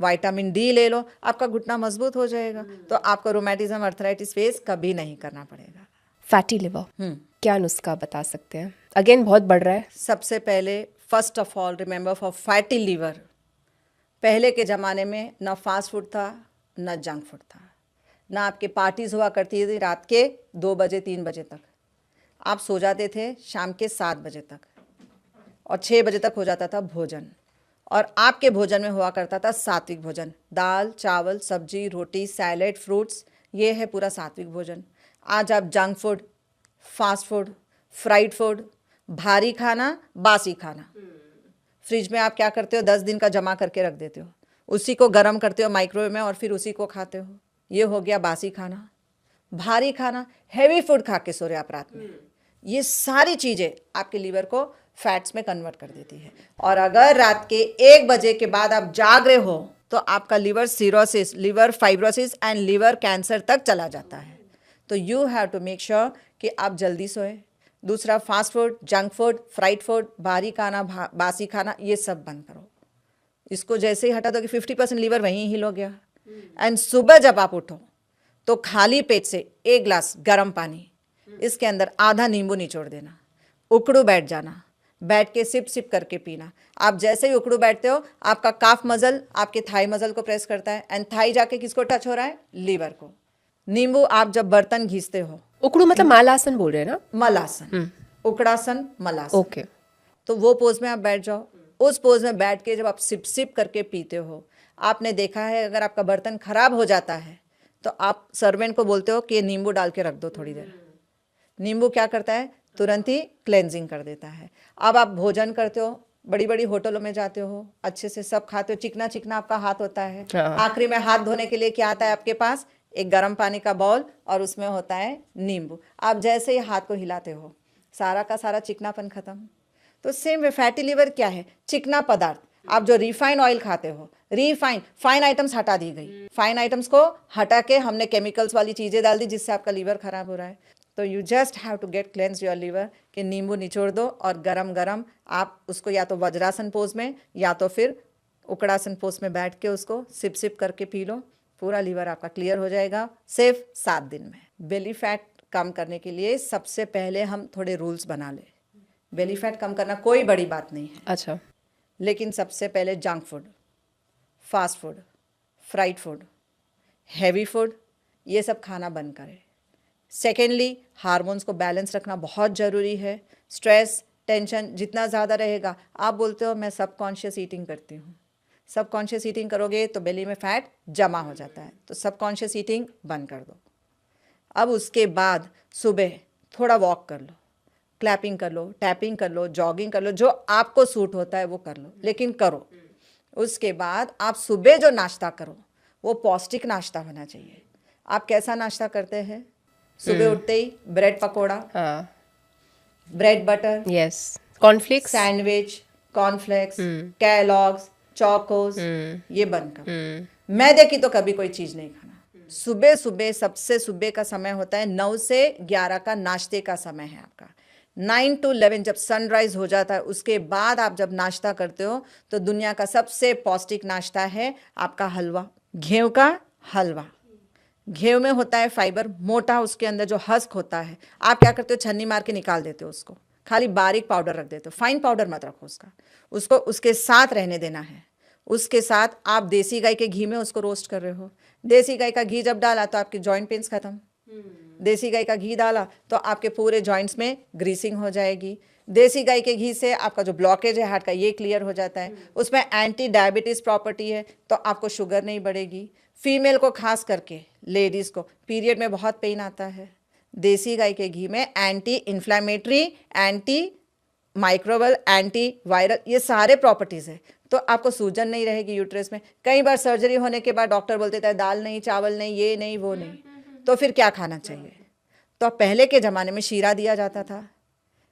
विटामिन डी ले लो, आपका घुटना मजबूत हो जाएगा। तो आपको रोमेटिज्म, अर्थराइटिस फेस कभी नहीं करना पड़ेगा। फैटी लिवर, क्या नुस्खा बता सकते हैं? अगेन बहुत बढ़ रहा है। सबसे पहले first of all remember, for fatty liver, पहले के ज़माने में ना फास्ट फूड था, ना जंक फूड था, ना आपके पार्टीज़ हुआ करती थी रात के 2 बजे 3 बजे तक। आप सो जाते थे शाम के 7 बजे तक और 6 बजे तक हो जाता था भोजन। और आपके भोजन में हुआ करता था सात्विक भोजन, दाल, चावल, सब्जी, रोटी, सैलेड, फ्रूट्स, ये है पूरा सात्विक भोजन। आज आप junk food, fast food, fried food, भारी खाना, बासी खाना, फ्रिज में आप क्या करते हो 10 दिन का जमा करके रख देते हो, उसी को गर्म करते हो माइक्रोवेव में और फिर उसी को खाते हो। ये हो गया बासी खाना। भारी खाना, हैवी फूड खा के सो रहे आप रात में, ये सारी चीज़ें आपके लीवर को फैट्स में कन्वर्ट कर देती है। और अगर रात के 1 बजे के बाद आप जाग रहे हो तो आपका liver cirrhosis, liver fibrosis and liver cancer तक चला जाता है। तो you have to make sure कि आप जल्दी सोए। दूसरा, fast food, junk food, fried food, भारी खाना, बासी खाना, ये सब बंद करो। इसको जैसे ही हटा दो कि 50% लीवर वहीं हिल हो गया। एंड सुबह जब आप उठो तो खाली पेट से 1 गिलास गर्म पानी, इसके अंदर आधा नींबू निचोड़ देना, उकड़ू बैठ जाना, बैठ के सिप सिप करके पीना। आप जैसे ही उकड़ू बैठते हो आपका काफ मसल आपके थाई मसल को प्रेस करता है एंड थाई जाके किसको टच हो रहा है? लीवर को। नींबू आप जब बर्तन घिसते हो, उकड़ू मतलब मालासन बोल रहे हैं ना? मलासन, उकड़ासन, मलासन। ओके। तो वो पोज में आप बैठ जाओ। उस पोज में बैठ के जब आप सिप सिप करके पीते हो, आपने देखा है अगर आपका बर्तन खराब हो जाता है तो आप सर्वेंट को बोलते हो कि ये नींबू डाल के रख दो थोड़ी देर। नींबू क्या करता है? तुरंत ही क्लेंजिंग कर देता है। अब आप भोजन करते हो, बड़ी बड़ी होटलों में जाते हो, अच्छे से सब खाते हो, चिकना चिकना आपका हाथ होता है। आखिरी में हाथ धोने के लिए क्या आता है आपके पास? एक गर्म पानी का बाउल और उसमें होता है नींबू। आप जैसे ही हाथ को हिलाते हो सारा का सारा चिकनापन खत्म। तो सेम वे फैटी लिवर क्या है? चिकना पदार्थ। आप जो रिफाइंड ऑयल खाते हो, फाइन आइटम्स हटा दी गई। फाइन आइटम्स को हटा के हमने केमिकल्स वाली चीज़ें डाल दी जिससे आपका लीवर खराब हो रहा है। तो you just have to get cleanse your liver कि नींबू निचोड़ दो और गरम गरम आप उसको या तो वज्रासन पोज में या तो फिर उकड़ासन पोज में बैठ के उसको सिप सिप करके पी लो। पूरा लीवर आपका क्लियर हो जाएगा सिर्फ 7 दिन में। बेली फैट कम करने के लिए सबसे पहले हम थोड़े रूल्स बना ले। बेली फैट कम करना कोई बड़ी बात नहीं है। अच्छा। लेकिन सबसे पहले junk food, fast food, fried food, heavy food, ये सब खाना बंद करें। सेकेंडली, हार्मोन्स को बैलेंस रखना बहुत ज़रूरी है। स्ट्रेस, टेंशन जितना ज़्यादा रहेगा, आप बोलते हो मैं सबकॉन्शियस ईटिंग करती हूँ, सबकॉन्शियस ईटिंग करोगे तो बेली में फैट जमा हो जाता है। तो सबकॉन्शियस ईटिंग बंद कर दो। अब उसके बाद सुबह थोड़ा वॉक कर लो, क्लैपिंग कर लो, टैपिंग कर लो, जॉगिंग कर लो, जो आपको सूट होता है वो कर लो, लेकिन करो। उसके बाद आप सुबह जो नाश्ता करो वो पौष्टिक नाश्ता होना चाहिए। आप कैसा नाश्ता करते हैं? सुबह उठते ही ब्रेड पकोड़ा, हाँ, bread butter, yes, cornflakes, sandwich, cornflakes, Kellogg's, Chocos, ये बंद करो। मैदे की तो कभी कोई चीज नहीं खाना। सुबह सुबह सबसे सुबह का समय होता है 9 से 11 का नाश्ते का समय है आपका। 9 to 11 जब सनराइज हो जाता है उसके बाद आप जब नाश्ता करते हो तो दुनिया का सबसे पौष्टिक नाश्ता है आपका हलवा, गेहूं का हलवा। गेहूं में होता है फाइबर, मोटा उसके अंदर जो हस्क होता है, आप क्या करते हो छन्नी मार के निकाल देते हो उसको, खाली बारीक पाउडर रख देते हो, फाइन पाउडर मत रखो उसको उसके साथ रहने देना है। उसके साथ आप देसी गाय के घी में उसको रोस्ट कर रहे हो। देसी गाय का घी जब डाला तो आपके जॉइंट पेन्स खत्म। देसी गाय का घी डाला तो आपके पूरे जॉइंट्स में ग्रीसिंग हो जाएगी। देसी गाय के घी से आपका जो ब्लॉकेज है हार्ट का ये क्लियर हो जाता है। उसमें एंटी डायबिटीज प्रॉपर्टी है तो आपको शुगर नहीं बढ़ेगी। फीमेल को खास करके लेडीज को पीरियड में बहुत पेन आता है, देसी गाय के घी में anti inflammatory, anti microbial, anti viral, ये सारे प्रॉपर्टीज है तो आपको सूजन नहीं रहेगी यूट्रस में। कई बार सर्जरी होने के बाद डॉक्टर बोलते थे दाल नहीं, चावल नहीं, ये नहीं, वो नहीं, तो फिर क्या खाना चाहिए? तो पहले के ज़माने में शीरा दिया जाता था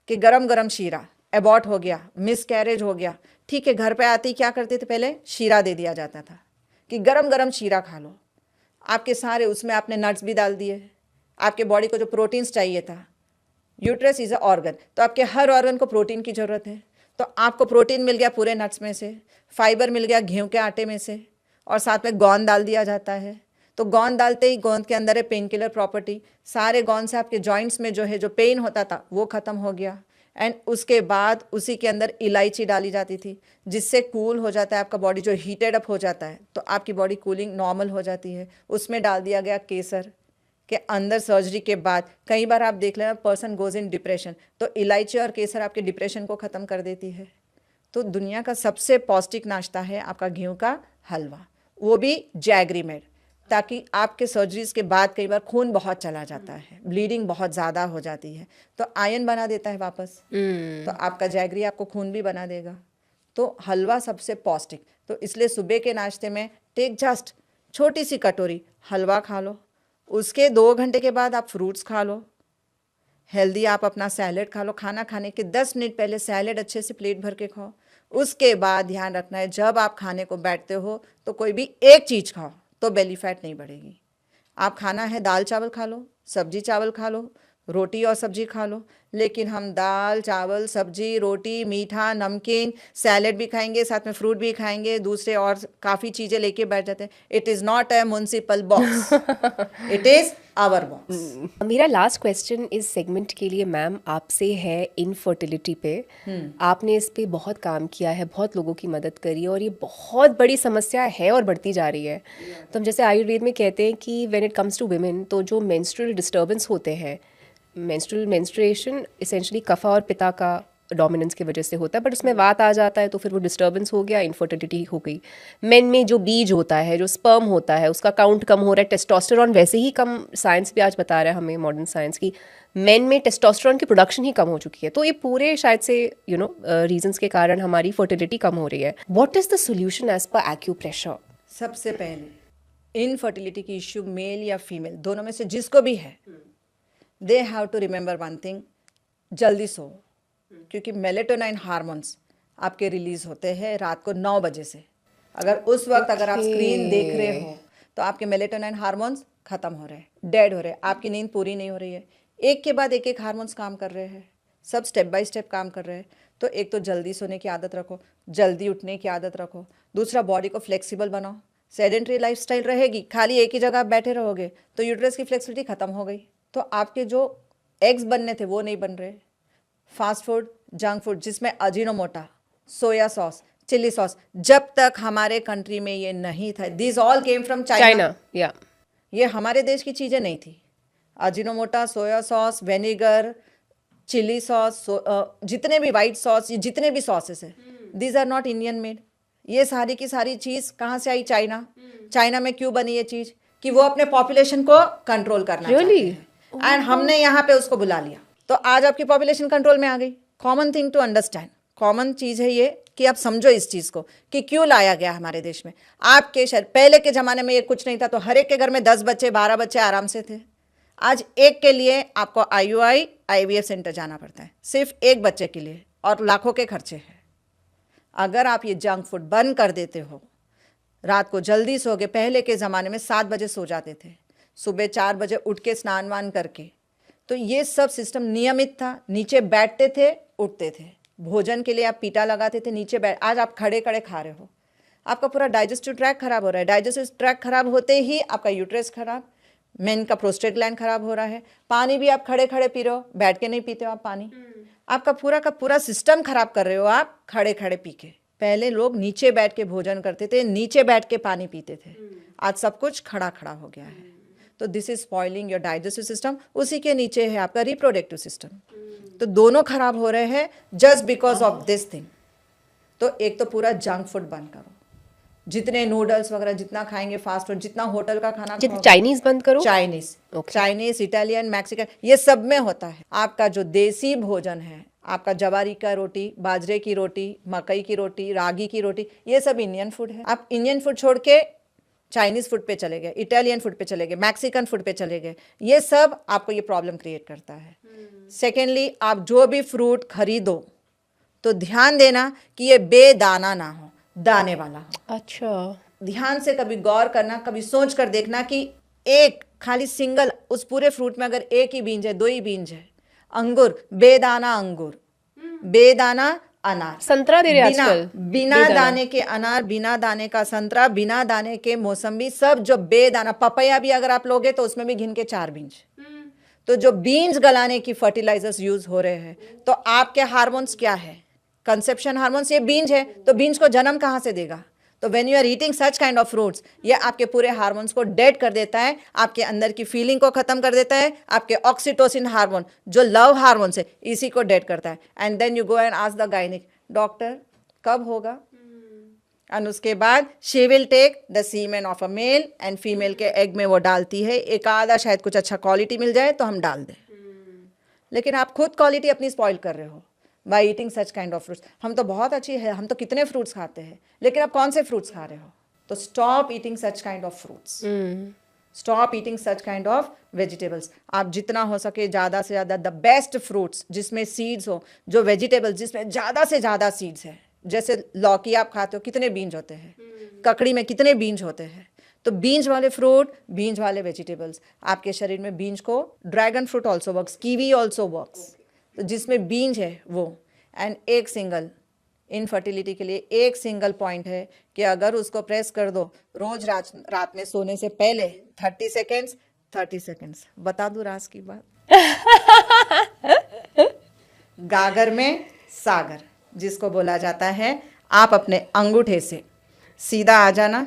कि गरम गरम शीरा, एबॉर्ट हो गया, मिस कैरेज हो गया, ठीक है, घर पे आते ही क्या करते थे, पहले शीरा दे दिया जाता था कि गरम गरम शीरा खा लो। आपके सारे उसमें आपने नट्स भी डाल दिए, आपके बॉडी को जो प्रोटीन्स चाहिए था। यूट्रस इज अ ऑर्गन, तो आपके हर ऑर्गन को प्रोटीन की ज़रूरत है, तो आपको प्रोटीन मिल गया पूरे नट्स में से, फाइबर मिल गया गेहूं के आटे में से, और साथ में गोंद डाल दिया जाता है। तो गोंद डालते ही गोंद के अंदर है पेन किलर प्रॉपर्टी, सारे गोंद से आपके जॉइंट्स में जो है जो पेन होता था वो ख़त्म हो गया। एंड उसके बाद उसी के अंदर इलायची डाली जाती थी जिससे कूल हो जाता है आपका बॉडी, जो हीटेड अप हो जाता है तो आपकी बॉडी कूलिंग नॉर्मल हो जाती है। उसमें डाल दिया गया केसर के अंदर। सर्जरी के बाद कई बार आप देख लेना पर्सन गोज इन डिप्रेशन, तो इलायची और केसर आपके डिप्रेशन को ख़त्म कर देती है। तो दुनिया का सबसे पौष्टिक नाश्ता है आपका गेहूं का हलवा, वो भी जैगरी मेड, ताकि आपके सर्जरीज के बाद कई बार खून बहुत चला जाता है, ब्लीडिंग बहुत ज़्यादा हो जाती है, तो आयरन बना देता है वापस, तो आपका जैगरी आपको खून भी बना देगा। तो हलवा सबसे पौष्टिक, तो इसलिए सुबह के नाश्ते में टेक जस्ट छोटी सी कटोरी हलवा खा लो, उसके 2 घंटे के बाद आप फ्रूट्स खा लो, हेल्दी आप अपना सैलेड खा लो। खाना खाने के 10 मिनट पहले सैलेड अच्छे से प्लेट भर के खाओ। उसके बाद ध्यान रखना है जब आप खाने को बैठते हो तो कोई भी एक चीज़ खाओ तो बेली फैट नहीं बढ़ेगी। आप खाना है दाल चावल खा लो, सब्जी चावल खा लो, रोटी और सब्जी खा लो, लेकिन हम दाल चावल सब्जी रोटी मीठा नमकीन सैलेड भी खाएंगे, साथ में फ्रूट भी खाएंगे, दूसरे और काफ़ी चीज़ें लेके बैठ जाते हैं। It is not a municipal box, it is our box. मेरा लास्ट क्वेश्चन इस सेगमेंट के लिए मैम आपसे है इनफर्टिलिटी पे। आपने इस पे बहुत काम किया है, बहुत लोगों की मदद करी है और ये बहुत बड़ी समस्या है और बढ़ती जा रही है। तो हम जैसे आयुर्वेद में कहते हैं कि when it comes to women, तो जो मेंस्ट्रुअल डिस्टर्बेंस होते हैं, मेंस्ट्रुएशन एसेंशली कफा और पिता का डोमिनेंस की वजह से होता है, बट उसमें वात आ जाता है तो फिर वो डिस्टर्बेंस हो गया, इनफर्टिलिटी हो गई। मेन में जो बीज होता है, जो स्पर्म होता है, उसका काउंट कम हो रहा है, टेस्टोस्टेरोन वैसे ही कम, साइंस भी आज बता रहा है हमें, मॉडर्न साइंस की, मेन में टेस्टोस्टेरोन की प्रोडक्शन ही कम हो चुकी है। तो ये पूरे शायद से रीजंस के कारण हमारी फर्टिलिटी कम हो रही है। What is the solution as per acupressure? सबसे पहले इनफर्टिलिटी की इश्यू मेल या फीमेल दोनों में से जिसको भी है, they have to remember one thing, जल्दी सो, क्योंकि मेलेटोनिन हार्मोन्स आपके रिलीज होते हैं रात को 9 बजे से। अगर उस वक्त अगर आप स्क्रीन देख रहे हो तो आपके मेलेटोनिन हार्मोन्स खत्म हो रहे हैं, डेड हो रहे हैं, आपकी नींद पूरी नहीं हो रही है। एक के बाद एक हार्मोन्स काम कर रहे हैं, सब स्टेप बाय स्टेप काम कर रहे हैं। तो एक तो जल्दी सोने की आदत रखो, जल्दी उठने की आदत रखो। दूसरा, बॉडी को फ्लेक्सिबल बनाओ। सेडेंटरी लाइफस्टाइल रहेगी, खाली एक ही जगह आप बैठे रहोगे तो यूट्रस की फ्लेक्सिबिलिटी खत्म हो गई, तो आपके जो एग्स बनने थे वो नहीं बन रहे। फास्ट फूड, जंक फूड जिसमें Ajinomoto, soya sauce, chilli sauce, जब तक हमारे कंट्री में ये नहीं था, this all came from China. ये हमारे देश की चीज़ें नहीं थी। Ajinomoto, soya sauce, vinegar, chilli sauce, जितने भी वाइट सॉस, जितने भी सॉसेस है, these are not Indian made. ये सारी की सारी चीज़ कहाँ से आई? चाइना। चाइना में क्यों बनी ये चीज़? कि वो अपने पॉपुलेशन को कंट्रोल करना चाहते हैं, एंड हमने यहाँ पे उसको बुला लिया, तो आज आपकी पॉपुलेशन कंट्रोल में आ गई। Common thing to understand, common चीज़ है ये कि आप समझो इस चीज को कि क्यों लाया गया हमारे देश में। आपके शहर पहले के जमाने में ये कुछ नहीं था, तो हर एक के घर में 10 बच्चे 12 बच्चे आराम से थे। आज एक के लिए आपको IUI IVF सेंटर जाना पड़ता है, सिर्फ एक बच्चे के लिए, और लाखों के खर्चे हैं। अगर आप ये जंक फूड बंद कर देते हो, रात को जल्दी सोगे, पहले के ज़माने में 7 बजे सो जाते थे, सुबह 4 बजे उठ के स्नान वान करके, तो ये सब सिस्टम नियमित था। नीचे बैठते थे, उठते थे, भोजन के लिए आप पीटा लगाते थे, नीचे बैठ। आज आप खड़े खड़े खा रहे हो, आपका पूरा डाइजेस्टिव ट्रैक खराब हो रहा है। डाइजेस्टिव ट्रैक खराब होते ही आपका यूट्रस खराब, मेन का प्रोस्टेट ग्लैंड खराब हो रहा है। पानी भी आप खड़े खड़े पी रहे हो, बैठ के नहीं पीते हो आप पानी। आपका पूरा का पूरा सिस्टम खराब कर रहे हो आप खड़े खड़े पी के। पहले लोग नीचे बैठ के भोजन करते थे, नीचे बैठ के पानी पीते थे। आज सब कुछ खड़ा खड़ा हो गया है। तो this is spoiling your digestive system. उसी के नीचे है आपका रिप्रोडक्टिव सिस्टम। तो दोनों खराब हो रहे हैं just because of this thing. तो एक तो पूरा जंक फूड बंद करो, जितने नूडल्स वगैरह जितना खाएंगे, फास्ट फूड, जितना होटल का खाना खाओगे, चाइनीज बंद करो। चाइनीज, इटालियन, मैक्सिकन, ये सब में होता है। आपका जो देसी भोजन है, आपका जवारी का रोटी, बाजरे की रोटी, मकई की रोटी, रागी की रोटी, ये सब इंडियन फूड है। आप इंडियन फूड छोड़ के चाइनीज फूड पे चले गए, इटालियन फूड पे चले गए, मैक्सिकन फूड पे चले गए, ये सब आपको ये प्रॉब्लम क्रिएट करता है। सेकेंडली, आप जो भी फ्रूट खरीदो तो ध्यान देना कि ये बेदाना ना हो, दाने वाला हो। अच्छा, ध्यान से कभी गौर करना, कभी सोच कर देखना कि एक खाली सिंगल उस पूरे फ्रूट में अगर एक ही बीज है, 2 ही बीज है। अंगूर, बेदाना अंगूर, बेदाना अनार। संतरा दे रहे आजकल, बिना दाने के अनार, बिना दाने का संतरा, बिना दाने के मौसम्बी, सब जो बेदाना। पपैया भी अगर आप लोगे तो उसमें भी गिन के 4 बीज। तो जो बीज गलाने की फर्टिलाइजर्स यूज हो रहे हैं, तो आपके हार्मोन्स क्या है? कंसेप्शन हार्मोन्स, ये बीज है, तो बीज को जन्म कहाँ से देगा? तो when you are eating such kind of fruits, ये आपके पूरे हार्मोन्स को डेड कर देता है, आपके अंदर की फीलिंग को खत्म कर देता है। आपके ऑक्सीटोसिन हार्मोन जो लव हार्मोन्स है, इसी को डेड करता है। And then you go and ask the gynaec, doctor कब होगा? एंड उसके बाद she will take the semen of a male and female के एग में वो डालती है। एक आधा शायद कुछ अच्छा क्वालिटी मिल जाए तो हम डाल दें, लेकिन आप खुद क्वालिटी अपनी स्पॉइल कर रहे हो by eating such kind of fruits. हम तो बहुत अच्छी है, हम तो कितने फ्रूट्स खाते हैं, लेकिन आप कौन से फ्रूट्स खा रहे हो? तो stop eating such kind of fruits, stop eating such kind of vegetables. आप जितना हो सके ज़्यादा से ज़्यादा द बेस्ट फ्रूट्स जिसमें सीड्स हो, जो वेजिटेबल्स जिसमें ज़्यादा से ज़्यादा सीड्स है। जैसे लौकी आप खाते हो, कितने बीज होते हैं? ककड़ी में कितने बीज होते हैं? तो बीज वाले फ्रूट, बीज वाले वेजिटेबल्स आपके शरीर में बीज को, dragon fruit also works, kiwi also works, तो जिसमें बीज है वो। एंड एक सिंगल इनफर्टिलिटी के लिए एक सिंगल पॉइंट है कि अगर उसको प्रेस कर दो रोज रात में सोने से पहले 30 सेकेंड्स, बता दूं राज की बात, गागर में सागर जिसको बोला जाता है, आप अपने अंगूठे से सीधा आ जाना।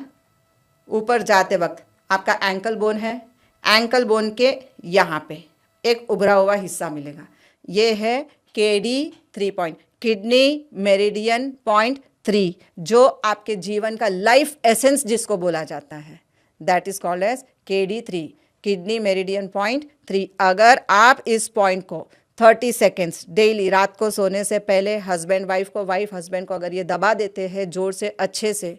ऊपर जाते वक्त आपका एंकल बोन है, एंकल बोन के यहाँ पे एक उभरा हुआ हिस्सा मिलेगा, ये है KD3 point, kidney meridian point 3, जो आपके जीवन का लाइफ एसेंस जिसको बोला जाता है, that is called as KD3, kidney meridian point 3। अगर आप इस पॉइंट को 30 सेकेंड्स डेली रात को सोने से पहले हस्बैंड वाइफ को, वाइफ हस्बैंड को अगर ये दबा देते हैं जोर से, अच्छे से,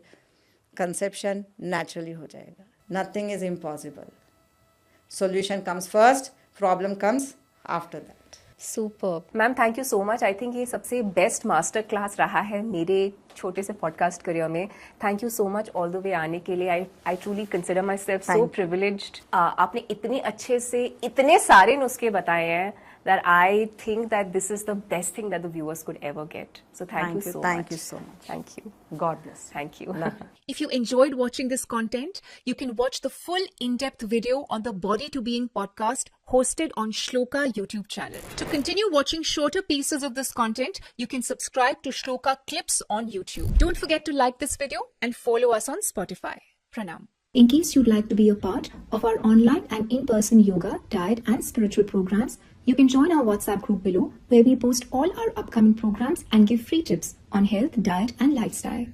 कंसेप्शन नेचुरली हो जाएगा। Nothing is impossible. Solution comes first, problem comes after that. Super ma'am, thank you so much. I think ये सबसे बेस्ट मास्टर क्लास रहा है मेरे छोटे से पॉडकास्ट करियर में। Thank you so much all the way आने के लिए। I truly consider my self so privileged. आपने इतने अच्छे से इतने सारे नुस्खे बताए हैं that I think that this is the best thing that the viewers could ever get. So thank you so much. Thank you so much. Thank you. God bless. Thank you. If you enjoyed watching this content, you can watch the full in-depth video on the Body to Being podcast hosted on Shloka YouTube channel. To continue watching shorter pieces of this content, you can subscribe to Shloka Clips on YouTube. Don't forget to like this video and follow us on Spotify. Pranam. In case you'd like to be a part of our online and in-person yoga, diet and spiritual programs, you can join our WhatsApp group below, where we post all our upcoming programs and give free tips on health, diet and lifestyle.